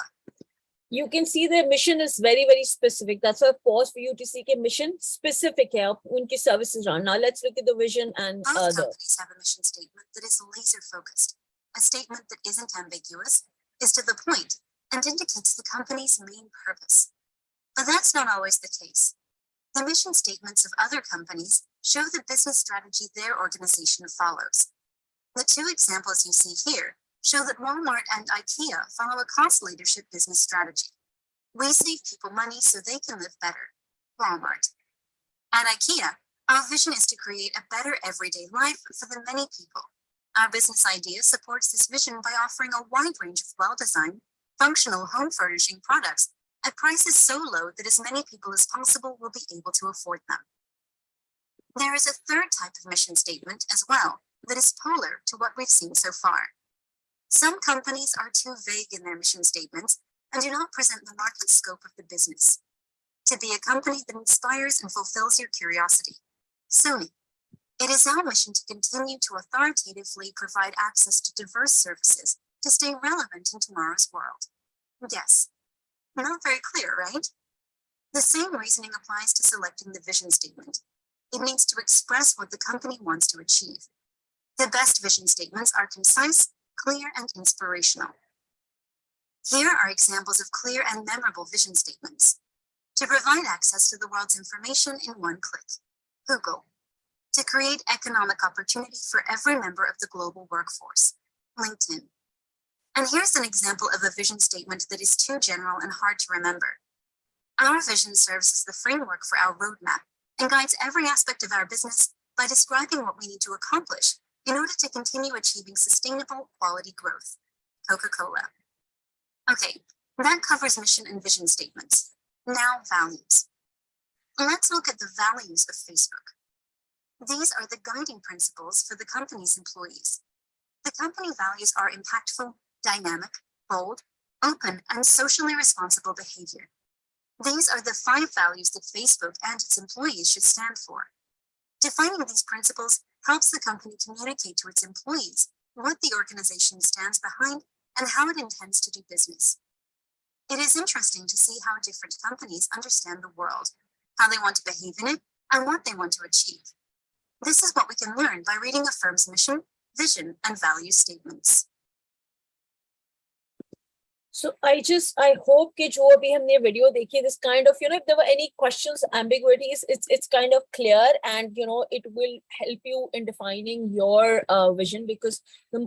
You can see their mission is very, very specific. That's why I paused for you to see a mission specific hai, unki services run. Now let's look at the vision and Both companies have a mission statement that is laser focused. A statement that isn't ambiguous, is to the point, and indicates the company's main purpose. But that's not always the case. The mission statements of other companies show the business strategy their organization follows. The 2 examples you see here show that Walmart and IKEA follow a cost leadership business strategy. We save people money so they can live better. Walmart. At IKEA, our vision is to create a better everyday life for the many people. Our business idea supports this vision by offering a wide range of well-designed, functional home furnishing products at prices so low that as many people as possible will be able to afford them. There is a 3rd type of mission statement as well that is polar to what we've seen so far. Some companies are too vague in their mission statements and do not present the market scope of the business. To be a company that inspires and fulfills your curiosity. Sony. It is our mission to continue to authoritatively provide access to diverse services to stay relevant in tomorrow's world. Yes. Not very clear, right? The same reasoning applies to selecting the vision statement. It needs to express what the company wants to achieve. The best vision statements are concise, clear, and inspirational. Here are examples of clear and memorable vision statements. To provide access to the world's information in one click. Google. To create economic opportunity for every member of the global workforce. LinkedIn. And here's an example of a vision statement that is too general and hard to remember. Our vision serves as the framework for our roadmap and guides every aspect of our business by describing what we need to accomplish in order to continue achieving sustainable quality growth. Coca-Cola. Okay, that covers mission and vision statements. Now values. Let's look at the values of Facebook. These are the guiding principles for the company's employees. The company values are impactful, dynamic, bold, open, and socially responsible behavior. These are the 5 values that Facebook and its employees should stand for. Defining these principles helps the company communicate to its employees what the organization stands behind and how it intends to do business. It is interesting to see how different companies understand the world, how they want to behave in it, and what they want to achieve. This is what we can learn by reading a firm's mission, vision, and value statements. So I hope कि जो अभी हमने video देखी, this kind of, if there were any questions, ambiguities, it's kind of clear, and it will help you in defining your vision, because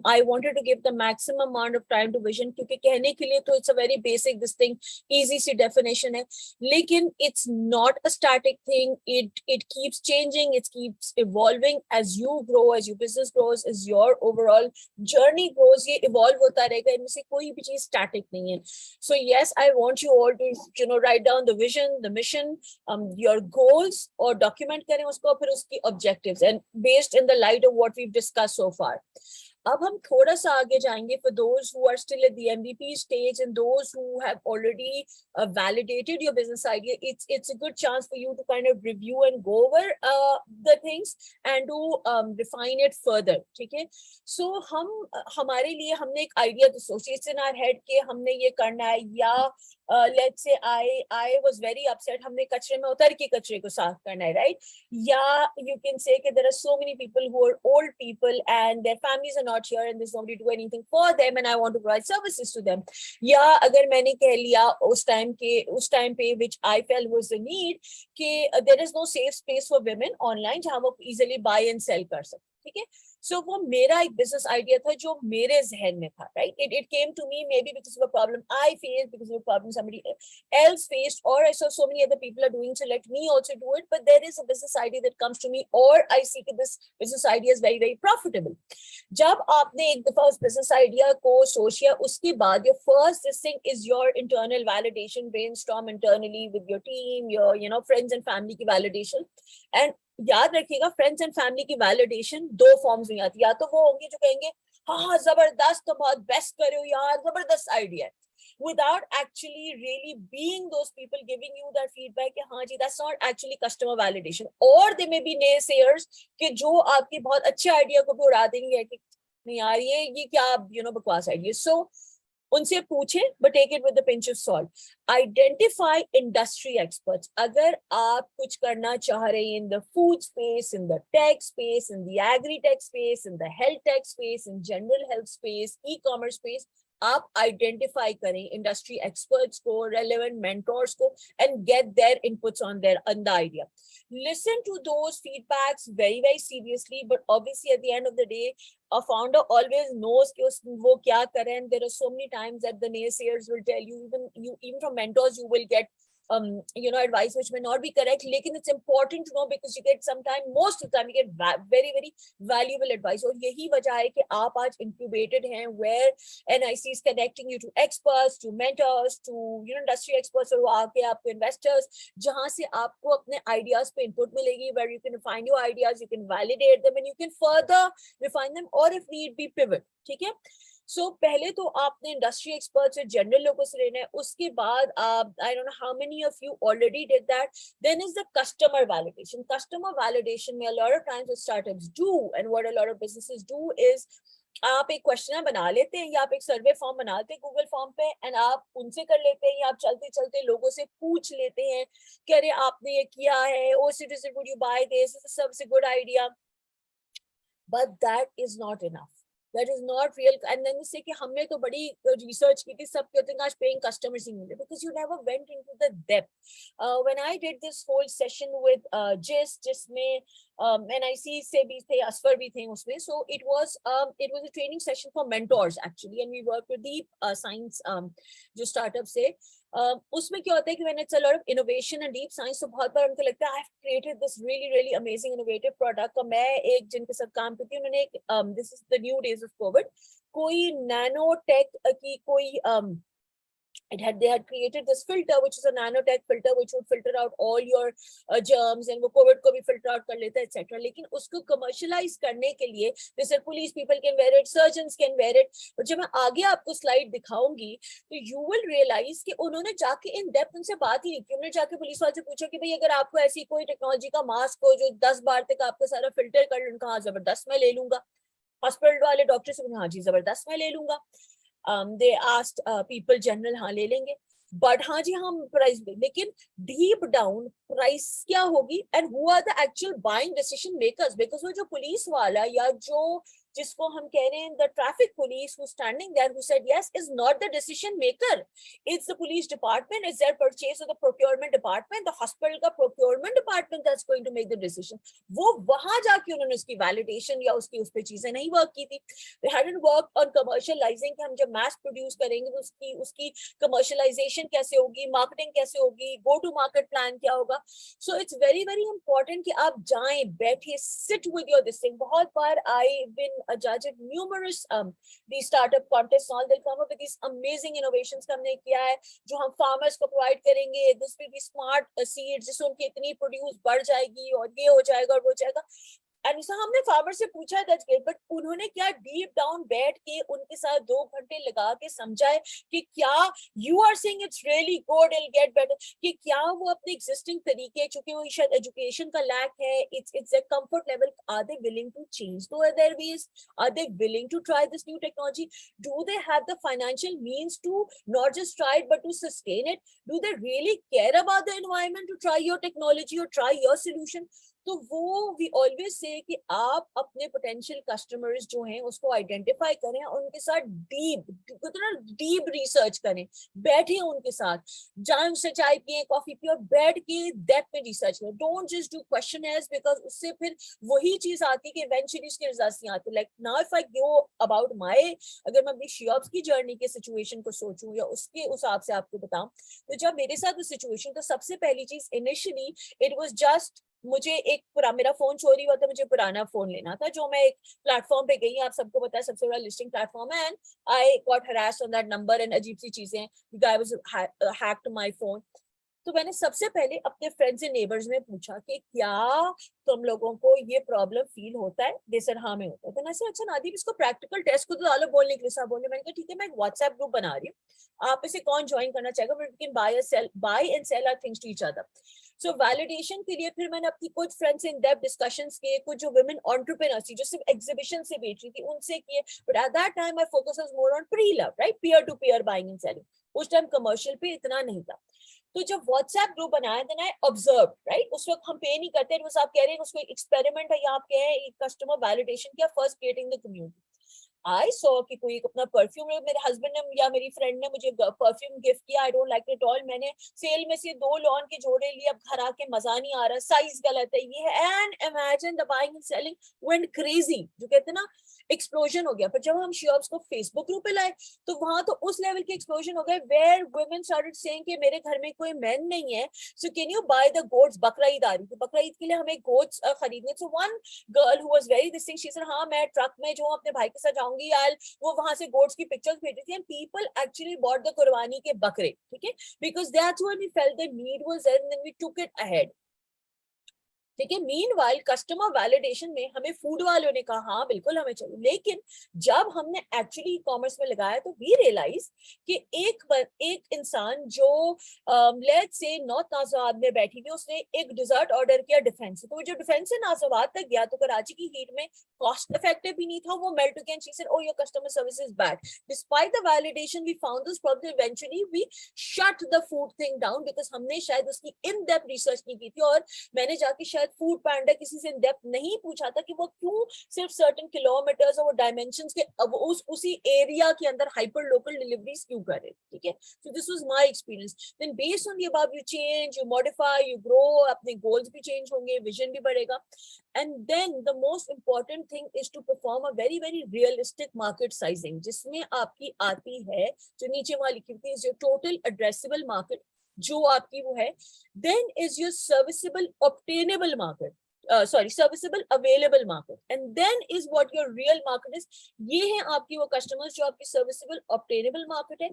I wanted to give the maximum amount of time to vision, क्योंकि कहने के लिए तो it's a very basic, this thing, easy C definition है, लेकिन it's not a static thing. It keeps changing, it keeps evolving as you grow, as your business grows, as your overall journey grows. ये evolve होता रहेगा, इनमें से कोई भी चीज static नहीं है. So yes, I want you all to write down the vision, the mission, your goals, or document करें उसको, फिर उसकी objectives, and based in the light of what we've discussed so far. अब हम थोड़ा सा आगे जाएंगे for those who are still at the MVP stage and those who have already validated your business idea. It's a good chance for you to kind of review and go over the things and to refine it further. ठीक है? So हमारे लिए हमने एक idea तो सोची, it's in our head कि हमने ये करना है, या let's say I was very upset, हमने कचरे में उतर के कचरे को साफ करना है, right? या you can say that there are so many people who are old people and their families are not here and there's nobody to do anything for them and I want to provide services to them. या अगर मैंने कह लिया उस time पे which I felt was the need कि there is no safe space for women online जहाँ वो easily buy and sell कर सकते, ठीक है? So वो मेरा एक business idea था जो मेरे जहन में था, right? It came to me maybe because of a problem I faced, because of a problem somebody else faced, or I saw so many other people are doing, so let me also do it. But there is a business idea that comes to me, or I see that this business idea is very, very profitable. जब आपने एक दफा उस business idea को सोच लिया, उसके बाद your first this thing is your internal validation, brainstorm internally with your team, your friends and family की validation. And याद रखिएगा, फ्रेंड्स एंड फैमिली की वैलिडेशन दो फॉर्म्स में आती है. या तो वो होंगे जो कहेंगे हाँ जबरदस्त, तो बहुत बेस्ट कर रहे हो यार, जबरदस्त आइडिया है, without actually really being those people giving you that feedback कि हाँ जी, that's not actually customer validation. Or they may be naysayers कि जो आपकी बहुत अच्छे आइडिया को भी उड़ा देंगे कि नहीं यार ये क्या बकवास आइडिया. So उनसे पूछे, but take it with a pinch of salt. Identify industry experts. अगर आप कुछ करना चाह रहे हैं in the food space, in the tech space, in the agri-tech space, in the health tech space, in general health space, e-commerce space, आप identify करें industry experts को, relevant mentors को, and get their inputs on the idea. Listen to those feedbacks very, very seriously, but obviously at the end of the day, a founder always knows कि वो क्या करें. And there are so many times that the naysayers will tell you, even from mentors, you will get advice which may not be correct. लेकिन it's important to know, because you get most of the time you get very, very valuable advice. और यही वजह है कि आप आज incubated हैं, where NIC is connecting you to experts, to mentors, to industry experts, और आके आपको investors, जहाँ से आपको अपने ideas पे input मिलेगी, where you can find your ideas, you can validate them, and you can further refine them, or if need be pivot. ठीक है? So पहले तो आपने industry experts और general लोगों से लेना है. उसके बाद I don't know how many of you already did that. Then is the customer validation. Customer validation में a lot of times what startups do and what a lot of businesses do is आप एक question बना लेते हैं या आप एक सर्वे form बनाते हैं गूगल फॉर्म पे, एंड आप उनसे कर लेते हैं, या आप चलते चलते लोगों से पूछ लेते हैं कि अरे आपने ये किया है, oh citizen would you buy this, is सबसे good idea. But that is not enough. That is not real. And then you say कि हमने तो बड़ी research की थी, सब कहते हैं आज paying customers ही मिले, because you never went into the depth. When I did this whole session with जिसमें NIC से भी थे, असफर भी थे उसमें, so it was a training session for mentors actually, and we worked with deep science जो startup से. उसमें क्या होता है कि when it's a lot of innovation and deep science, तो बहुत बार उनको लगता है I've created this really, really amazing innovative product. तो मैं एक जिनके साथ काम करती हूँ, उन्होंने एक this is the new days of COVID, कोई nanotech की कोई they had created this filter, which is a nanotech filter, which would filter out all your germs, and वो COVID को भी filter out कर लेता है, etc. लेकिन उसको commercialize करने के लिए, जैसे police people can wear it, surgeons can wear it. और जब मैं आगे आपको slide दिखाऊंगी, तो you will realize कि उन्होंने जाके in depth उनसे बात ही नहीं की. उन्होंने जाके पुलिस वाले से पूछा कि भाई अगर आपको ऐसी कोई टेक्नोलॉजी का मास्क हो जो 10 बार तक आपका सारा फिल्टर कर ले, उनका हाँ जबरदस्त मैं ले लूंगा. हॉस्पिटल वाले डॉक्टर से हाँ जी जबरदस्त मैं ले लूंगा. They asked people general हाँ ले लेंगे. बट हाँ जी हम प्राइस भी, लेकिन डीप डाउन प्राइस क्या होगी and who are the actual buying decision makers, because वो जो पुलिस वाला या जो जिसको हम कह रहे हैं the traffic police who's standing there who said yes is not the decision maker. It's the police department, it's their purchase of the procurement department, the hospital का procurement department that's going to make the decision. वो वहां जाके उन्होंने उसकी validation या उसकी उस पे चीजें नहीं वर्क की थी. They hadn't worked on commercializing कि हम जब mass produce करेंगे तो उसकी commercialization कैसे होगी, marketing कैसे होगी, go to market plan क्या होगा. So it's very very important कि आप जाएं, बैठिए, sit with your this thing. बहुत बार I've been a judge at numerous these startup contests, all they'll come up with these amazing innovations हमने किया है जो हम farmers को provide करेंगे. This will be smart seeds जिससे उनकी इतनी produce बढ़ जाएगी और ये हो जाएगा और वो हो जाएगा. एंड सो हमने फार्मर से पूछा दैट्स ग्रेट, बट उन्होंने क्या डीप डाउन बैठ के उनके साथ 2 घंटे लगा के समझाए कि क्या you are saying it's really good, it get better, कि क्या वो अपने एग्जिस्टिंग तरीके, चूंकि वो शायद एजुकेशन का लैक है, it's a comfort level, are they willing to change their ways, are they willing to try this new technology, do they have the financial means to not just try it but to sustain it, do they really care about the environment to try your technology और try your solution. तो वो we always say कि आप अपने potential customers जो हैं उसको identify करें और उनके साथ डीप रिसर्च करें, बैठे उनके साथ, जाएं उनसे चाय पिए, कॉफी पिए और बैठ के डेप्थ में रिसर्च करें. Don't just do questioners, because उससे फिर वही चीज आती है कि इवेंचुअली उसके रिजल्ट्स नहीं आते. Like now if I go about my, अगर मैं अपनी शियोप्स की जर्नी के सिचुएशन को सोचूं या उसके हिसाब से आपको बताऊं, तो जब मेरे साथ वो सिचुएशन, तो सबसे पहली चीज इनिशियली इट वाज जस्ट मुझे एक मेरा फोन चोरी हुआ था, मुझे पुराना फोन लेना था, जो मैं एक प्लेटफॉर्म पे गई, आप सबको पता है सबसे बड़ा लिस्टिंग प्लेटफॉर्म है, and I got harassed on that number and अजीब सी चीजें, guy was hacked my phone. तो मैंने सबसे पहले अपने फ्रेंड्स एंड नेबर्स में पूछा कि क्या तुम लोगों को ये प्रॉब्लम फील होता है. दे सेड हाँ में होता है. तो ऐसे अच्छा नादिया इसको प्रैक्टिकल टेस्ट को तो डालो बोलने के लिए, सब बोलने. मैंने कहा ठीक है, मैं एक व्हाट्सएप ग्रुप बना रही हूँ, आप इसे कौन ज्वाइन करना चाहेगा, we can buy and sell our things to each other. So validation के लिए फिर मैंने अपनी कुछ फ्रेंड्स इन डेप्थ डिस्कशंस किए, कुछ जो वुमेन एंटरप्रेन्योर्स थी जो सिर्फ एग्जीबिशन से बेच रही थी उनसे किए. But at that time my focus was more on pre love, right, peer to peer buying and selling. उस टाइम कमर्शियल पे इतना नहीं था. तो जब व्हाट्सएप ग्रुप बनाया, देन आई ऑब्जर्व, राइट, उस वक्त हम पे नहीं करते, बस आप कह रहे हैं उसको एक्सपेरिमेंट है या आप कह रहे हैं कस्टमर वैलिडेशन किया, first creating the community. I saw कि कोई अपना परफ्यूम, मेरे हस्बैंड ने या मेरी फ्रेंड ने मुझे परफ्यूम गिफ्ट किया, आई डोंट लाइक इट ऑल, मैंने सेल में से 2 लॉन के जोड़े लिए, अब घर आके मजा नहीं आ रहा, साइज गलत है, ये है, and imagine the buying and selling went crazy, जो कहते हैं ना एक्सप्लोजन हो गया. पर जब हम शॉप्स को फेसबुक ग्रुप पे लाए तो वहां तो उस लेवल के एक्सप्लोजन हो गए, वेयर वुमेन स्टार्टेड सेइंग कि मेरे घर में कोई मेन नहीं है, so can you by the goats, बकरा ईद आ रही थी, बकरा ईद के लिए हमें गोट्स खरीदने. So one girl who was very this thing, she said हाँ मैं ट्रक में जो अपने भाई के साथ जाऊंगी, वो वहां से गोट्स की पिक्चर्स भेज रही थी, and people actually bought the कुर्बानी के बकरे, ठीक है, because that's when we felt the need was there and then we took it ahead. ठीक है. मीनवाइल कस्टमर वैलिडेशन में हमें फूड वालों ने कहा हाँ बिल्कुल हमें चाहिए, लेकिन जब हमने एक्चुअली ई कॉमर्स में लगाया तो वी रियलाइज कि एक इंसान जो लेट्स से नॉर्थ नाजवाबाद में बैठी थी, उसने एक डिजर्ट ऑर्डर किया डिफेंस से, तो जो डिफेंस से नाजवाबाद तक गया तो कराची की हीट में कॉस्ट इफेक्टिव भी नहीं था, वो मेल्ट गया. She said oh your customer service is bad. Despite the validation we found this problem, eventually we shut the food thing down, because हमने शायद उसकी इन डेप्थ रिसर्च नहीं की थी, और मैंने जाके शायद फूड पैंडा किसी से इन डेप्थ नहीं पूछा था कि वो क्यों सिर्फ सर्टेन किलोमीटर्स और डायमेंशंस के उसी एरिया के अंदर हाइपर लोकल डिलीवरीज क्यों कर रहे. ठीक है. So this was my experience. Then based on the above you change, you modify, you grow, अपने गोल्स भी चेंज होंगे, विजन भी बढ़ेगा. And then the most important thing is to perform a very very realistic market sizing, जिसमें आपकी आती है जो नीचे वहां लिखी हुई है, जो टोटल एड्रेसेबल मार्केट जो आपकी वो है, then is your serviceable obtainable market, serviceable available market, and then is what your real market is. ये है आपकी वो customers जो आपकी serviceable obtainable market है.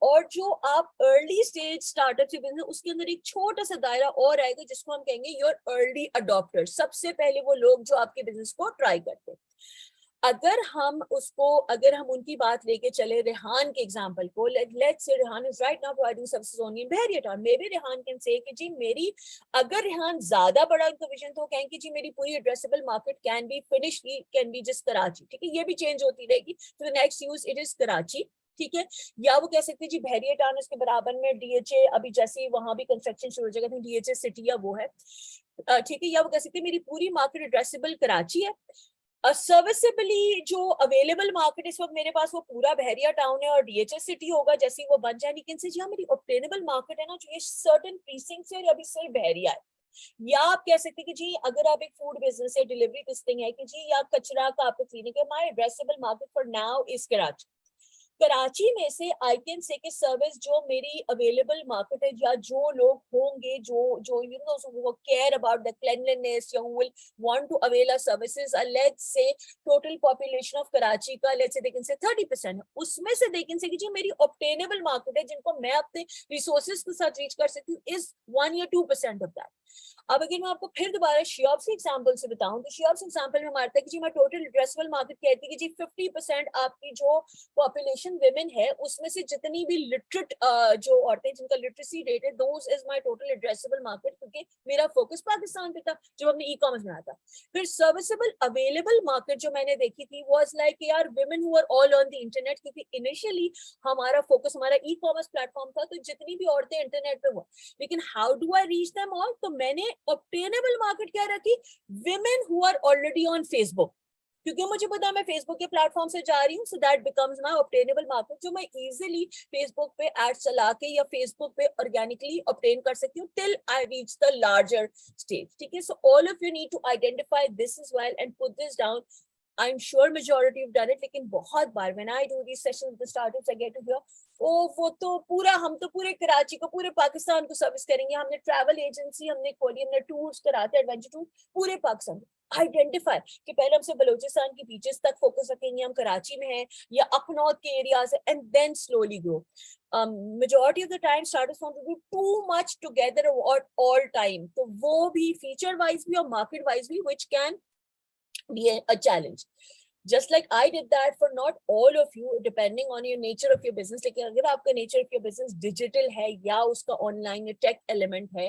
और जो आप अर्ली स्टेज स्टार्टअप से बिजनेस, उसके अंदर एक छोटा सा दायरा और आएगा जिसको हम कहेंगे योर अर्ली अडॉप्टर्स, सबसे पहले वो लोग जो आपके बिजनेस को ट्राई करते हैं. अगर हम उनकी बात लेके चले, रेहान के एग्जांपल को, let's say Rehan is right now providing services only in Bahria town, may be Rehan can say कि जी मेरी, अगर रेहान ज्यादा बड़ा उनका विजन तो कहें कि जी मेरी पूरी addressable market can be just Karachi. ठीक है, ये भी चेंज होती रहेगी. तो next use it is Karachi. ठीक है, या वो कह सकते हैं जी बहरिया टाउन, उसके बराबर में डीएचए, अभी जैसे ही वहां भी कंस्ट्रक्शन शुरू हो जाएगा, डीएचए सिटी या वो है, ठीक है, या वो कह सकते हैं मेरी पूरी मार्केट एड्रेसेबल कराची है, सर्विसेबली जो अवेलेबल मार्केट इस वक्त मेरे पास वो पूरा बहरिया टाउन है और डीएचएस सिटी होगा जैसे ही वो बन जाए, लेकिन से जी हाँ मेरी ऑब्टेनेबल मार्केट है ना जो ये सर्टेन प्रीसिंक्ट है और अभी सिर्फ बहरिया है। या आप कह सकते हैं कि जी अगर आप एक फूड बिजनेस है, डिलीवरी दिस है कि जी या कचरा का आपको क्लीनिक है, my addressable market for now is Karachi. Karachi में से आई कैन से कि सर्विस जो मेरी अवेलेबल मार्केट है या जो लोग होंगे जो जो यू नो वो केयर अबाउट द क्लीनलीनेस या who will want to avail our services, let's say total population of Karachi का लेट्स से दे कैन से 30% है, उसमें से दे कैन से कि जी मेरी ऑब्टेनेबल मार्केट है जिनको मैं अपने रिसोर्सेज के साथ रीच कर सकती हूँ इज 1 या 2% ऑफ दैट। अब अगर मैं आपको फिर दोबारा शियोब से एग्जांपल से बताऊं तो शियोब से एग्जांपल में हमारा था कि जी मैं टोटल एड्रेसेबल मार्केट कहती है कि जी 50% आपकी जो पॉपुलेशन विमेन है उसमें से जितनी भी लिटरेट जो औरतें जिनका लिटरेसी रेट है those is my total addressable market, क्योंकि मेरा फोकस पाकिस्तान पे था जब हमने ई कॉमर्स बनाया था। फिर सर्विसेबल अवेलेबल मार्केट जो मैंने देखी थी वाज लाइक यार women who are all on the internet, क्योंकि इनिशियली हमारा फोकस हमारा ई कॉमर्स प्लेटफॉर्म था तो जितनी भी औरतें इंटरनेट पे हुआ, लेकिन how do I reach them all, तो मैंने ऑब्टेनेबल मार्केट क्या रखी, women who are already on Facebook, क्योंकि मुझे पता है मैं फेसबुक के प्लेटफॉर्म से जा रही हूँ, so that becomes my obtainable market जो मैं इजीली फेसबुक पे एड्स चला के या फेसबुक पे ऑर्गेनिकली ऑब्टेन कर सकती हूँ till I reach the larger stage. ठीक है, so all of you need to identify this is well and put this down. I'm sure majority have done it, लेकिन बहुत बार when I do these sessions with the startups, I get to hear, ओ वो तो पूरा हम तो पूरे कराची को पूरे पाकिस्तान को सर्विस करेंगे, हमने ट्रैवल एजेंसी हमने खोली, हमने टूर्स कराते एडवेंचर टूर पूरे पाकिस्तान। आइडेंटिफाई कि पहले हमसे बलूचिस्तान की बीचेस तक फोकस रखेंगे, हम कराची में हैं या अकनौत के एरियाज है, and then slowly grow. majority of the time startups want to do too much together at all time, तो वो भी feature wise भी और market wise भी which can be a challenge. Just like I did that for not all of you, depending on your nature of your business. लेकिन अगर आपका nature of your business digital है या उसका online tech element है,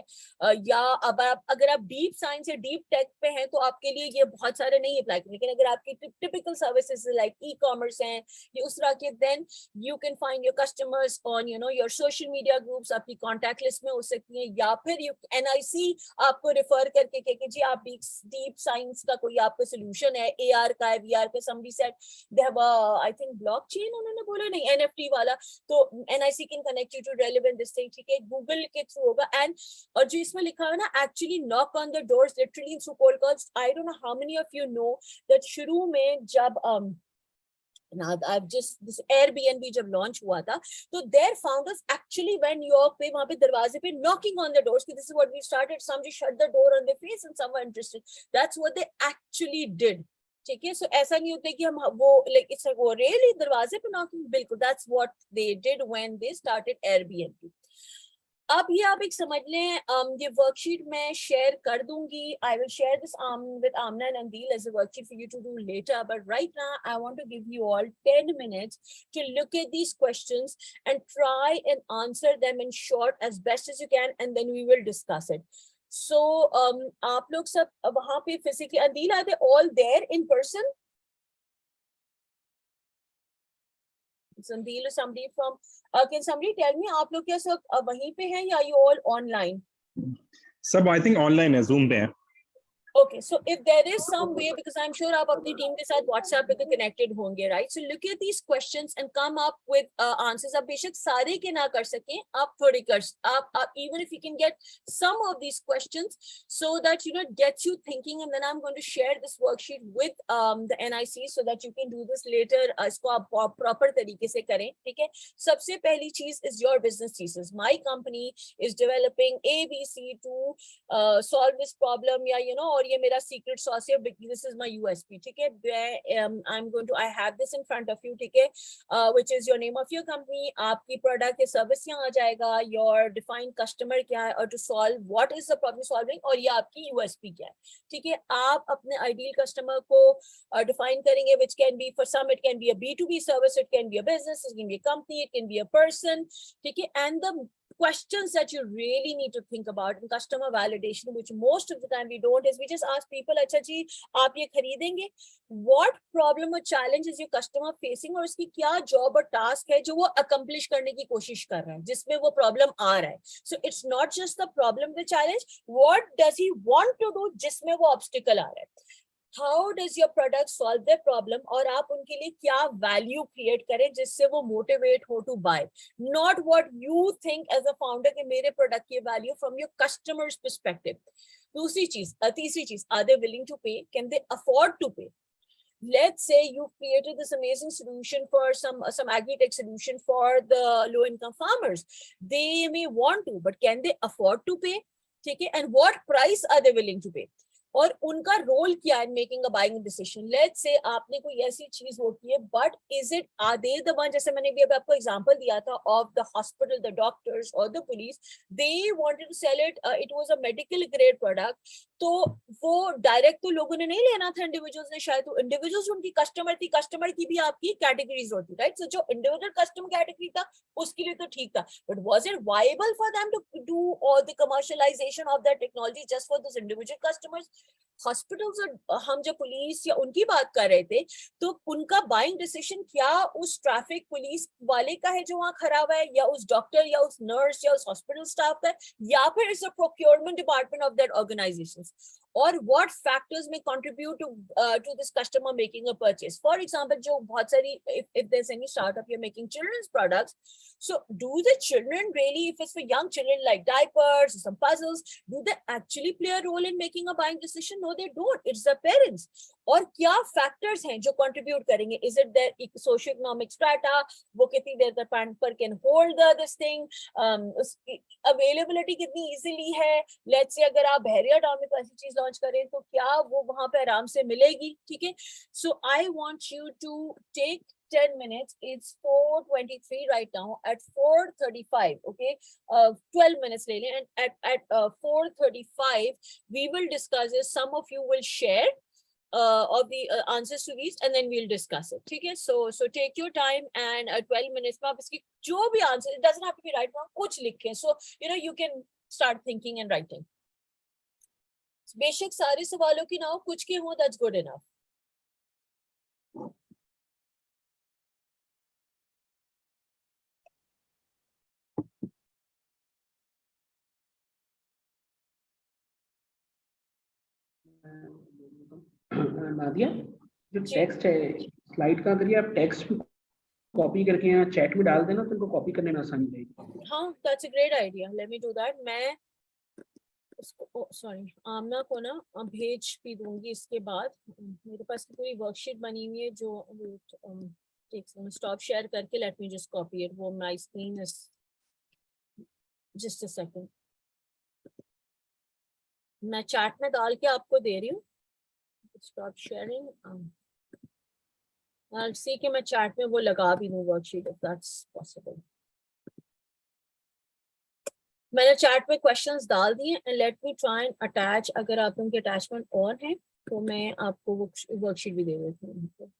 या अब आप अगर आप deep science या deep tech पे हैं तो आपके लिए ये बहुत सारे नहीं apply करें, लेकिन अगर आपकी typical services like e-commerce हैं ये उस तरह के, then you can find your customers on your social media groups, आपकी contact list में हो सकती हैं, या फिर NIC आपको refer करके कि जी आप deep science का कोई आपका solution है, AR का है, VR का, somebody said they have I think blockchain उन्होंने बोला, नहीं NFT वाला, तो NIC can connect you to relevant this thing, ठीक है, Google के through होगा, and और जो इसमें लिखा है ना actually knock on the doors literally through cold calls. I don't know how many of you know that शुरू में जब now I've just this Airbnb जब launch हुआ था तो their founders actually went New York पे वहाँ पे दरवाजे पे knocking on the doors कि this is what we started, somebody shut the door on their face and some were interested. That's what they actually did. ठीक है, सो ऐसा नहीं होता कि हम वो लाइक इट्स वो रियली दरवाजे पे नॉकिंग, बिल्कुल that's what they did when they started Airbnb. अब ये आप एक समझ लें, ये वर्कशीट मैं शेयर कर दूंगी, I will share this with Amna and Andil as a worksheet for you to do later, but right now I want to give you all 10 minutes to look at these questions and try and answer them in short as best as you can, and then we will discuss it. So आप लोग सब वहां पे physically, Andil, are they all there in person? Andil or somebody from can somebody tell me आप लोग क्या सब वहीं पे हैं या you all online? सब I think online है, Zoom पे है. Okay, so if there is some way, because I'm sure आप अपनी team के साथ WhatsApp पे तो connected होंगे, right? So look at these questions and come up with answers. आप बेशक सारे के ना कर सकें, आप थोड़े कर, आप even if you can get some of these questions, so that it gets you thinking, and then I'm going to share this worksheet with the NIC so that you can do this later. इसको आप proper तरीके से करें, ठीक है? सबसे पहली चीज is your business thesis. My company is developing ABC to solve this problem, या और ये मेरा सीक्रेट सॉस है, दिस इज माय यूएसपी, ठीक है? I am going to, I have this in front of you, ठीक है, which is your name of your company, आपकी प्रोडक्ट या सर्विस यहाँ आ जाएगा, योर डिफाइंड कस्टमर क्या है, और to solve what is the problem solving, और ये आपकी यूएसपी क्या है, ठीक है? आप अपने आइडियल कस्टमर को डिफाइन करेंगे, which can be for some it can be a B2B service, it can be a business, it can be a company, it can be a person, ठीक है? And the questions that you really need to think about in customer validation, which most of the time we don't, is we just ask people, अच्छा जी आप ये खरीदेंगे? What problem or challenge is your customer facing, और उसकी क्या job और task है जो वो accomplish करने की कोशिश कर रहा है, जिसमें वो problem आ रहा है. So it's not just the problem, the challenge. What does he want to do जिसमें वो obstacle आ रहा है? How does your product solve their problem, और आप उनके लिए क्या value create करें जिससे वो motivate हो to buy, not what you think as a founder कि मेरे product की value from your customer's perspective. तीसरी चीज, are they willing to pay? Can they afford to pay? Let's say you created this amazing solution for some agri-tech solution for the low-income farmers. They may want to, but can they afford to pay? Okay, and what price are they willing to pay? और उनका role क्या है making a buying decision. Let's say आपने कोई ऐसी चीज होती है, but is it are they the one, जैसे मैंने भी अभी आपको एग्जांपल दिया था of the hospital, the doctors और the police, they wanted to sell it, it was a medical grade product. तो वो डायरेक्ट तो लोगों ने नहीं लेना था, इंडिविजुअल्स ने शायद, तो इंडिविजुअल्स उनकी कस्टमर थी, कस्टमर की भी आपकी कैटेगरीज होती, राइट? सो जो इंडिविजुअल कस्टमर कैटेगरी था उसके लिए तो ठीक था, but was it viable for them to do all the commercialization of that technology just for this individual customers? Hospitals, हम जब पुलिस या उनकी बात कर रहे थे, तो उनका बाइंग डिसीजन क्या उस ट्रैफिक पुलिस वाले का है जो वहां खड़ा हुआ है, या उस डॉक्टर या उस नर्स या उस हॉस्पिटल स्टाफ का है, या फिर is the procurement department of that organization, और what factors may contribute to this customer making a purchase. For example, जो बहुत सारी, if there's any startup you're making children's products, so do the children really, if it's for young children like diapers, some puzzles, do they actually play a role in making a buying decision? No, they don't. It's the parents. और क्या factors हैं जो contribute करेंगे? Is it their socio-economic strata? वो कितनी देर तक पर can hold this thing? Availability कितनी easily है? Let's say अगर आप बहरिया टाउन में कोई ऐसी चीज लॉन्च करें तो क्या वो वहां पे आराम से मिलेगी? ठीक है. So I want you to take 10 minutes. It's 4:23 right now. At 4:35, okay, 12 minutes ले लें, and at 4:35 we will discuss this. Some of you will share of the answers to these, and then we'll discuss it. ठीक है. So take your time, and 12 minutes में आप इसकी जो भी answer, it doesn't have to be right now, कुछ लिखें. So you can start thinking and writing. बेशक सारे सवालों की ना हो, कुछ के हो, that's good enough. नादिया, जो टेक्स्ट है स्लाइड का, अगर ये आप टेक्स्ट कॉपी करके यहाँ चैट में डाल देना तो उनको कॉपी करने में आसानी रहेगी. हाँ, that's a great idea. Let me do that. मैं सॉरी आमना को ना भेज भी दूंगी इसके बाद. मेरे पास पूरी वर्कशीट बनी हुई है जो स्टॉप शेयर करके, let me just copy it. वो my screen is just a second. मैं चैट में डाल के आपको दे रही हूँ. Stop sharing. I'll see कि मैं चैट में वो लगा भी दूँ वर्कशीट, if that's possible. मैंने चैट में क्वेश्चंस डाल दिए, and let me try and attach. अगर आप उनके अटैचमेंट और हैं तो मैं आपको वो वर्कशीट भी दे देती हूँ.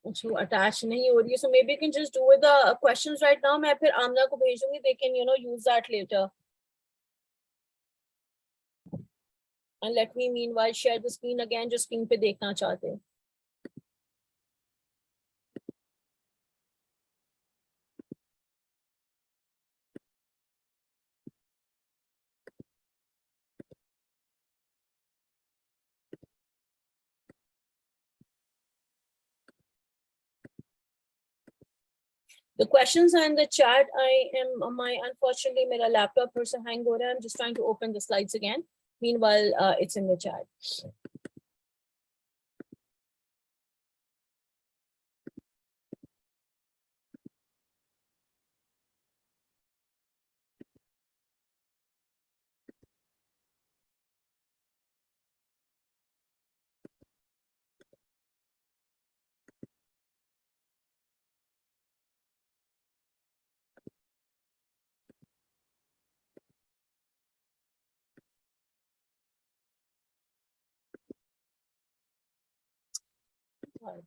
जो अटैच नहीं हो रही है, so maybe can just do with the questions right now. मैं फिर आमना को भेजूंगी, they can use that letter. And let me meanwhile share the screen again, जो स्क्रीन पे देखना चाहते हैं. The questions are in the chat. Unfortunately, मेरा laptop फिर से hang हो रहा है. I'm just trying to open the slides again. Meanwhile, it's in the chat. Questions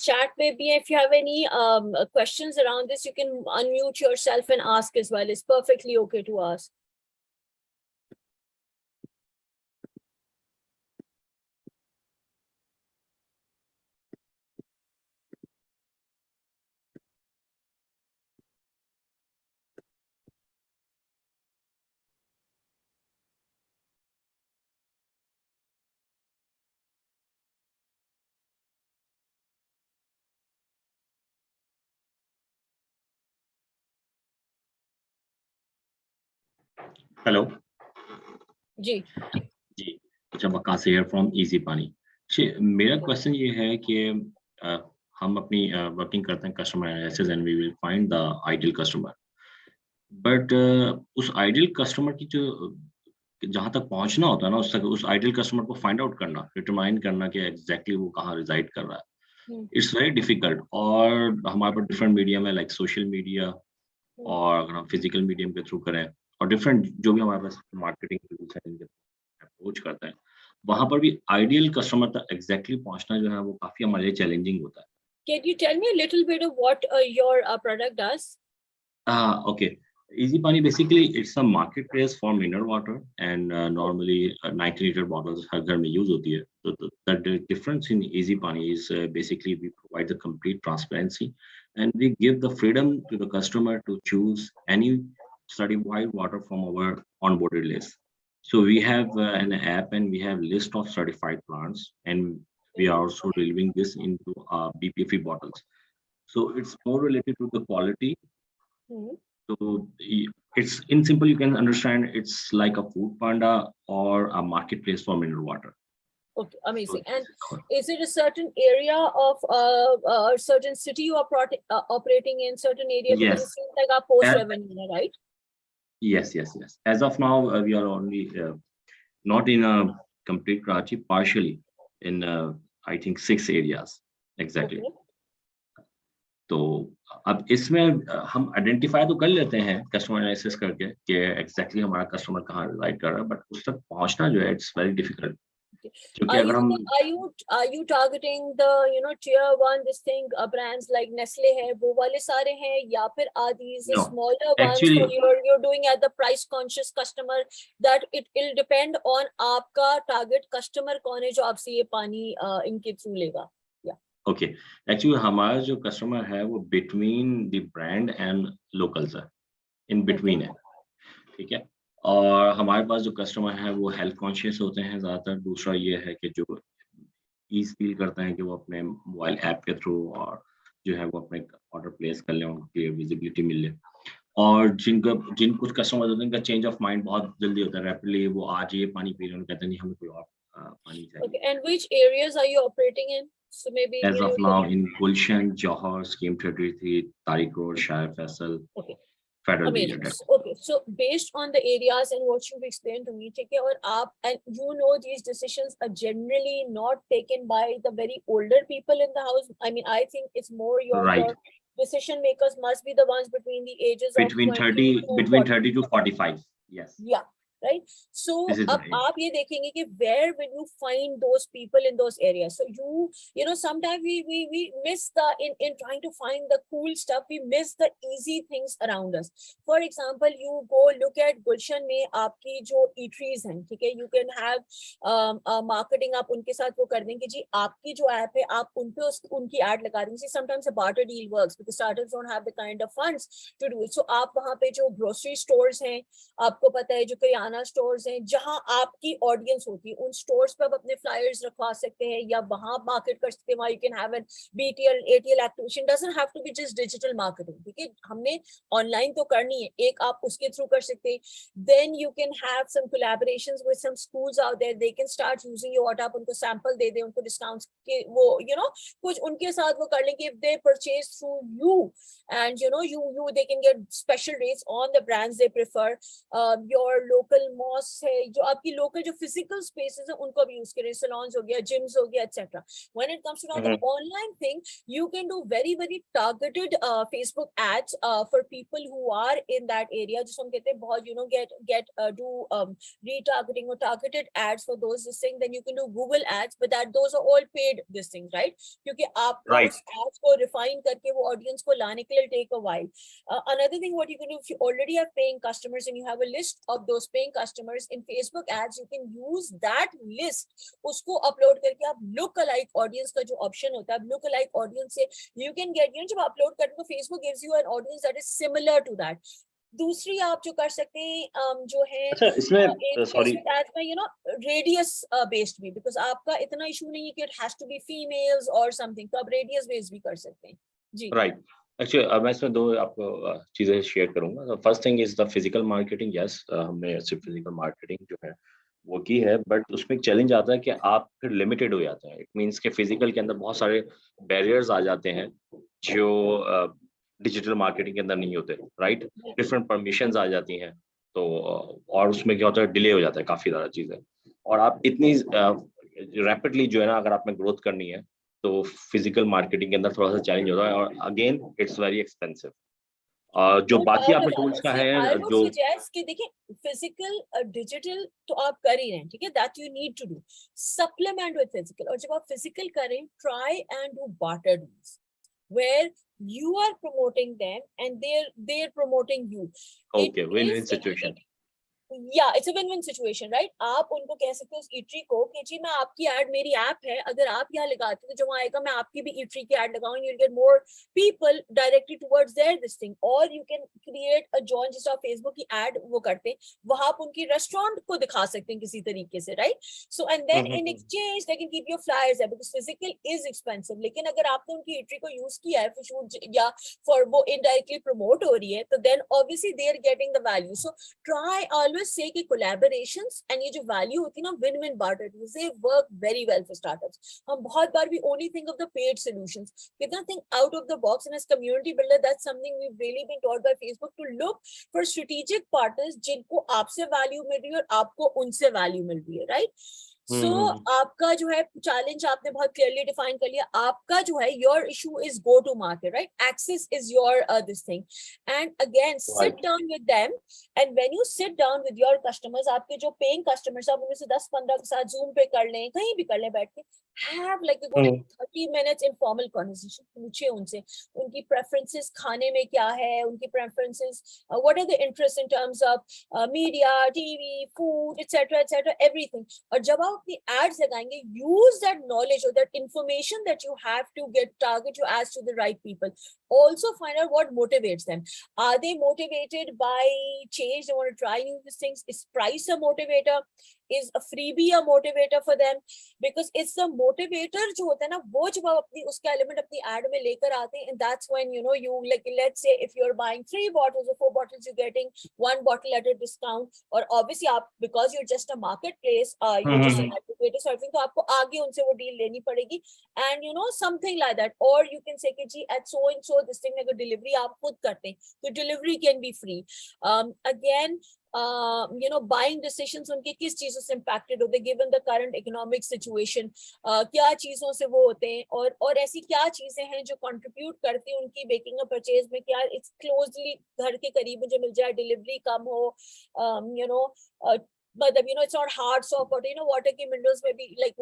chat maybe. If you have any questions around this, you can unmute yourself and ask as well. It's perfectly okay to ask. Hello जी जी अच्छा Waqas here from easy पानी मेरा question ये है कि हम अपनी वर्किंग करते हैं customer analysis and we will find the ideal customer but उस आइडियल कस्टमर की जो जहाँ तक पहुँचना होता है ना उस आइडियल कस्टमर को फाइंड आउट करना डिटरमाइन करना कि एग्जैक्टली वो कहाँ रिजाइड कर रहा है इट्स वेरी डिफिकल्ट और हमारे पास डिफरेंट मीडियम है लाइक सोशल मीडिया और अगर हम फिजिकल मीडियम के थ्रू करें और डिफरेंट जो भी हमारे पास मार्केटिंग टूल्स हैं इनके अप्रोच करते हैं वहां पर भी आइडियल कस्टमर तक एग्जैक्टली पहुंचना जो है वो काफी हमारे लिए चैलेंजिंग होता है. Can you tell me a little bit of what your product does? Okay. Easy Pani basically it's a marketplace for mineral water and normally 90-liter bottles हर घर में use होती है. So the difference in Easy Pani is basically we provide the complete transparency and we give the freedom to the customer to choose any certified water from our onboarded list. So we have an app and we have list of certified plants and we are also delivering this into BPFE bottles. So it's more related to the quality. So it's in simple, you can understand it's like a food panda or a marketplace for mineral water. Okay, amazing. And is it a certain area of a certain city you are operating in, certain area? Yes. Because it seems like a post-revenue, right? Yes. As of now, we are only not in a complete Karachi, partially in I think 6 areas exactly. Okay. तो अब इसमें हम identify तो कर लेते हैं customer analysis करके कि एग्जैक्टली हमारा कस्टमर कहाँ रिजाइड कर रहा है बट उस तक पहुंचना जो है इट्स वेरी डिफिकल्ट क्योंकि अगर हम are you targeting the tier 1 this thing brands like Nestle है वो वाले सारे हैं या फिर are these No, smaller ones actually, so you're doing at the price conscious customer that it will depend on आपका target customer कौन है जो आपसे ये पानी इनके थ्रू लेगा. ओके एक्चुअली हमारा जो कस्टमर है वो between the brand and locals है इन बिटवीन है ठीक है और हमारे पास जो कस्टमर है वो हेल्थ कॉन्शियस होते हैं ज़्यादातर. दूसरा ये है कि जो ईज फील करते हैं कि वो अपने मोबाइल ऐप के थ्रू और जो है वो अपने ऑर्डर प्लेस कर लें उनकी विजिबिलिटी मिल ले और जिन कुछ कस्टमर होते हैं उनका चेंज ऑफ माइंड बहुत जल्दी होता है रैपिडली वो आज ये पानी पी रहे हैं कहते हैं नहीं हमें कोई और पानी चाहिए. Okay, and which areas are you operating in? So maybe as of now in Gulshan, Johor, Scheme 33, Tariq Road, Shire Faisal, okay. Federal Amazing. Region. Okay, so based on the areas and what you've explained to me, take care and these decisions are generally not taken by the very older people in the house. I mean, I think it's more your decision makers must be the ones between the ages between of 30 to 45. Yes. Yeah. Right. So अब आप ये देखेंगे कि where will you find those people in those areas? So sometimes we miss in trying to find the cool stuff, we miss the easy things around us. For example, you go look at Gulshan में आपकी जो eateries हैं, ठीक है, you can have marketing आप उनके साथ वो कर दें कि जी आपकी जो ऐप है आप उन पे उनकी ad लगा देंगे. See, sometimes a barter deal works because startups don't have the kind of funds to do it. So आप वहाँ पे जो grocery stores हैं, आपको पता है जो किराना स्टोर्स हैं जहां आपकी ऑडियंस होती है उन स्टोर्स पे आप अपने फ्लायर्स रखवा सकते हैं या वहां मार्केट कर सकते हैं. वहां you can have an BTL ATL activation, doesn't have to be just digital marketing. ठीक है, हमने ऑनलाइन तो करनी है, एक आप उसके थ्रू कर सकते हैं. Then you can have some collaborations with some schools out there, they can start using your what, आप उनको सैंपल दे दें, उनको डिस्काउंट्स के वो कुछ उनके साथ वो कर लेंगे. If they purchase through you and you they can get special rates on the brands they prefer. Your local temple, mosque है, जो आपकी लोकल जो फिजिकल स्पेसेस है उनको भी यूज करें, सैलून्स हो गया, जिम्स हो गया, etcetera. When it comes to the online thing, you can do very targeted Facebook ads for people who are in that area, जिसको हम कहते हैं बहुत, do retargeting or targeted ads for those this thing. Then you can do Google ads, but those are all paid this thing, right? क्योंकि आपको उस ads को refine करके वो audience को लाने के लिए take a while. Another thing what you can do, if you already have paying customers and you have a list of those paying customers in Facebook ads, you can use that list, उसको upload करके आप look-alike audience का जो option होता है, look-alike audience से you can get, जब upload करते हो Facebook gives you an audience that is similar to that. दूसरी आप जो कर सकते हैं जो है, अच्छा इसमें सॉरी रेडियस बेस्ड भी, बिकॉज आपका इतना इशू नहीं है कि it has to be females और समथिंग, तो आप रेडियस बेस्ड भी कर सकते हैं. जी राइट. एक्चुअली मैं इसमें दो आपको चीजें शेयर करूंगा. First thing is the physical marketing. Yes, हमने सिर्फ फिजिकल मार्केटिंग जो है वो की है, बट उसमें एक चैलेंज आता है कि आप फिर लिमिटेड हो जाते हैं. इट मींस के फिजिकल के अंदर बहुत सारे बैरियर्स आ जाते हैं जो डिजिटल मार्केटिंग के अंदर नहीं होते. राइट, डिफरेंट परमिशंस आ जाती हैं, तो और उसमें क्या होता है, डिले हो जाता है काफी ज्यादा चीजें. और आप इतनी रैपिडली जो है ना, अगर आपने ग्रोथ करनी है तो फिजिकल मार्केटिंग के अंदर थोड़ा सा चैलेंज होता है, और अगेन इट्स वेरी एक्सपेंसिव. जो बाकी आपने टूल्स का है जो कि देखिए फिजिकल डिजिटल तो आप कर ही रहे हैं, ठीक है, that you need to do, supplement with physical. और जब आप फिजिकल करें, try and do barter deals where you are promoting them and they're promoting you. Okay, win-win situation. Yeah, it's a win-win situation, right? आप उनको कह सकते हो उस ईटरी को कि जी मैं आपकी एड, मेरी ऐप है, अगर आप यहाँ लगाते हो तो जो आएगा मैं आपकी भी ईटरी की एड लगाऊंगी, you'll get more people directly towards their this thing. Or you can create a join, जिस आप फेसबुक की एड वो करते हैं, वहां आप उनकी रेस्टोरेंट को दिखा सकते हैं किसी तरीके से, right? So and then in exchange they can keep your flyers there, because physical is expensive. लेकिन अगर आपने उनकी ईटरी को यूज किया है for shoot या for वो indirectly promote हो रही है, तो then obviously they are getting the value. So try always से कि collaborations and ये जो value होती है ना, win-win barter deals, they work very well for startups. हम बहुत बार we only think of the paid solutions, कितना think out of the box, and as community builder that's something we've really been taught by Facebook, to look for strategic partners जिनको आपसे value मिल रही है और आपको उनसे value मिल रही है, right? So आपका जो है चैलेंज आपने बहुत क्लियरली डिफाइन कर लिया. आपका जो है your issue is go to market, right? Access is your this thing, and again sit down with them, and when you sit down with your customers, आपके जो पेइंग कस्टमर्स आप उनमें से 10-15 के साथ जूम पे कर लें, कहीं भी कर लें बैठ के, have like a good 30 minutes informal conversation. पूछिए उनसे उनकी प्रेफरेंसेस खाने में क्या है, उनकी preferences, what are the interest in terms of media, TV, food, etcetera everything. और जब आप अपनी एड्स लगाएंगे, यूज दैट नॉलेज और that information that you have to get target your ads to the right people. Also find out what motivates them. Are they motivated by change? They want to try new things. Is price a motivator? Is a freebie a motivator for them? Because it's the motivator जो होता है ना, वो जब आप अपनी उसका element अपनी ad में लेकर आते हैं, and that's when you like let's say if you're buying 3 bottles or 4 bottles, you're getting 1 bottle at a discount. Or obviously आप, because you're just a marketplace, you're just an aggregator serving, तो आपको आगे उनसे वो deal लेनी पड़ेगी, and something like that. Or you can say कि जी at so and so this thing, अगर डिलीवरी आप खुद करते हैं तो delivery can be free. Again buying decisions उनके किस चीजों से इंपैक्टेड होते हैं given the current economic situation, क्या चीजों से वो होते हैं, और ऐसी क्या चीजें हैं जो कंट्रीब्यूट करती हैं उनकी मेकिंग अ परचेज में, क्या इट्स क्लोजली घर के करीब मुझे मिल जाए, डिलीवरी कम हो, मतलब it's not hard soft water. Water के मिनरल्स में भी लाइक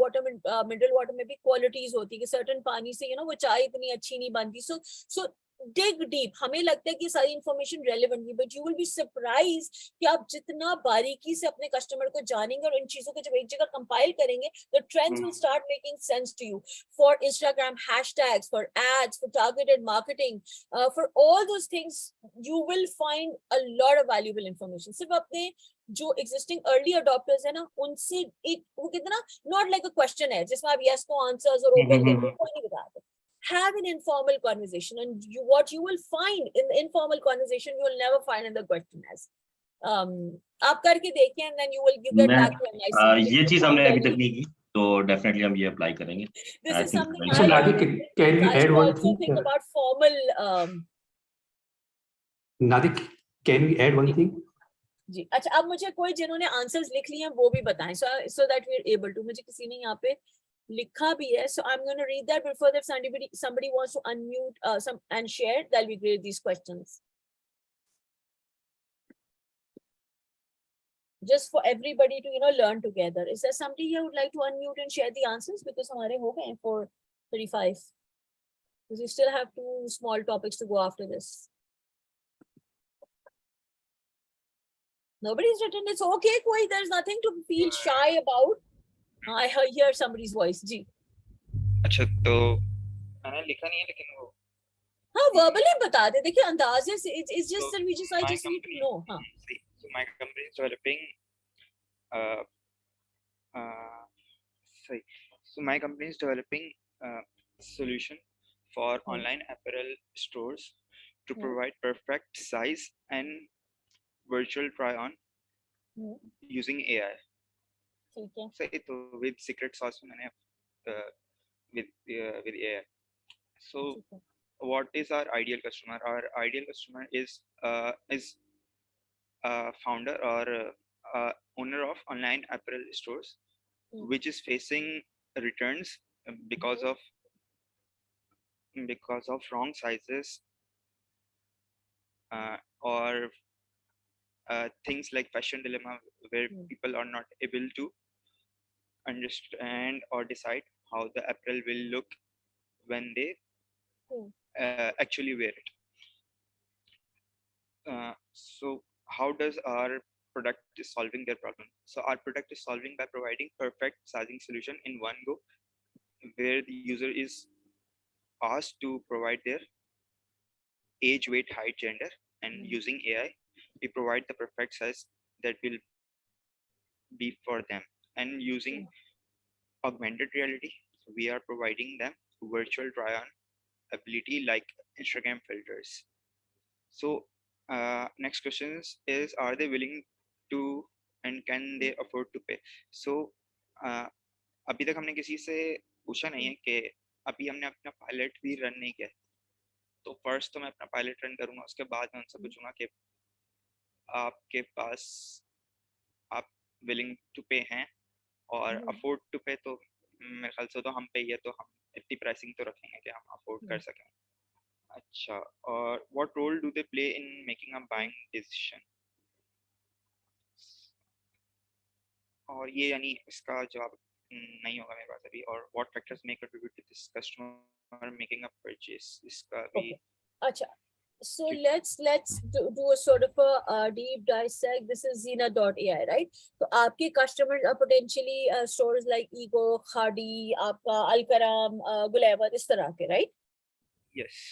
मिनरल वाटर में भी क्वालिटीज होती है कि सर्टेन पानी से वो चाय इतनी अच्छी नहीं बनती. सो dig deep. हमें लगता है कि सारी इंफॉर्मेशन रेलेवेंट है, but you will be surprise कि आप जितना बारीकी से अपने कस्टमर को जानेंगे और इन चीजों को जब एक जगह कंपाइल करेंगे, the trends will start making sense to you. For Instagram hashtags, for ads, for targeted marketing, for all those things, you will find a lot of valuable information. सिर्फ अपने जो existing early adopters है ना, उनसे एक वो कितना not like a question है जिसमें आप yes को answers और open देते हैं, कोई नहीं बताते. Have an informal conversation, and what you will find in the informal conversation you will never find in the question as. आप करके देखिए and then you get back to nice. ये चीज हमने अभी तक नहीं की, तो डेफिनेटली हम ये अप्लाई करेंगे. This is something So Nadia, can we add one thing? Think about formal. Nadia, can we add one thing? जी अच्छा, अब मुझे कोई जिन्होंने आंसर्स लिख लिए हैं वो भी बताएं, so that we are able to, मुझे किसी ने यहाँ पे लिखा भी है, so I'm going to read that before if somebody wants to unmute some and share, that'll be great, these questions. Just for everybody to learn together. Is there somebody here who would like to unmute and share the answers, because हमारे हो गए 4:35, because we still have 2 small topics to go after this. Nobody's written. It's okay, koi, there's nothing to feel shy about. I hear somebody's voice. जी. अच्छा, तो मैंने लिखा नहीं है, लेकिन वो हाँ, verbally बता दे. देखिए अंदाजे से, it's just that I my just need to company- know. हाँ. So my company is developing so my company is developing a solution for online apparel stores to provide perfect size and virtual try on using AI. ठीक है. सही, तो with secret sauce मैंने with AI. So what is our ideal customer? Our ideal customer is a founder or owner of online apparel stores, which is facing returns because of wrong sizes or things like fashion dilemma, where people are not able to understand or decide how the apparel will look when they actually wear it. So how does our product is solving their problem? So our product is solving by providing perfect sizing solution in one go, where the user is asked to provide their age, weight, height, gender, and using AI, we provide the perfect size that will be for them. And using augmented reality, we are providing them virtual try-on ability like Instagram filters. So next question is, are they willing to and can they afford to pay? So अभी तक हमने किसी से पूछा नहीं है कि अभी हमने अपना पायलट भी रन नहीं किया, तो फर्स्ट तो मैं अपना पायलट रन करूंगा, उसके बाद मैं उनसे पूछूंगा कि आपके पास आप विलिंग टू पे हैं और अफोर्ड टू पे, तो मेरे ख्याल से तो हम पे ही है, तो हम इतनी प्राइसिंग तो रखेंगे कि हम अफोर्ड कर सकें. अच्छा, और what role do they play in making a buying decision? और ये यानी इसका जवाब नहीं होगा मेरे पास अभी. और what factors may contribute to this customer making a purchase? इसका भी. अच्छा, so let's do a sort of a deep dissect. This is Zina.ai, right? So आपके customers are potentially stores like Ego, Khadi, आपका Alkaram, Gulaibat, इस तरह के, right? Yes.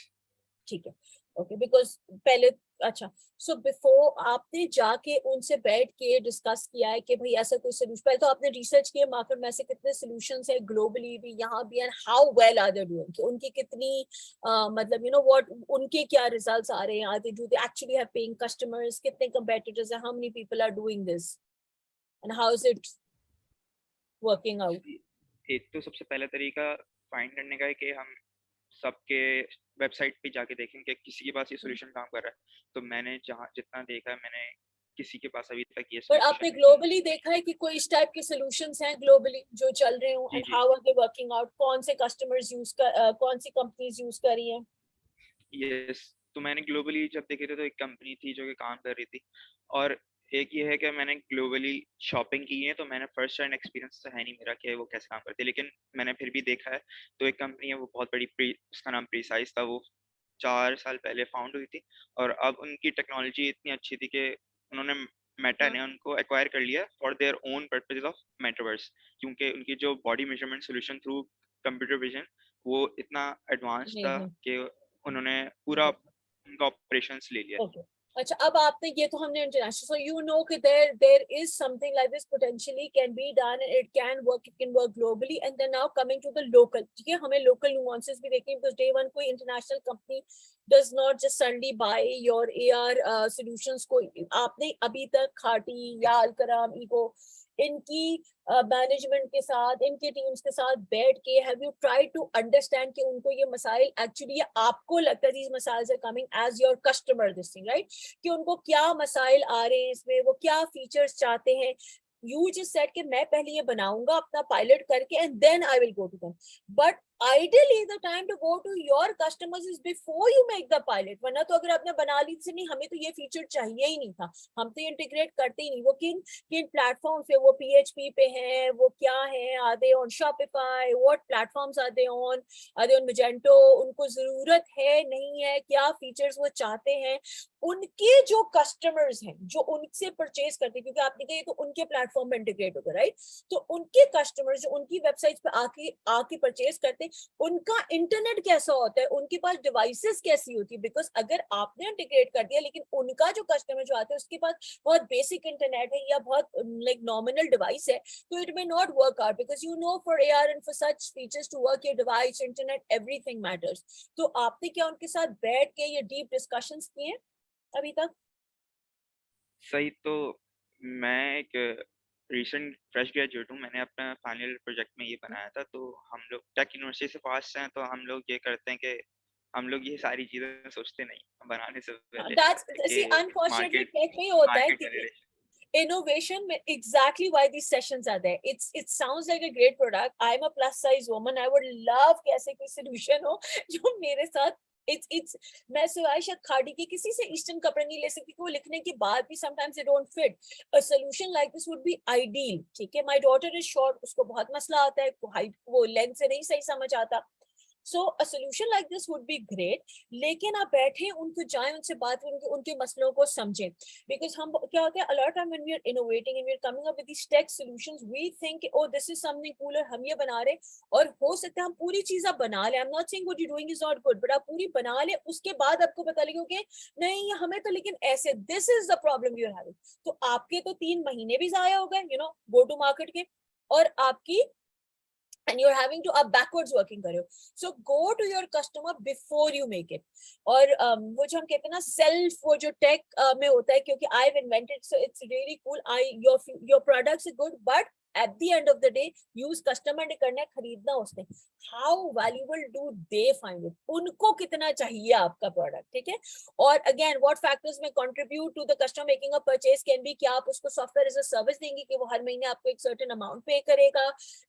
ठीक है. Okay, because पहले अच्छा, so before आपने जाके उनसे बैठ के डिस्कस किया है कि भाई ऐसा कोई सोल्यूशन, पहले तो आपने रिसर्च किया मार्केट में ऐसे कितने सॉल्यूशंस हैं ग्लोबली भी, यहाँ भी, and how well are they doing, कि उनकी कितनी मतलब व्हाट उनके क्या रिजल्ट्स आ रहे हैं, are they do they actually have paying customers, कितने कंपेटिटर्स हैं, how many people are doing this and how is it working out. एक तो सबसे पहला तरीका फाइंड करने का है कि हम सबके वेबसाइट पे जाके देखें कि किसी के पास ये सॉल्यूशन काम कर रहा है. तो मैंने जहाँ जितना देखा है, मैंने किसी के पास अभी तक ये पर आपने ग्लोबली देखा है कि कोई इस टाइप के सॉल्यूशंस हैं ग्लोबली जो चल रहे हो, and how are they working out, कौन से कस्टमर्स यूज कर, कौन सी कंपनीज यूज कर रही हैं? यस, तो मैंने ग्लोबली जब देखे थे तो एक कंपनी थी जो कि काम कर रही थी, और एक ये है कि मैंने ग्लोबली शॉपिंग की है, तो मैंने फर्स्ट हैंड एक्सपीरियंस तो है नहीं मेरा कि वो कैसे काम करती है, लेकिन मैंने फिर भी देखा है. तो एक कंपनी है, वो बहुत बड़ी, उसका नाम प्रीसाइज था, वो 4 साल पहले फाउंड हुई थी, और अब उनकी टेक्नोलॉजी इतनी अच्छी थी कि उन्होंने मेटा ने उनको एक्वायर कर लिया for their own purposes of metaverse, क्योंकि उनकी जो body measurement solution through computer vision वो इतना एडवांस था कि उन्होंने पूरा उनका ऑपरेशंस ले लिया. Okay. अच्छा, अब आपने ये तो हमने इंटरनेशनल, so you know कि there is something like this potentially can be done and it can work globally, and then now coming to the local, ठीक है, हमें local nuances भी देखनी, because day one कोई international company does not just suddenly buy your AR solutions. कोई आपने अभी तक खाटी या अलकराम, ईगो, इनकी मैनेजमेंट के साथ, इनके टीम्स के साथ बैठ के have you try to understand कि उनको ये मसाइल एक्चुअली, आपको लगता है these मसाइल्स are coming as your customer this thing, right, कि उनको क्या मसाइल आ रहे हैं इसमें, वो क्या फीचर्स चाहते हैं. You just said कि मैं पहले ये बनाऊंगा अपना पायलट करके and then I will go to them. But ideally the time to go to your customers is before you make the pilot. वरना तो अगर आपने बना ली से नहीं, हमें तो ये फीचर चाहिए ही नहीं था, हम तो इंटीग्रेट करते ही नहीं. वो किन प्लेटफॉर्म पे, वो PHP पे हैं, वो क्या है, are they on Shopify, what platforms are they on Magento, उनको जरूरत है नहीं है, क्या फीचर्स वो चाहते हैं, उनके जो कस्टमर्स हैं जो उनसे परचेज करते हैं, क्योंकि आपने कहा तो उनके प्लेटफॉर्म में इंटीग्रेट होगा, राइट, तो उनके कस्टमर्स जो उनकी वेबसाइट्स पे आके परचेज करते हैं, उनका इंटरनेट कैसा होता है, उनके पास डिवाइसेस कैसी होती है, बिकॉज अगर आपने इंटीग्रेट कर दिया लेकिन उनका जो कस्टमर जो आता है उसके पास बहुत बेसिक इंटरनेट है या बहुत लाइक नॉमिनल डिवाइस है, तो it may not work out, because you know for AR and for such features to work your device, internet, everything matters. तो आपने क्या उनके साथ बैठ के ये डीप डिस्कशंस किए हैं अभी तक? सही, तो मैं एक रिसेंट फ्रेश ग्रेजुएट हूँ, मैंने अपना फाइनल प्रोजेक्ट में ये बनाया था. तो हम लोग टेक यूनिवर्सिटी से पास हैं, तो हम लोग ये करते हैं कि हम लोग ये सारी चीजें सोचते नहीं बनाने से पहले. That's, see, unfortunately tech में होता है कि innovation में, exactly why these sessions are there. It sounds like a great product. I'm a plus size woman. I would love कि ऐसे कोई solution हो जो मेरे साथ it's मैं सिवाय शायद खाड़ी के किसी से ईस्टर्न कपड़े नहीं ले सकती, वो लिखने के बाद भी sometimes they don't fit. A solution like this would be ideal. ठीक है, my daughter is short, उसको बहुत मसला आता है, हाइट वो लेंथ से नहीं सही समझ आता. So a solution like this would be great. लेकिन आप बैठे उनको जाएं, उनसे बात करें, उनके मसलों को समझें. Because हम क्या होता है, a lot of time when we are innovating and we are coming up with these tech solutions, we think oh this is something cooler, हम ये बना रहे, और हो सकता है हम पूरी चीज आप बना ले. I'm not saying what you're doing is not good, but आप पूरी बना ले, उसके बाद आपको पता लगे कि नहीं हमें तो लेकिन ऐसे, this is the problem you're having. तो आपके तो 3 महीने भी जाया हो गए, you know, go to market के, और आपकी and you're having to up backwards working कर रहे हो. So go to your customer before you make it. और वो जो हम कहते हैं ना self, वो जो tech में होता है, क्योंकि I've invented, so it's really cool. Your products are good, but at the end of the day use customer ने करना है, खरीदना उसने. How valuable do they find it? उनको कितना चाहिए आपका प्रोडक्ट, ठीक है. और again what factors may contribute to the customer making a purchase can be, क्या आप उसको software as a service देंगे कि वो हर महीने आपको एक certain amount pay करेगा,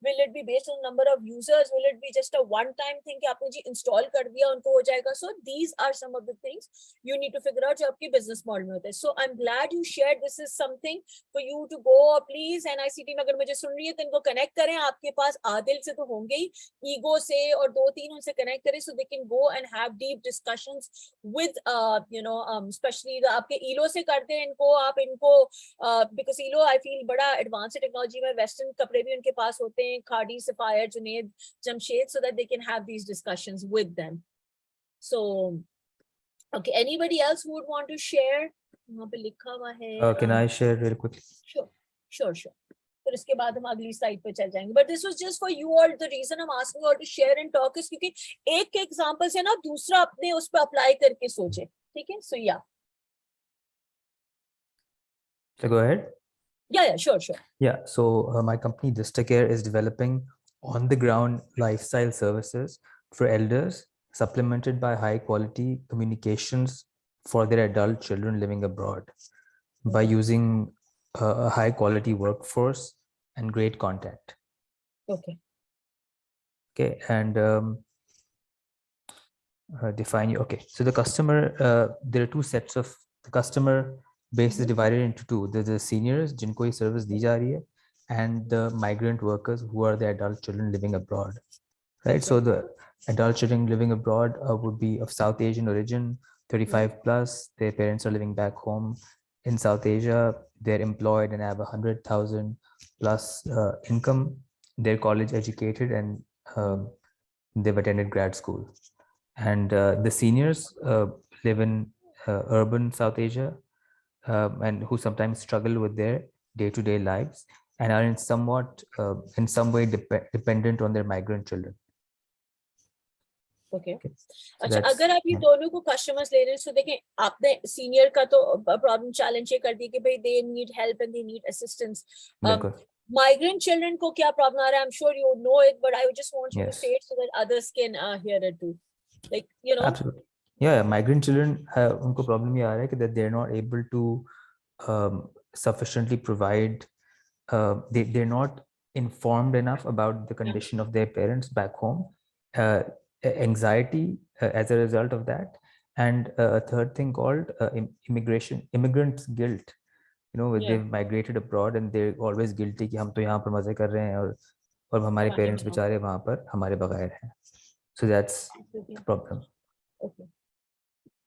will it be based on number of users, will it be just a one time thing कि आपने जी install कर दिया उनको हो जाएगा. So these are some of the things you need to figure out जो आपके business model में होता है. So I'm glad you shared. This is something for you to go, please. NICT में अगर मुझे सुन रही है तो इनको कनेक्ट करें, आपके पास आदिल से तो होंगे ही, ईगो से और 2-3 उनसे कनेक्ट करें, so they can go and have deep discussions with especially आपके ईलो से करते हैं इनको, आप इनको because ईलो I feel बड़ा एडवांस टेक्नोलॉजी में, वेस्टर्न कपड़े भी उनके पास होते हैं, खाड़ी, sapphire, Junaid, Jamshed, so that they can have these discussions with them. So okay, anybody else who would want to share? वहाँ पे लिखा हुआ है. Can I share real quickly? Sure. फिर इसके बाद हम अगली स्लाइड पे चल जाएंगे. But this was just for you all. The reason I am asking you to share and talk is क्योंकि एक एग्जांपल से ना दूसरा अपने उस पे अप्लाई करके सोचे, ठीक है. सो या So go ahead. Yeah, sure. Yeah, so my company Distacare is developing on the ground lifestyle services for elders, supplemented by high quality communications for their adult children living abroad by using a high quality workforce and great content. Okay, and define you. Okay, so the customer, there are two sets of the customer base is divided into two. There's the seniors jinko ye service di ja rahi hai, and the migrant workers who are the adult children living abroad, right? So the adult children living abroad would be of South Asian origin, 35 plus, their parents are living back home in South Asia, they're employed and have 100,000 plus income, they're college educated, and they've attended grad school. And the seniors live in urban South Asia, and who sometimes struggle with their day-to-day lives and are in some way dependent on their migrant children. Okay. अच्छा, अगर आप ये दोनों को customers ले रहे हैं, तो देखें आपने सीनियर का तो प्रॉब्लम चैलेंज ये कर दी कि भाई they need help and they need assistance. migrant children ko kya problem aa raha hai? I'm sure you know it, but I would just want you to Yes. say it so that others can hear it too. Like, you know. Absolutely. Yeah, migrant children have unko problem ye aa raha hai that they're not able to sufficiently provide, they're not informed enough about the condition of their parents back home, anxiety as a result of that, and a third thing called immigrants guilt. You know, they've migrated abroad and they're always guilty कि हम तो यहाँ पर मजे कर रहे हैं और हमारे parents बेचारे वहाँ पर हमारे बगैर हैं. So that's the problem. Okay.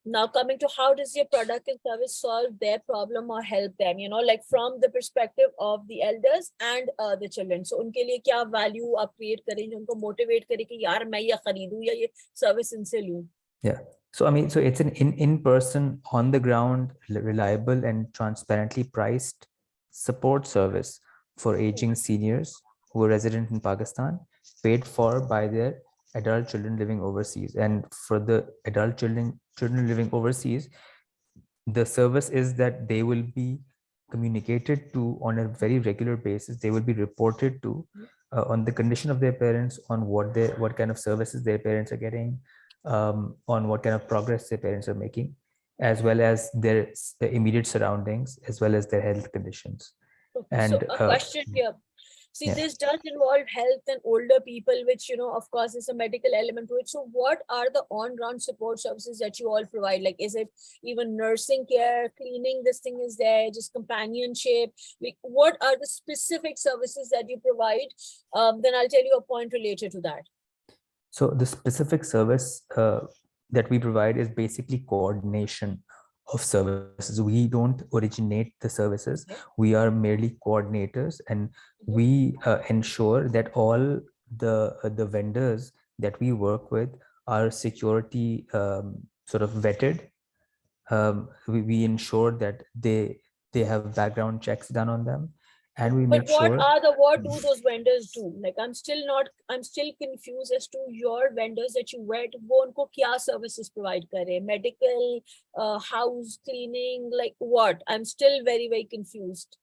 Now coming to how does your product and service solve their problem or help them, you know, like from the perspective of the elders and the children. So उनके लिए क्या value आप create करें जो उनको motivate करे कि यार मैं ये खरीदूं या ये service इनसे लूं. Yeah. So I mean, so it's an in-person, on the ground, reliable and transparently priced support service for aging seniors who are resident in Pakistan, paid for by their adult children living overseas. And for the adult children living overseas, the service is that they will be communicated to on a very regular basis. They will be reported to on the condition of their parents, on what kind of services their parents are getting, on what kind of progress their parents are making, as well as their immediate surroundings, as well as their health conditions. Okay, And so a question here. See, yeah. this does involve health and older people, which, you know, of course, is a medical element to it. So what are the on-ground support services that you all provide? Like, is it even nursing care, cleaning, this thing is there, just companionship? Like, what are the specific services that you provide? Then I'll tell you a point related to that. So the specific service that we provide is basically coordination of services. We don't originate the services. We are merely coordinators, and we ensure that all the vendors that we work with are security sort of vetted. We ensure that they have background checks done on them, and we make sure. What do those vendors do? Like, I'm still confused as to your vendors that you went. वो उनको क्या services provide करे? Medical, house cleaning, like what? I'm still very, very confused.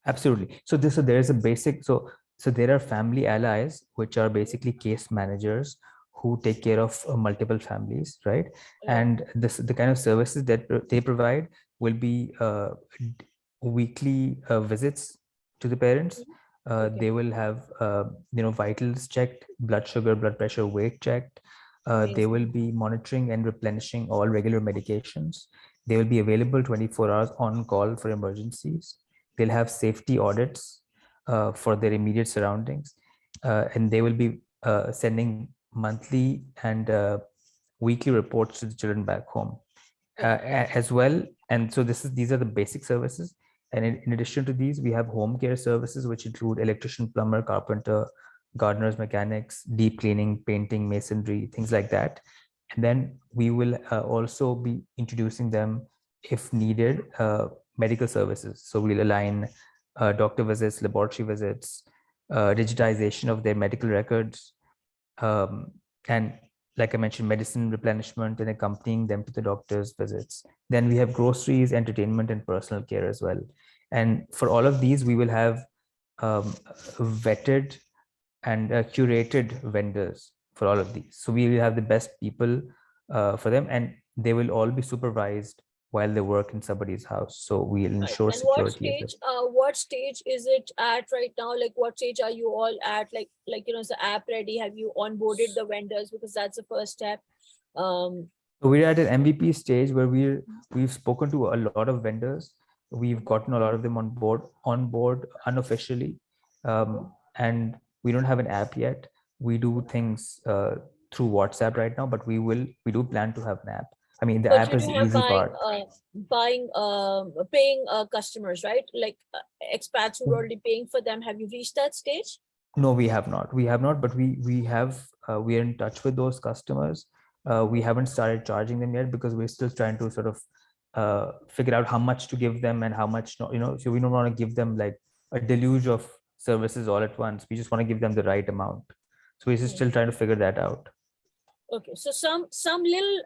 Absolutely. So there is a basic, so there are family allies, which are basically case managers who take care of multiple families, right? And the kind of services that they provide will be weekly visits to the parents. They will have vitals checked, blood sugar, blood pressure, weight checked. They will be monitoring and replenishing all regular medications. They will be available 24 hours on call for emergencies. They'll have safety audits for their immediate surroundings, and they will be sending monthly and weekly reports to the children back home as well. And so these are the basic services. And in addition to these, we have home care services, which include electrician, plumber, carpenter, gardeners, mechanics, deep cleaning, painting, masonry, things like that. And then we will also be introducing them, if needed, medical services. So we'll align doctor visits, laboratory visits, digitization of their medical records, and like I mentioned, medicine replenishment and accompanying them to the doctor's visits. Then we have groceries, entertainment, and personal care as well. And for all of these, we will have vetted and curated vendors for all of these. So we will have the best people for them, and they will all be supervised while they work in somebody's house. So we'll ensure security. What stage is it at right now? Like, what stage are you all at? Like, you know, is the app ready? Have you onboarded the vendors? Because that's the first step. So we're at an MVP stage where we've spoken to a lot of vendors. We've gotten a lot of them on board unofficially. And we don't have an app yet. We do things through WhatsApp right now, but we do plan to have an app. I mean, the app is the easy part. Paying customers, right? Like expats who are already paying for them. Have you reached that stage? No, we have not. But we are in touch with those customers. We haven't started charging them yet because we're still trying to sort of figure out how much to give them and how much not. You know, so we don't want to give them like a deluge of services all at once. We just want to give them the right amount. So we're still trying to figure that out. Okay, so some little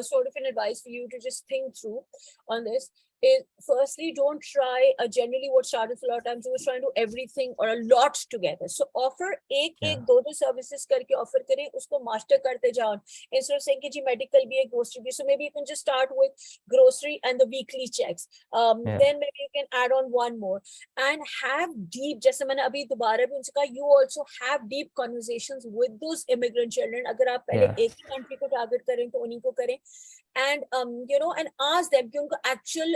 sort of an advice for you to just think through on this is firstly, don't try generally what startups a lot of times was trying to do everything or a lot together. So offer एक दो services करके offer करें, उसको master करते जाओ. Instead of saying कि जी medical भी है, grocery भी, so maybe you can just start with grocery and the weekly checks. Then maybe you can add on one more and have deep, जैसे मैंने अभी दोबारा भी उनसे कहा, you also have deep conversations with those immigrant children. अगर आप पहले एक ही country को target करें तो उन्हीं को करें. And you know, and ask them कि उनको actual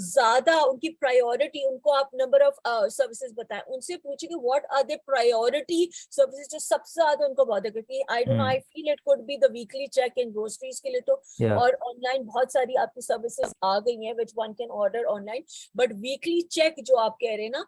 ज़्यादा उनकी priority, उनको आप number of services बताएं. उनसे पूछे कि what are the priority services जो सबसे ज़्यादा उनको bother करती है. I don't know, I feel it could be the weekly check in groceries के लिए तो, और online बहुत सारी आपकी services आ गई हैं which one can order online. But weekly check जो आप कह रहे हैं ना,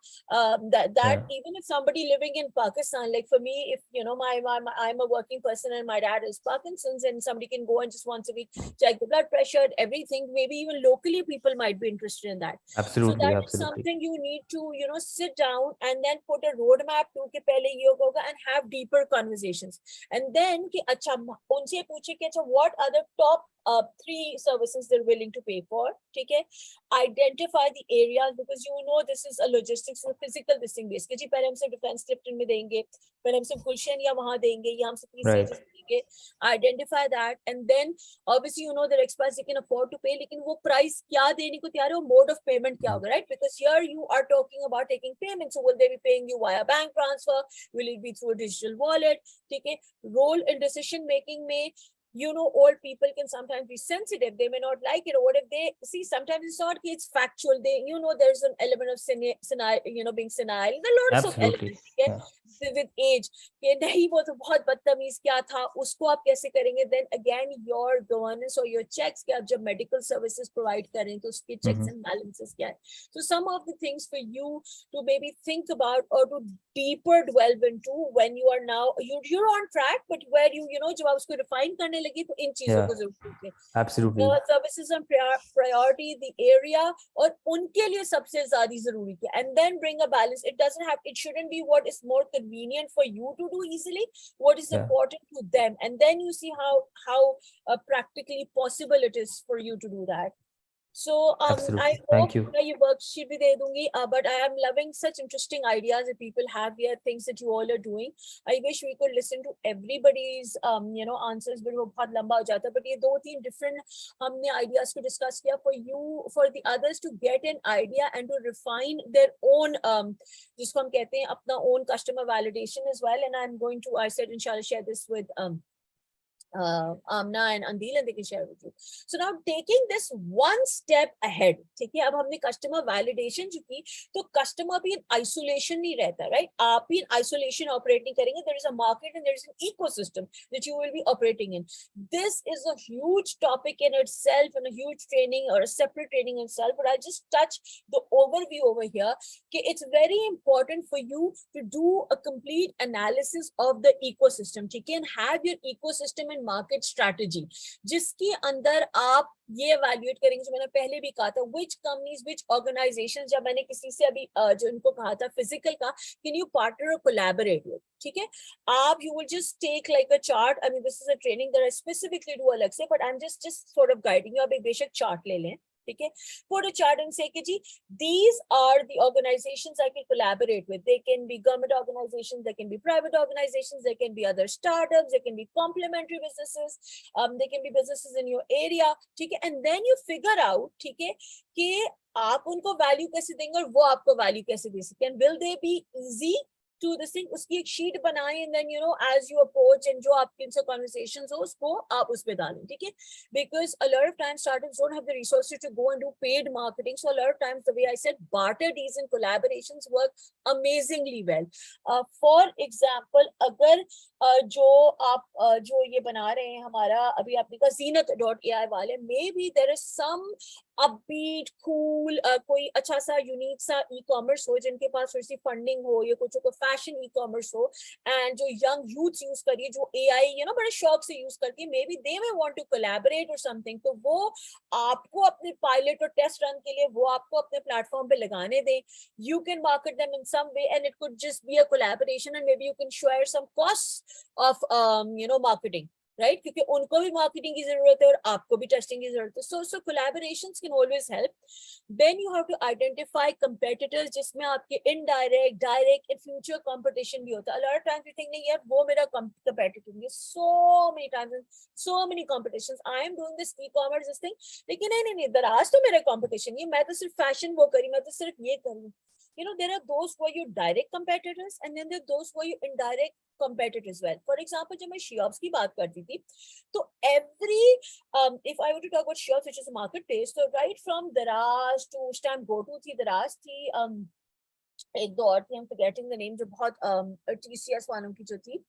that even if somebody living in Pakistan, like for me, if you know I'm a working person and my dad is Parkinson's, and somebody can go and just once a week check the blood pressure, everything, maybe even locally people might be interested in that. Absolutely, so that absolutely. is something you need to, you know, sit down and then put a roadmap to कि पहले ये होगा and have deeper conversations. And then कि अच्छा उनसे पूछे कि अच्छा what are the top 3 services they're willing to pay for. ठीक है, identify the areas, because you know this is a logistics and physical this thing based कि जी पहले हम सिर्फ defense Clifton में देंगे, पहले हम सिर्फ गुलशन या वहाँ देंगे, या हम सिर्फ किसी चीज देंगे. Identify that, and then obviously you know the experts they can afford to pay, लेकिन वो price क्या देने को तैयार है, वो mode of payment क्या होगा, right? Because here you are talking about taking payment, so will they be paying you via bank transfer, will it be through a digital wallet? ठीक है, role in decision making में, you know, old people can sometimes be sensitive, they may not like it, or what if they see, sometimes it's not it's factual, they, you know, there's an element of senile, you know, being senile, there are lots of elements with age कि नहीं वो तो बहुत बदतमीज क्या था, उसको आप कैसे करेंगे. Then again your governance or your checks कि आप जब medical services provide करें तो उसके checks and balances क्या है. So some of the things for you to maybe think about or to deeper delve into when you are now you're on track, but where you know जब आप उसको refine करने लगे तो इन चीजों को जरूरत है. Absolutely. The services on priority, the area, और उनके लिए सबसे ज़्यादा जरूरी है. And then bring a balance. It doesn't have, it shouldn't be what is more convenient for you to do easily, what is important to them, and then you see how practically possible it is for you to do that. So I hope मैं ये worksheet भी दे दूंगी, but I am loving such interesting ideas that people have here, things that you all are doing. I wish we could listen to everybody's you know answers, but वो बहुत लंबा हो जाता है. But ये 2-3 different हमने ideas को discuss किया for you, for the others to get an idea and to refine their own जिसको हम कहते हैं अपना own customer validation as well. And I'm going to, I said inshallah share this with Amna and Andil, and they can share with you. So now taking this one step ahead, ठीक है, अब हमने customer validation जो की, तो customer भी in isolation नहीं रहता, right? आप भी in isolation operate नहीं करेंगे. There is a market and there is an ecosystem that you will be operating in. This is a huge topic in itself and a huge training or a separate training in itself, but I'll just touch the overview over here. Okay, it's very important for you to do a complete analysis of the ecosystem, ठीक है, and have your ecosystem and market strategy, जिसके अंदर आप ये evaluate करेंगे, जो मैंने पहले भी कहा था, which companies, which organizations, जब मैंने किसी से अभी जो इनको कहा था physical का, can you partner or collaborate with, ठीक है, आप you will just take like a chart. I mean this is a training that I specifically do अलग से, but I'm just sort of guiding you. आप एक बेशक chart ले लें, ठीक है, put a chart and say कि जी these are the organizations I can collaborate with. They can be government organizations, they can be private organizations, they can be other startups, they can be complementary businesses, they can be businesses in your area, ठीक है. And then you figure out, ठीक है, कि आप उनको value कैसे देंगे और वो आपको value कैसे दे सकते हैं. Will they be easy to this thing? उसकी एक sheet बनाएं, and then you know as you approach and जो आपके इनसे conversations हो उसको आप उस पे डालें, ठीक है. Because a lot of times startups don't have the resources to go and do paid marketing, so a lot of times the way I said barter deals and collaborations work amazingly well. For example, अगर जो आप जो ये बना रहे हैं हमारा अभी आपने कहा zenith.ai वाले, maybe there is some upbeat cool कोई अच्छा सा यूनिक सा e-commerce हो जिनके पास थोड़ी सी फंडिंग हो, या कुछ को फैशन e-commerce हो, एंड जो यंग यूथ यूज करिए, जो AI यू नो बड़े शौक से यूज करती है, maybe they may want to collaborate और समथिंग, तो वो आपको अपने पायलट और टेस्ट रन के लिए वो आपको अपने प्लेटफॉर्म पे लगाने दें. You can market them in some way and it could just be a collaboration, and maybe you can share some cost of you know marketing, right? क्योंकि उनको भी marketing की जरूरत है और आपको भी testing की जरूरत है. So collaborations can always help. Then you have to identify competitors जिसमें आपके indirect, direct and future competition भी होता है. A lot of times we think नहीं यार वो मेरा competitor है. So many times, so many competitions. I am doing this e-commerce this thing. लेकिन नहीं दराज तो मेरा competition है. मैं तो सिर्फ fashion वो करी, मैं तो सिर्फ ये करूँ. You know, there are those who are your direct competitors and then there are those who are your indirect competitors as well. For example, जब मैं Sheops की बात करती थी, तो every if I were to talk about Sheops, which is a marketplace, so right from Daraz to उस time go-to थी Daraz थी, एक दो और थी, I'm forgetting the name, जो बहुत TCS वालों की जो थी,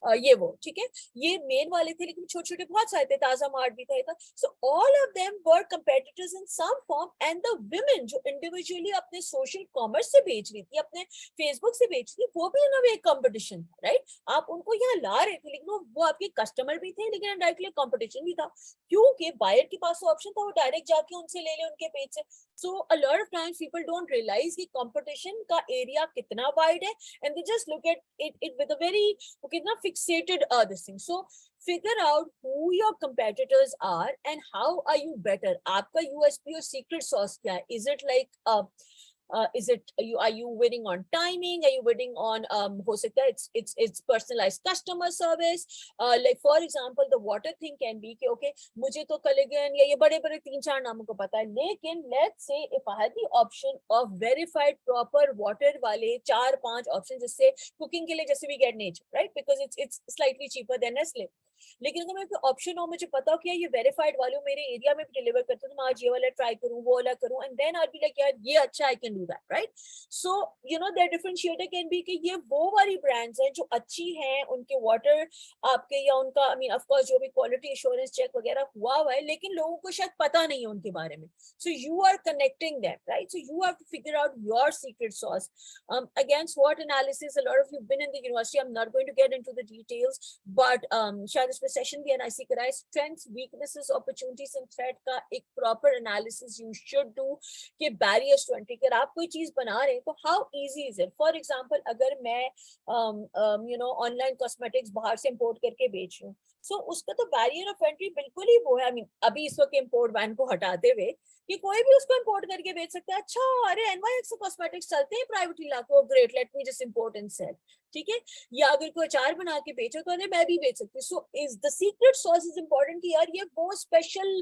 ये वो ठीक है, ये मेन वाले थे, लेकिन छोटे छोटे बहुत सारे थे, ताजा मार्ट भी था. So all of them were competitors in some form and the women जो इंडिविजुअली अपने सोशल कॉमर्स से बेच रही थी, अपने फेसबुक से बेच रही थी, वो भी इन अ वे कंपटीशन, राइट? आप उनको यहाँ ला रहे थे, लेकिन वो आपके कस्टमर भी थे, लेकिन डायरेक्टली कंपटीशन भी था, क्योंकि बायर के पास ऑप्शन था, वो डायरेक्ट जाके उनसे ले ले उनके पेज से. So a lot of times people don't realise कि कंपटीशन का एरिया कितना वाइड है, and they just look at it with a very कितना fixated this thing. So figure out who your competitors are and how are you better. Aapka USP or secret sauce kya hai? Is it like is it are you winning on timing? Are you winning on ho sakta hai it's personalized customer service? Like for example, the water thing can be कि okay, मुझे तो Culligan या ये बड़े-बड़े 3-4 नामों को पता है, लेकिन let's say if I had the option of verified proper water वाले 4-5 options, जिससे cooking के लिए जैसे we get nature, right? Because it's slightly cheaper than Nestle. लेकिन अगर मेरे को ऑप्शन हो, मुझे पता हो कि ये वेरीफाइड वाले मेरे एरिया में भी डिलीवर करते हैं, तो मैं आज ये वाला ट्राई करूं, वो वाला करूं, and then I be like यार ये अच्छा, I can do that, right? So you know that differentiator can be कि ये वो वाली ब्रांड्स हैं जो अच्छी हैं, उनके वाटर आपके या उनका आई मीन ऑफ कोर्स जो भी क्वालिटी एश्योरेंस चेक वगैरह हुआ है, लेकिन लोगों को शायद पता नहीं है उनके बारे में. So you are connecting that, right? So you have to figure out your secret sauce. Again, SWOT analysis, a lot of you've been in the university, I'm not going to get into the details, but शायद इसमें session भी NIC कराए, strengths, weaknesses, opportunities and threat का एक proper analysis you should do कि barriers to entry. अगर आप कोई चीज बना रहे हैं तो how easy is it? For example, अगर मैं यू नो ऑनलाइन कॉस्मेटिक्स बाहर से इंपोर्ट करके बेच रही हूँ, सो उसका तो बैरियर ऑफ एंट्री बिल्कुल ही वो है. आई मीन अभी इस वक्त इंपोर्ट बैन को हटाते हुए कि कोई भी उसको इंपोर्ट करके बेच सकता है. अच्छा, अरे एनवाईएक्स कॉस्मेटिक्स चलते हैं प्राइवेटली, लाखों, great, let me just import and sell, ठीक है? या अगर कोई अचार बना के बेचो तो अरे मैं भी बेच सकती हूँ. So is the secret sauce is important कि यार ये वो स्पेशल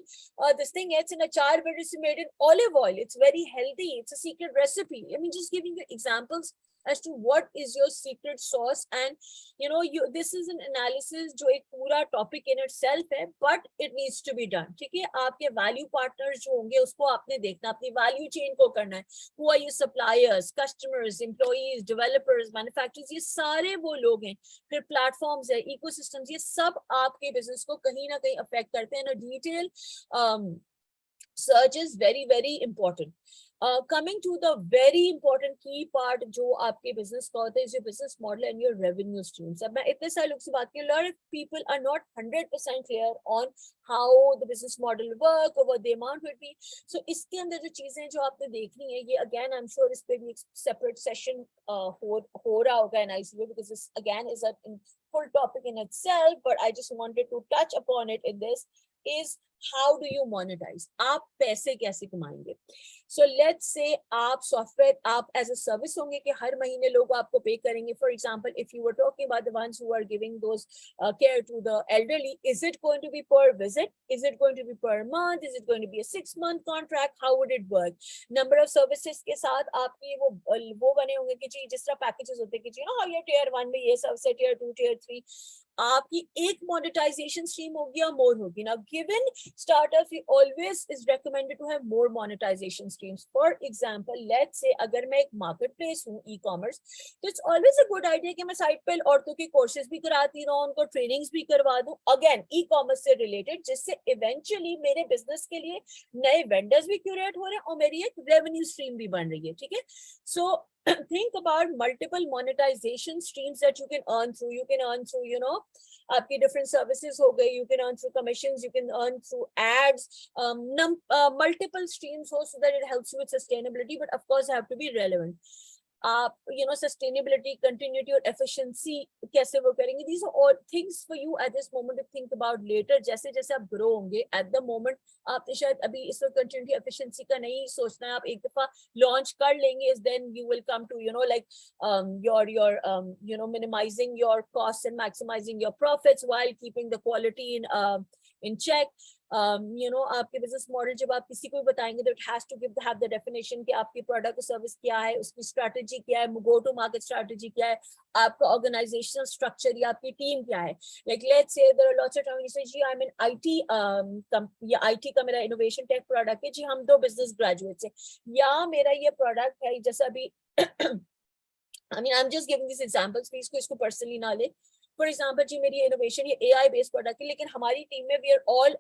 दिस थिंग है, इट्स एन अचार but it's made in olive oil, it's very healthy, it's a secret recipe. I mean just giving you examples as to what is your secret sauce, and you know this is an analysis जो एक पूरा topic in itself है, but it needs to be done. ठीक है? आपके value partners जो होंगे उसको आपने देखना, अपनी value chain को करना है. Who are your suppliers, customers, employees, developers, manufacturers, ये सारे वो लोग हैं. फिर platforms है, ecosystems, ये सब आपके business को कहीं ना कहीं affect करते हैं. And a detailed search is very very important. Coming to the very important key part जो आपके business का होता है, is your business model and your revenue streams. अब मैं इतने सारे लोग से बात की, a lot of people are not 100% clear on how the business model work or what the amount would be. So इसके अंदर जो चीजें जो आपने देखनी है, ये again I'm sure इस पे भी एक separate session हो रहा होगा NIC में, because this again is a full topic in itself, but I just wanted to touch upon it in this, is how do you monetize? आप पैसे कैसे कमाएंगे? So let's say आप software, आप as a service होंगे कि हर महीने लोग आपको पे करेंगे. For example, if you were talking about the ones who are giving those care to the elderly, is it going to be per visit? Is it going to be per month? Is it going to be a 6-month contract? How would it work? Number of services के साथ आपकी वो बने होंगे कि जी जिस तरह packages होते हैं कि जी ना ये tier 1 में ये service है, tier 2, tier 3, आपकी एक monetization stream होगी या more होगी. Now given startups, we always is recommended to have more monetization streams. For example, let's say अगर मैं एक marketplace हूँ e-commerce, तो it's always a good idea कि मैं साइट पे औरतों के courses भी कराती रहूँ, उनको trainings भी करवा दूँ, again e-commerce से related, जिससे eventually मेरे business के लिए नए vendors भी curate हो रहे हैं और मेरी एक revenue stream भी बन रही है. ठीक है? So think about multiple monetization streams that you can earn through. You can earn through, you know, आपकी different services हो गई, you can earn through commissions, you can earn through ads, multiple streams हो, so that it helps you with sustainability, but of course have to be relevant. आप sustainability, continuity और efficiency कैसे वो करेंगे. These are all things for you at this moment to think about later. जैसे जैसे आप grow होंगे, at the moment आपने शायद अभी इस वक्त continuity efficiency का नहीं सोचना है. आप एक दफा launch कर लेंगे, then you will come to your minimizing your costs and maximizing your profits while keeping the quality in check. आपके बिजनेस मॉडल जब आप किसी को बताएंगे तो it has to have the definition कि आपकी प्रोडक्ट सर्विस क्या है, उसकी स्ट्रेटजी क्या है, गो टू मार्केट स्ट्रेटजी क्या है, आपका ऑर्गेनाइजेशनल स्ट्रक्चर या आपकी टीम क्या है. Like let's say there are lots of time you say जी आई एम इन आईटी, या आईटी का मेरा इनोवेशन टेक प्रोडक्ट है जी, हम 2 बिजनेस ग्रेजुएट्स हैं, या मेरा ये प्रोडक्ट है जैसा अभी I mean, I'm just giving these examples, please को इसको पर्सनली ना ले. फॉर एग्जाम्पल जी मेरी इनोवेशन ये AI बेस्ड प्रोडक्ट है, लेकिन हमारी टीम में we are all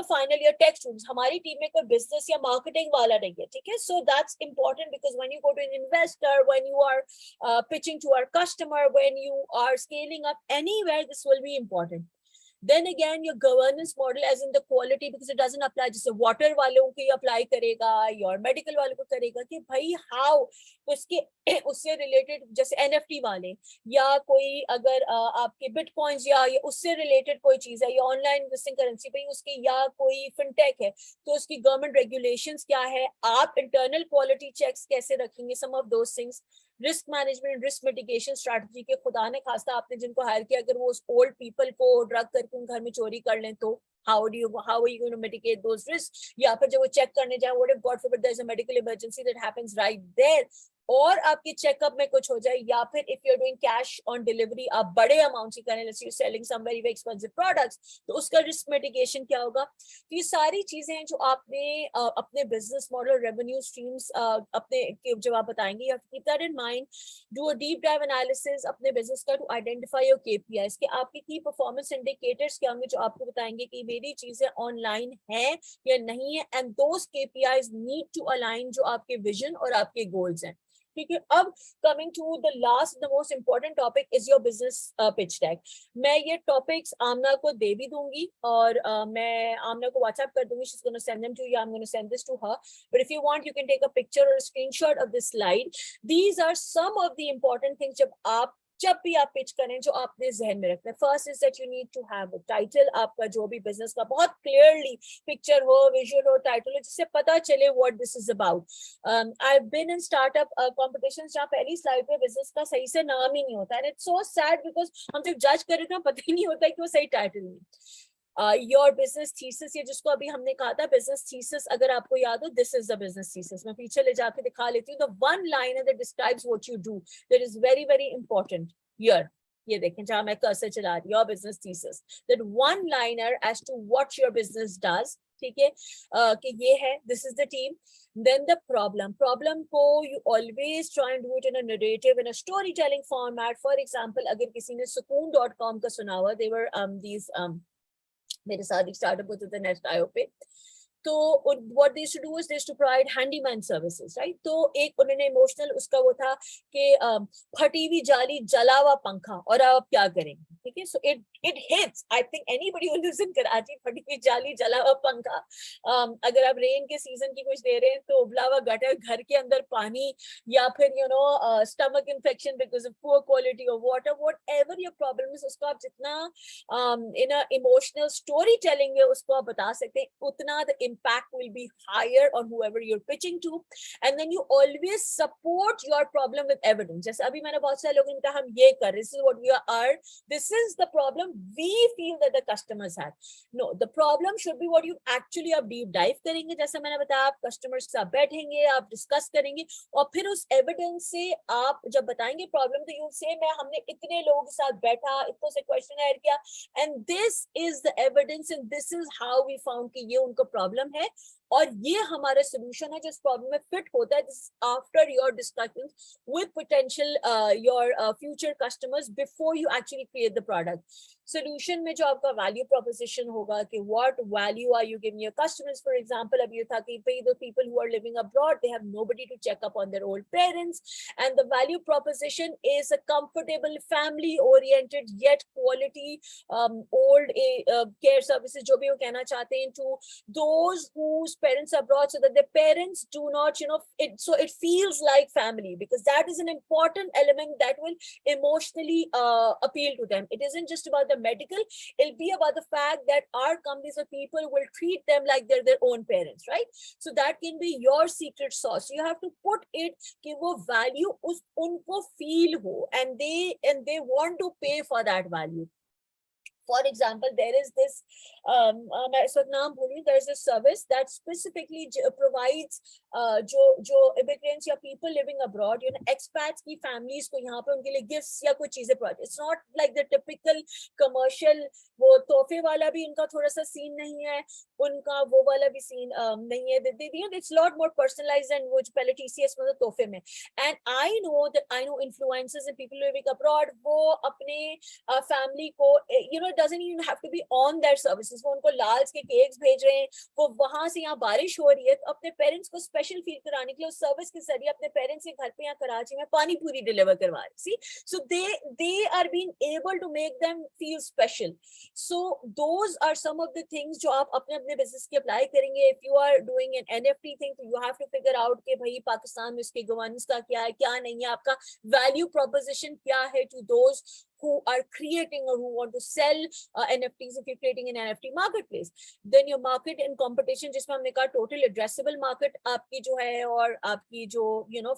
final year tech students. हमारी टीम में कोई बिजनेस या मार्केटिंग वाला नहीं है, ठीक है. So that's important because when you go to an investor, when you are pitching to our customer, when you are scaling up anywhere, this will be important. Then again, your governance model, as in the quality, because it doesn't apply जैसे water वालों को apply करेगा, your medical वालों को करेगा, कि भाई how उसके उससे related जैसे NFT वाले, या कोई अगर आपके bitcoins या उससे related कोई चीज है, या online investing currency भाई उसकी, या कोई fintech है, तो उसकी government regulations क्या है, आप internal quality checks कैसे रखेंगे, some of those things. Risk management, risk mitigation strategy के खुदा ने खास्ता आपने जिनको हायर किया, अगर वो उस ओल्ड पीपल को ड्रग करके उन घर में चोरी कर लें तो how are you going to mitigate those risks. या फिर जब वो चेक करने जाए, what if God forbid there is a medical emergency that happens right there, और आपके चेकअप में कुछ हो जाए, या फिर if you are doing cash on delivery, आप बड़े अमाउंट से करें, let's you selling some very very expensive products, तो उसका रिस्क मिटिगेशन क्या होगा. तो ये सारी चीजें हैं जो आपने अपने बिजनेस मॉडल, रेवेन्यू स्ट्रीम्स अपने जब आप बताएंगे, you have to keep that in mind. Do a deep dive analysis अपने बिजनेस का, टू आइडेंटिफाई योर KPIs कि आपके की परफॉर्मेंस इंडिकेटर्स क्या होंगे जो आपको बताएंगे कि मेरी चीजें ऑनलाइन है या नहीं है, and those KPIs need to align जो आपके विजन और आपके गोल्स हैं. ठीक है. अब coming to the last, the most important topic is your business pitch deck. मैं ये टॉपिक्स आमना को दे भी दूंगी, और मैं आमना को व्हाट्सएप कर दूंगी. she's going to send them to you. I'm going to send this to her, but if you want you can take a picture or a screenshot of this slide. These are some of the important things जब भी आप pitch करें जो आपने जहन में रखना है. First is that you need to have a title. आपका जो भी बिजनेस का बहुत क्लियरली पिक्चर हो, विजुअल हो, टाइटल हो, जिससे पता चले what this is about. I have been in startup competitions जहाँ पहली स्लाइड पे बिजनेस का सही से नाम ही नहीं होता, and it's so sad because हम जब जज कर रहे थे पता ही नहीं होता कि वो सही टाइटल नहीं. योर बिजनेस थीसिस, ये जिसको अभी हमने कहा था बिजनेस थीसिस, अगर आपको याद हो, this is the business thesis. मैं पीछे ले जाके दिखा लेती हूँ. The one liner that describes what you do, that is very very important here. ये देखें जहां मैं कर्सर चला रही हूँ, business thesis, that one liner as to what your business does. ठीक है, कि ये है, this is the team. Then the problem को you always try and do it in a narrative, in a storytelling format. For example, अगर किसी ने sukoon.com का सुना हुआ, they were these मेरे साथ एक स्टार्टअप होते थे नेक्स्ट आयो पे, तो what they used to do is they used to provide handyman services, right? तो एक उन्होंने इमोशनल उसका वो था कि फटी हुई जाली, जला हुआ पंखा, और आप क्या करेंगे. ठीक है, सो it hits. I think anybody who lives in Karachi, फटी हुई जाली, जला हुआ पंखा. अगर आप रेन के सीजन की कुछ दे रहे हैं तो उबला हुआ गटर, घर के अंदर पानी, या फिर stomach infection because of poor quality of water, whatever your problem is, उसको आप जितना इन अ इमोशनल स्टोरी टेलिंग है उसको आप बता सकते हैं, उतना the impact will be higher on whoever you're pitching to. And then you always support your problem with evidence. जैसे अभी मैंने बहुत सारे लोगों ने कहा हम ये कर रहे हैं, this is what we are, this is the problem we feel that the customers have. No, the problem should be what you actually आप deep dive करेंगे. जैसे मैंने बताया, आप customers के साथ बैठेंगे, आप discuss करेंगे, और फिर उस evidence से आप जब बताएंगे problem, तो you'll say हमने इतने लोगों के साथ बैठा, इतने से questionnaire किया, and this is the evidence, and this is how we found कि ये उनको problem है, और ये हमारा सोल्यूशन है जो इस प्रॉब्लम में फिट होता है. This after your discussions with potential your future customers before you actually create the product. Solution में जो आपका वैल्यू प्रोपोजिशन होगा कि what value are you giving your customers. For example, अब ये था कि the people who are living abroad, they have nobody to check up on their old parents, and the value proposition is a comfortable, family oriented, yet quality old care services, जो भी वो कहना चाहते हैं, to those whose parents abroad so that their parents do not, so it feels like family, because that is an important element that will emotionally appeal to them. It isn't just about the medical, it'll be about the fact that our companies or people will treat them like they're their own parents, right? So that can be your secret sauce. So you have to put it कि वो value उनको feel हो, and they want to pay for that value. For example, there is this, there is a service that specifically provides जो immigrants या people living abroad, expats की families को यहाँ पे उनके लिए gifts या कुछ चीजें provide. It's not like the typical commercial, वो तोहफे वाला भी उनका थोड़ा सा scene नहीं है, उनका वो वाला भी scene नहीं है. It's a lot more personalized than वो पहले TCS में तोहफे में. And I know influencers and people living abroad, वो अपने family को, it doesn't even have to be on their services. वो उनको लाल्स के केक्स भेज रहे हैं, वो वहां से यहाँ बारिश हो रही है तो अपने पेरेंट्स को स्पेशल फील कराने के लिए उस सर्विस के जरिए अपने पेरेंट्स के घर पे यहाँ कराची में पानी पूरी डिलीवर करवा रहे. See, so they are being able to make them feel special. So those are some of the things जो आप अपने अपने बिजनेस के अप्लाई करेंगे. If you are doing an NFT thing, तो you have to figure out कि भाई पाकिस्तान में उसके गवर्नेंस का क्या है, क्या नहीं है, आपका वैल्यू प्रोपोजिशन क्या है to those who are creating or who want to sell NFTs. If you're creating an NFT marketplace, then your market and competition, जिसमें हमने कहा total addressable market आपकी जो है, और आपकी जो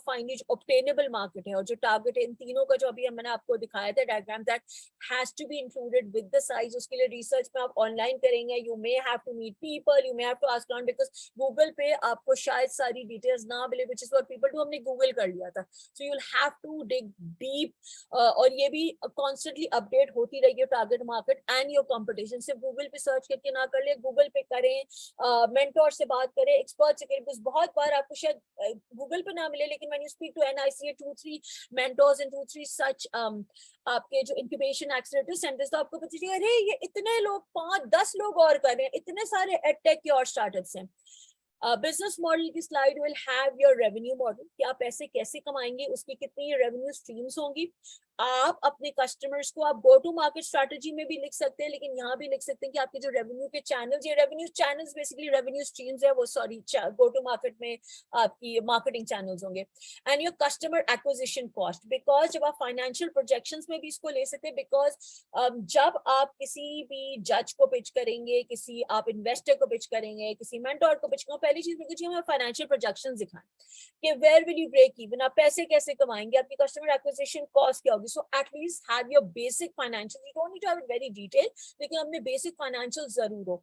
finally obtainable market है, और जो target है, इन तीनों का जो अभी मैंने आपको दिखाया था diagram, that has to be included with the size. उसके लिए research में आप online करेंगे, you may have to meet people, you may have to ask around, because Google पे आपको शायद सारी details ना मिले, which is what people do. हमने Google कर लिया था, so you'll have to dig deep, और ये भी constantly update होती रही है target market and your competition. सिर्फ Google पे search करके ना कर ले, Google पे करें, mentor से बात करें, expert से करें, because बहुत बार आपको शायद Google पे ना मिले, लेकिन when you speak to NICA 2-3 mentors and 2-3 such आपके जो incubation accelerator centers, तो आपको पता चलेगा अरे ये इतने लोग 5-10 लोग और कर रहे हैं, इतने सारे edtech के और startups हैं. बिजनेस मॉडल की slide will have your revenue model, कि आप पैसे कैसे कमाएंगे, उसकी कितनी रेवेन्यू स्ट्रीम्स होंगी. आप अपने कस्टमर्स को आप गो टू मार्केट स्ट्रेटजी में भी लिख सकते हैं, लेकिन यहाँ भी लिख सकते हैं कि आपके जो रेवेन्यू के चैनल्स, ये revenue channels basically revenue streams है, वो सॉरी गो टू मार्केट में आपकी मार्केटिंग चैनल्स होंगे. And your customer acquisition cost, because जब आप फाइनेंशियल प्रोजेक्शंस में भी इसको ले सकते हैं, बिकॉज जब आप किसी भी जज को पिच करेंगे, किसी आप इन्वेस्टर को पिच करेंगे, किसी मेंटोर को पिच करेंगे, पहली चीज देखिए हमें फाइनेंशियल प्रोजेक्शंस दिखाएं कि where will you break even, आप पैसे कैसे कमाएंगे, आपकी कस्टमर एक्विजिशन कॉस्ट क्या होगी. So at least have your basic financial, you don't need to have it very detail, लेकिन अपने बेसिक फाइनेंशियल जरूर हो.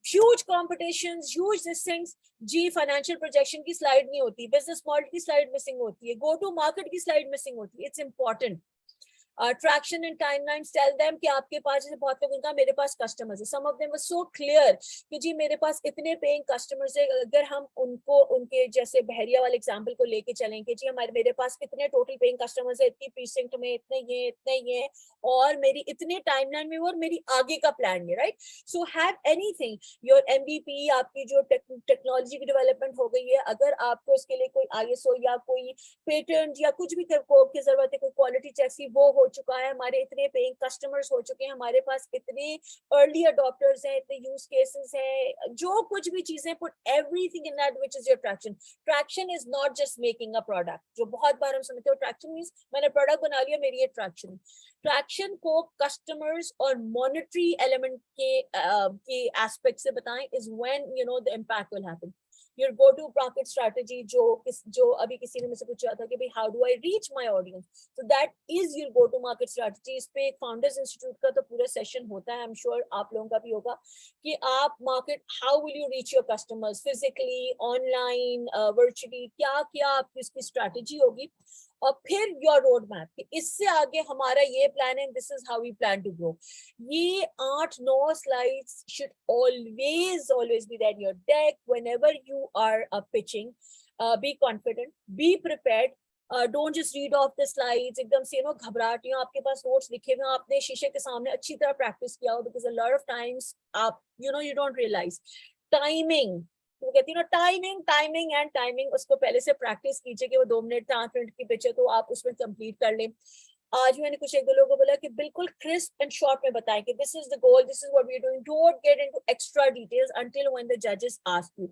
Huge competitions, huge this things, जी फाइनेंशियल प्रोजेक्शन की स्लाइड नहीं होती, बिजनेस मॉडल की स्लाइड मिसिंग होती है, गो टू मार्केट की स्लाइड मिसिंग होती है. It's important. Traction and timelines, tell them कि आपके पास, जैसे बहुत लोगों का मेरे पास कस्टमर्स है, some of them were so clear कि जी मेरे पास इतने पेइंग कस्टमर्स है. अगर हम उनको उनके जैसे बहरिया वाले एग्जांपल को लेके चलें कि जी मेरे पास इतने टोटल पेइंग कस्टमर्स है, इतनी प्रीसिंक्ट में इतने ये और मेरी इतने टाइमलाइन में, और मेरी आगे का प्लान है, right. So have anything, your MVP, आपकी जो टेक्नोलॉजी की डेवलपमेंट हो गई है, अगर आपको इसके लिए कोई ISO या कोई पेटेंट या कुछ भी की जरूरत है, कोई क्वालिटी चेक, वो हो चुका है, हमारे इतने पेइंग कस्टमर्स हो चुके हैं, हमारे पास इतने अर्ली अडॉप्टर्स हैं, इतने यूज केसेस हैं, जो कुछ भी चीजें, put everything in that which is your traction. Traction is not just making a product, जो बहुत बार हम समझते हो ट्रैक्शन मींस मैंने प्रोडक्ट बना लिया, मेरी ये ट्रैक्शन. ट्रैक्शन को कस्टमर्स और मॉनेटरी एलिमेंट के एस्पेक्ट से बताएं, is when the impact will happen. Your go-to market strategy, जो अभी किसी ने मुझसे पूछा था कि भाई how do I reach my audience, so that is your go-to market strategy. इस पे फाउंडर्स इंस्टीट्यूट का तो पूरा सेशन होता है, I'm sure आप लोगों का भी होगा, कि आप market, how will you reach your customers physically, online, virtually, क्या आपकी इसकी स्ट्रैटेजी होगी, और फिर योर रोड मैप कि इससे आगे हमारा ये प्लान है, this is how we plan to grow. ये 8-9 slides should always be there in your deck whenever you are pitching. Be confident, be prepared. Don't just read off the slides एकदम से घबराहट, आपके पास नोट्स लिखे हुए, आपने शीशे के सामने अच्छी तरह प्रैक्टिस किया हो, because a lot of times आप you don't realize टाइमिंग, तो कहती है ना टाइमिंग, उसको पहले से प्रैक्टिस कीजिए कि वो 2 मिनट 8 मिनट की पिच है तो आप उसमें कंप्लीट कर लें. आज मैंने कुछ एक दो लोगों को बोला कि बिल्कुल क्रिस्प एंड शॉर्ट में बताएं कि this is the goal, this is what we are doing, don't get into extra details until when the जजेस ask you,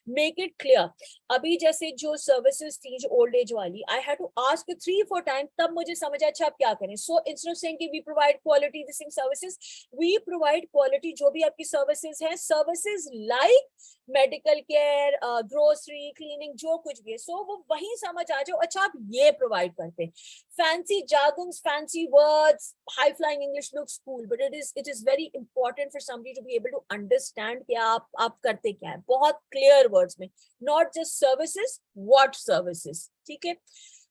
make it clear. अभी जैसे जो सर्विसेज थी जो ओल्ड एज वाली, I had to ask 3-4 time, तब मुझे समझ आया अच्छा आप क्या करें। सो इंस्टेड ऑफ सेइंग कि we provide quality this services, we provide quality जो भी आपकी सर्विसेज है, services like medical care, grocery, cleaning, जो कुछ भी है, सो वो वही समझ आ जाओ अच्छा आप ये प्रोवाइड करते हैं। Fancy jargons, fancy words, high flying English looks cool, but it is very important for somebody to be able to understand कि आप करते क्या है, बहुत clear words में, not just services, what services, ठीक है।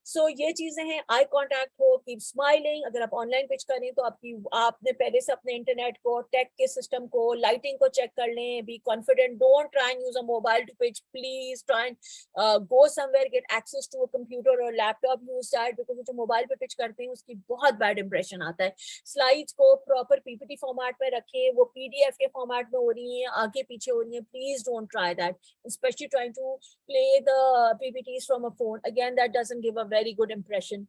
सो ये चीजें हैं, आई कॉन्टैक्ट हो, कीप स्माइलिंग। अगर आप ऑनलाइन पिच करें तो आपने पहले से अपने इंटरनेट को, टेक के सिस्टम को, लाइटिंग को चेक कर लें, be confident, don't try and use a mobile to pitch, please try and go somewhere, get access to a computer और लैपटॉप, यूज दैट, बिकॉज जो मोबाइल पे पिच करते हैं उसकी बहुत बैड इंप्रेशन आता है। स्लाइड्स को प्रॉपर पीपीटी फॉर्मेट में रखें, वो पीडीएफ के फॉर्मेट में हो रही है, आगे पीछे हो रही है, please don't try that, specially trying to play the PPTs from a phone. Again, that doesn't give a very good impression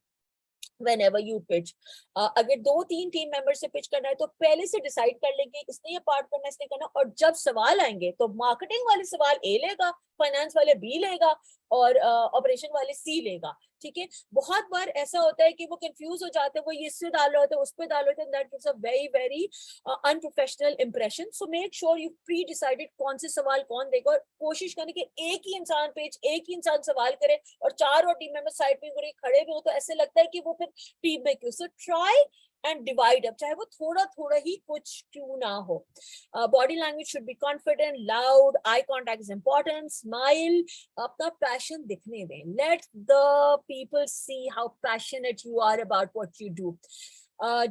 whenever you pitch. अगर 2-3 टीम मेंबर से पिच करना है तो पहले से डिसाइड कर लेंगे इसने ये पार्ट करना, इसने करना, और जब सवाल आएंगे तो मार्केटिंग वाले सवाल ए लेगा, फाइनेंस वाले बी लेगा और ऑपरेशन वाले सी लेगा, ठीक है। बहुत बार ऐसा होता है कि वो कंफ्यूज हो जाते हैं, वो ये इससे डाल रहे होते हैं, उस पे डाल रहे होते हैं, that gives a very very unprofessional impression. So make sure you pre decided कौन से सवाल कौन देगा, और कोशिश करें कि एक ही इंसान पेज, एक ही इंसान सवाल करे और 4 और टीम मेंबर साइड पे खड़े भी हो तो ऐसे लगता है कि वो फिर टीम में क्यों। So try and divide up, चाहे वो थोड़ा थोड़ा ही कुछ क्यों ना हो। Body language should be confident, loud, eye contact is important, smile, अपना पैशन दिखने दें, let the people see how passionate you are about what you do.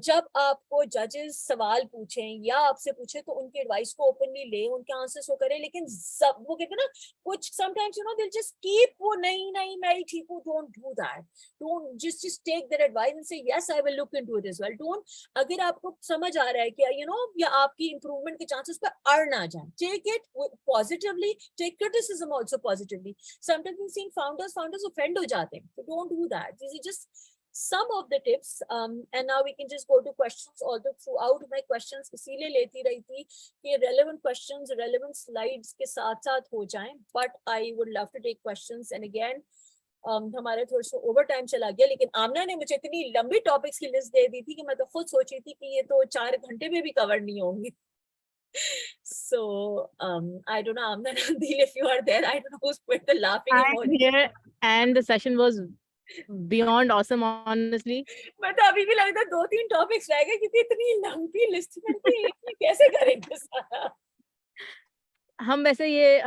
जब आपको जजेस सवाल पूछें या आपसे पूछे तो उनके एडवाइस को ओपनली लें, उनके आंसर्स को करें, लेकिन सब वो कहते हैं ना कुछ समटाइम्स यू नो दिल जस्ट कीप वो नहीं नहीं मैं ही ठीक हूँ, don't do that, don't just take their advice and say yes I will look into it as well. Don't, अगर आपको समझ आ रहा है कि यू नो या आपकी इंप्रूवमेंट के चांसेस पर अड़ ना जाए, take it positively, take criticism also positively. Sometimes we seen founders offend हो जाते हैं, so don't do that. This is just some of the tips, and now we can just go to questions. Although throughout my questions इसीलिए लेती रही थी कि relevant questions, relevant slides के साथ साथ हो जाएं, but I would love to take questions. And again, हमारे थोड़ा सा ओवर टाइम चला गया, लेकिन आमना ने मुझे इतनी लंबी टॉपिक्स की लिस्ट दे दी थी कि मैं तो खुद सोची थी कि ये तो 4 घंटे में भी कवर नहीं होंगी। So I don't know, Amna, Nandil, if you are there, I don't know who's put the laughing emoji. Here, and the session was beyond awesome, honestly. मैं तो अभी भी लगता है 2-3 टॉपिक्स रह गए क्योंकि इतनी लंबी लिस्ट में कैसे करेंगे सारा। हम वैसे ये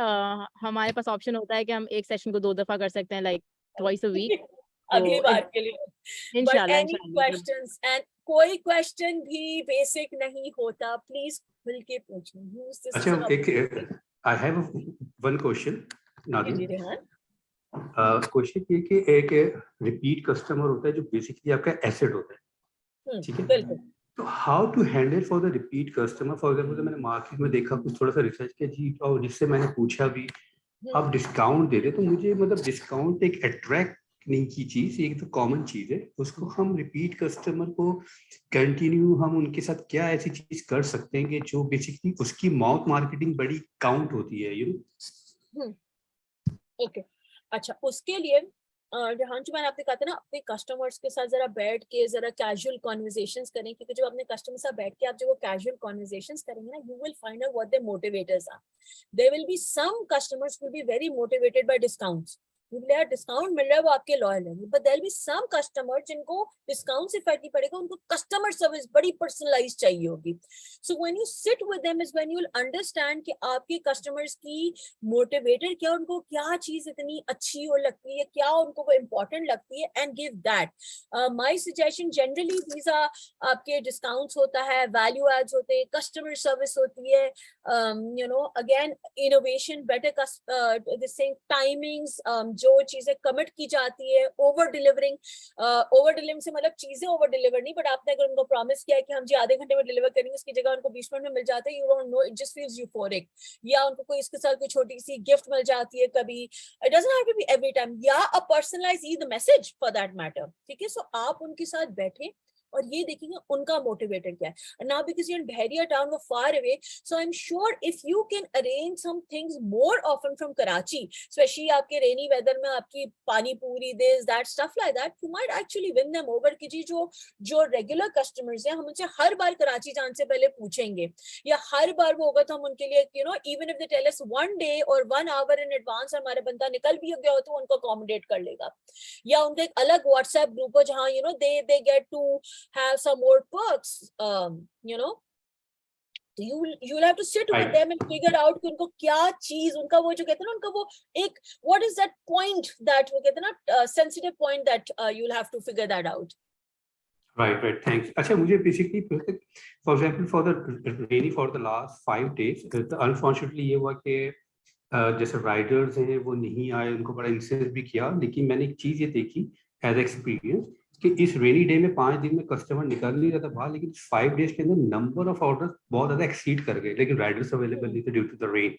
हमारे पास ऑप्शन होता है कि हम एक सेशन को 2 दफा कर सकते हैं, लाइक ट्वाइस अ वीक, अगली बार के लिए। इंशाल्लाह। एनी क्वेश्चंस, एंड कोई क्वेश्चन भी बेसिक नहीं होता, प्लीज खुल के पूछिए। अच्छा, एक I have one question Nadia. Question ये कि एक रिपीट कस्टमर होता है जो बेसिकली आपका एसेट होता है, ठीक है, तो how to handle for the repeat customer. For example मैंने मार्केट में देखा, कुछ थोड़ा सा रिसर्च किया जी, और जिससे मैंने पूछा भी आप डिस्काउंट दे रहे, तो मुझे मतलब डिस्काउंट एक अट्रैक्ट नहीं की चीज, एक तो कॉमन चीज है, उसको हम रिपीट कस्टमर को कंटिन्यू हम उनके साथ क्या ऐसी चीज कर सकते हैं कि जो बेसिकली उसकी माउथ मार्केटिंग बड़ी काउंट होती है, यू नो। ओके, अच्छा, उसके लिए जहाँ मैंने आपने कहा था ना, अपने कस्टमर्स के साथ जरा बैठ के जरा कैजुअल कॉन्वर्सेशंस करें, क्योंकि जब अपने कस्टमर से बैठ के आप जब वो कैजुअल कॉन्वर्सेशंस करेंगे ना, you will find out what their motivators are. There will be some customers will be very motivated by discounts, discount मिल रहा है वो आपके लॉयल है, but there will be some customer जिनको डिस्काउंट से फर्क नहीं पड़ेगा, उनको कस्टमर सर्विस बड़ी पर्सनलाइज चाहिए होगी। सो when you sit with them is when you will understand कि आपके कस्टमर्स की मोटिवेटर क्या, उनको क्या चीज इतनी अच्छी और लगती है, क्या उनको वो इम्पोर्टेंट लगती है, and give that. My suggestion generally these are आपके डिस्काउंट्स होता है, वैल्यू एड्स होते हैं, कस्टमर सर्विस होती है, you know again innovation, better this thing, timings, जो चीजें कमिट की जाती है, ओवर डिलीवरिंग से मतलब चीजें ओवर डिलीवर नहीं, बट आपने अगर उनको प्रॉमिस किया है कि हम जी आधे घंटे में डिलीवर करेंगे, उसकी जगह उनको 20 मिनट में मिल जाता है, you don't know, it just feels euphoric. या उनको कोई इसके साथ कोई छोटी सी गिफ्ट मिल जाती है कभी, it doesn't have to be every time, या a personalise Eid message for that matter, ठीक है। सो आप उनके साथ बैठे, और ये देखेंगे उनका मोटिवेटर क्या है. Now because you're in Bahria town, we're far away, so I'm sure if you can arrange some things more often from Karachi, especially आपके rainy weather में आपकी पानी पूरी this that stuff like that, you might actually win them over कि जी जो regular customers हैं हम उनसे हर बार कराची जाने से पहले पूछेंगे, या हर बार वो होगा तो हम उनके लिए even if they tell us 1 day or 1 hour in advance, हमारा बंदा निकल भी गया हो तो उनको accommodate कर लेगा. या उनका एक अलग WhatsApp group हो जहाँ they get to have some more perks, you'll have to sit with them and figure out कि उनको क्या चीज, उनका वो जो कहते हैं ना, उनका वो एक what is that point that वो कहते हैं ना sensitive point that you'll have to figure that out. Right, thanks. अच्छा, मुझे basically, for example, for the last 5 days, unfortunately ये हुआ कि जैसे राइडर्स हैं वो नहीं आए, उनको बड़ा इंसिस्ट भी किया, लेकिन मैंने एक चीज ये देखी एज एक्सपीरियंस कि इस रेनी डे में 5 दिन में कस्टमर निकल नहीं रहा था बाहर, लेकिन 5 डेज के अंदर नंबर ऑफ ऑर्डर्स बहुत ज्यादा एक्सीड कर गए, लेकिन राइडर्स अवेलेबल नहीं थे ड्यू टू द रेन.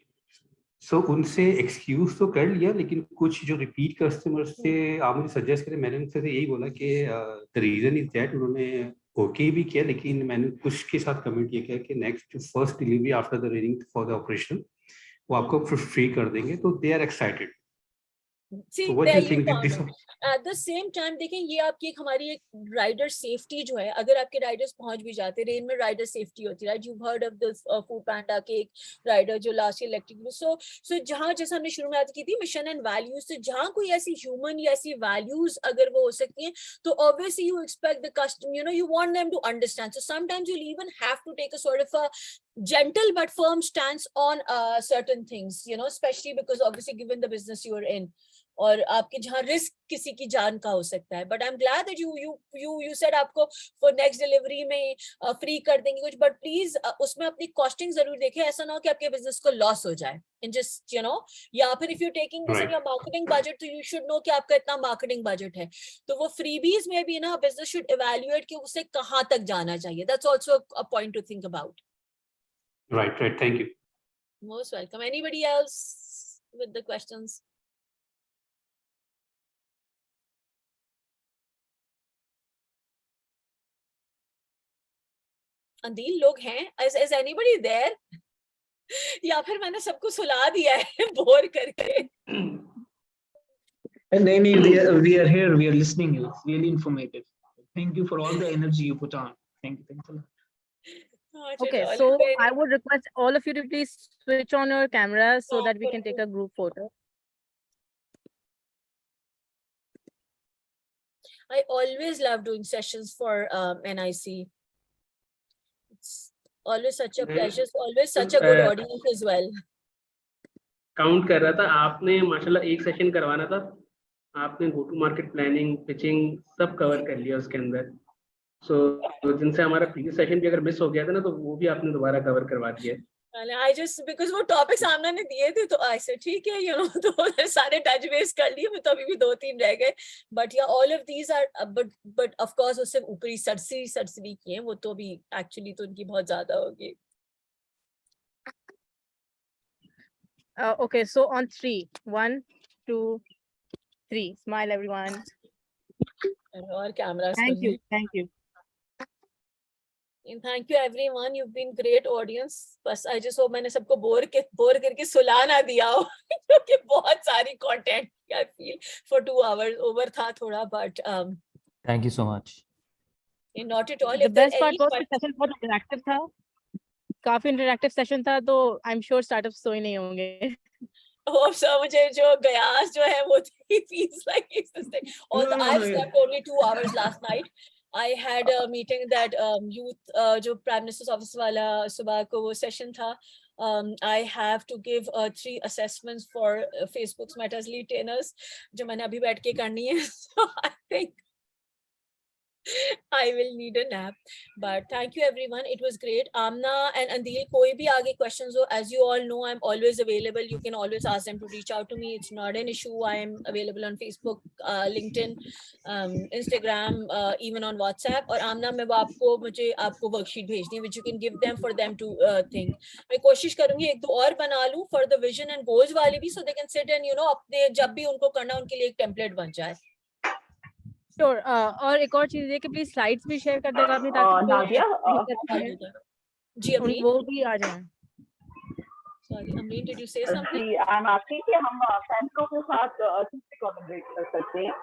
सो उनसे एक्सक्यूज तो कर लिया, लेकिन कुछ जो रिपीट कस्टमर्स थे आप मुझे सजेस्ट करें, मैंने उनसे यही बोला कि द रीजन इज दैट उन्होंने ओके भी किया, लेकिन मैंने कुछ के साथ कमेंट ये किया कि next first delivery after the raining for the operation वो आपको फ्री कर देंगे, तो they are excited. See, So what there do you you think found this? it. At the same time, देखें ये आपकी एक हमारी एक राइडर सेफ्टी जो है, अगर आपके राइडर्स पहुंच भी जाते, रेन में राइडर सेफ्टी होती है, right? You heard of this Foodpanda के एक राइडर जो लास्ट इलेक्ट्रिक, सो जहां जैसे हमने शुरू में बात की थी मिशन एंड वैल्यूज, तो जहां कोई ऐसी ह्यूमन या ऐसी वैल्यूज अगर वो हो सकती हैं, तो obviously you expect the customer, you want them to understand. So sometimes you'll even have to take a sort of a gentle but firm stance on certain things, especially because obviously given the business you are in, और आपके जहाँ risk किसी की जान का हो सकता है. But I am glad that you said आपको फॉर नेक्स्ट डिलीवरी में फ्री कर देंगे कुछ, बट प्लीज उसमें अपनी कॉस्टिंग जरूर देखें, ऐसा ना हो कि आपके बिजनेस को लॉस हो जाए इन जस्ट या फिर if you taking this in your marketing budget, तो यू शुड नो कि आपका इतना मार्केटिंग बजट है, तो वो फ्रीबीज में भी ना बिजनेस शुड इवैल्यूएट कि उसे कहाँ तक जाना चाहिए. That's also a point two think about. Right, thank you. Most welcome. Anybody else with the questions? अंदील लोग हैं? Is anybody there? या फिर मैंने सबको सुला दिया है बोर करके? नहीं, we are here, we are listening you. It's really informative. Thank you for all the energy you put on. Thank you a lot. Okay, so I would request all of you to please switch on your cameras so that we can take a group photo. I always love doing sessions for NIC. It's always such a pleasure, always such a good audience as well. Count कर रहा था, आपने माशाल्लाह एक session करवाना था, आपने go to market planning, pitching सब कवर कर लिया उसके अंदर. तो जिनसे हमारा प्रीवियस सेशन भी अगर मिस हो गया था ना, तो वो भी आपने दोबारा कवर करवा दिया. I just because वो टॉपिक्स आमना ने दिए थे, तो ऐसे ठीक है, तो सारे टच बेस कर लिए, मैं तो अभी भी 2-3 रह गए, but yeah all of these are, but of course उससे ऊपरी सरसरी किए हैं, वो तो भी एक्चुअली तो उनकी बहुत ज्यादा होगी. Okay, so on 3, 1, 2, 3, smile everyone. और camera. Thank you. And thank you everyone, you've been great audience. बस I just hope मैंने सबको बोर करके सुला ना दिया हो, क्योंकि बहुत सारी content I feel for 2 hours over था थोड़ा, but Thank you so much. not at all. The best part was the session बहुत interactive था, काफी interactive session था, तो I'm sure startups तो ही नहीं होंगे. Hope so. मुझे जो गयास जो है वो feels like it's the same. Although I've slept only 2 hours last night. I had a meeting that youth जो Prime Minister's office वाला सुबह को वो session था. I have to give 3 assessments for Facebook's Meta's lead trainers जो मैंने अभी बैठ के करनी है. So I think I will need a nap, but thank you everyone. It was great. Amna and Andil, koi bhi aage questions ho, as you all know, I'm always available. You can always ask them to reach out to me. It's not an issue. I am available on Facebook, LinkedIn, Instagram, even on WhatsApp. और आमना मैं मुझे आपको worksheet भेजनी है, which you can give them for them to think. मैं कोशिश करूंगी 1-2 और बना लूं for the vision and goals वाली भी, so they can sit and अपने जब भी उनको करना उनके लिए एक टेम्पलेट बन जाए. श्योर और एक और चीज है कि प्लीज स्लाइड्स भी शेयर कर देगा अपनी ताकि कोई नादिया, नहीं करता है, जी अमरीन, वो भी आ जाए। Sorry Amreen, did you say something? जी, आई एम आस्किंग कि हम सेंट्रो के साथ कैसे कोलैबोरेट कर सकते हैं?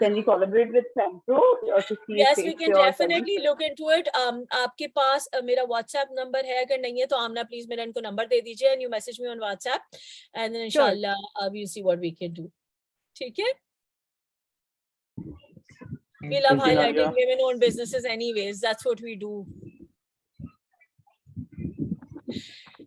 Can we collaborate with Centro to see Yes, face we can your definitely services? look into it. आपके पास मेरा WhatsApp नंबर है, अगर नहीं है तो आमना प्लीज मेरा इनको नंबर दे दीजिए and you message me on WhatsApp and then inshallah we'll see what we can do. ठीक है? We love highlighting women-owned businesses anyways. That's what we do.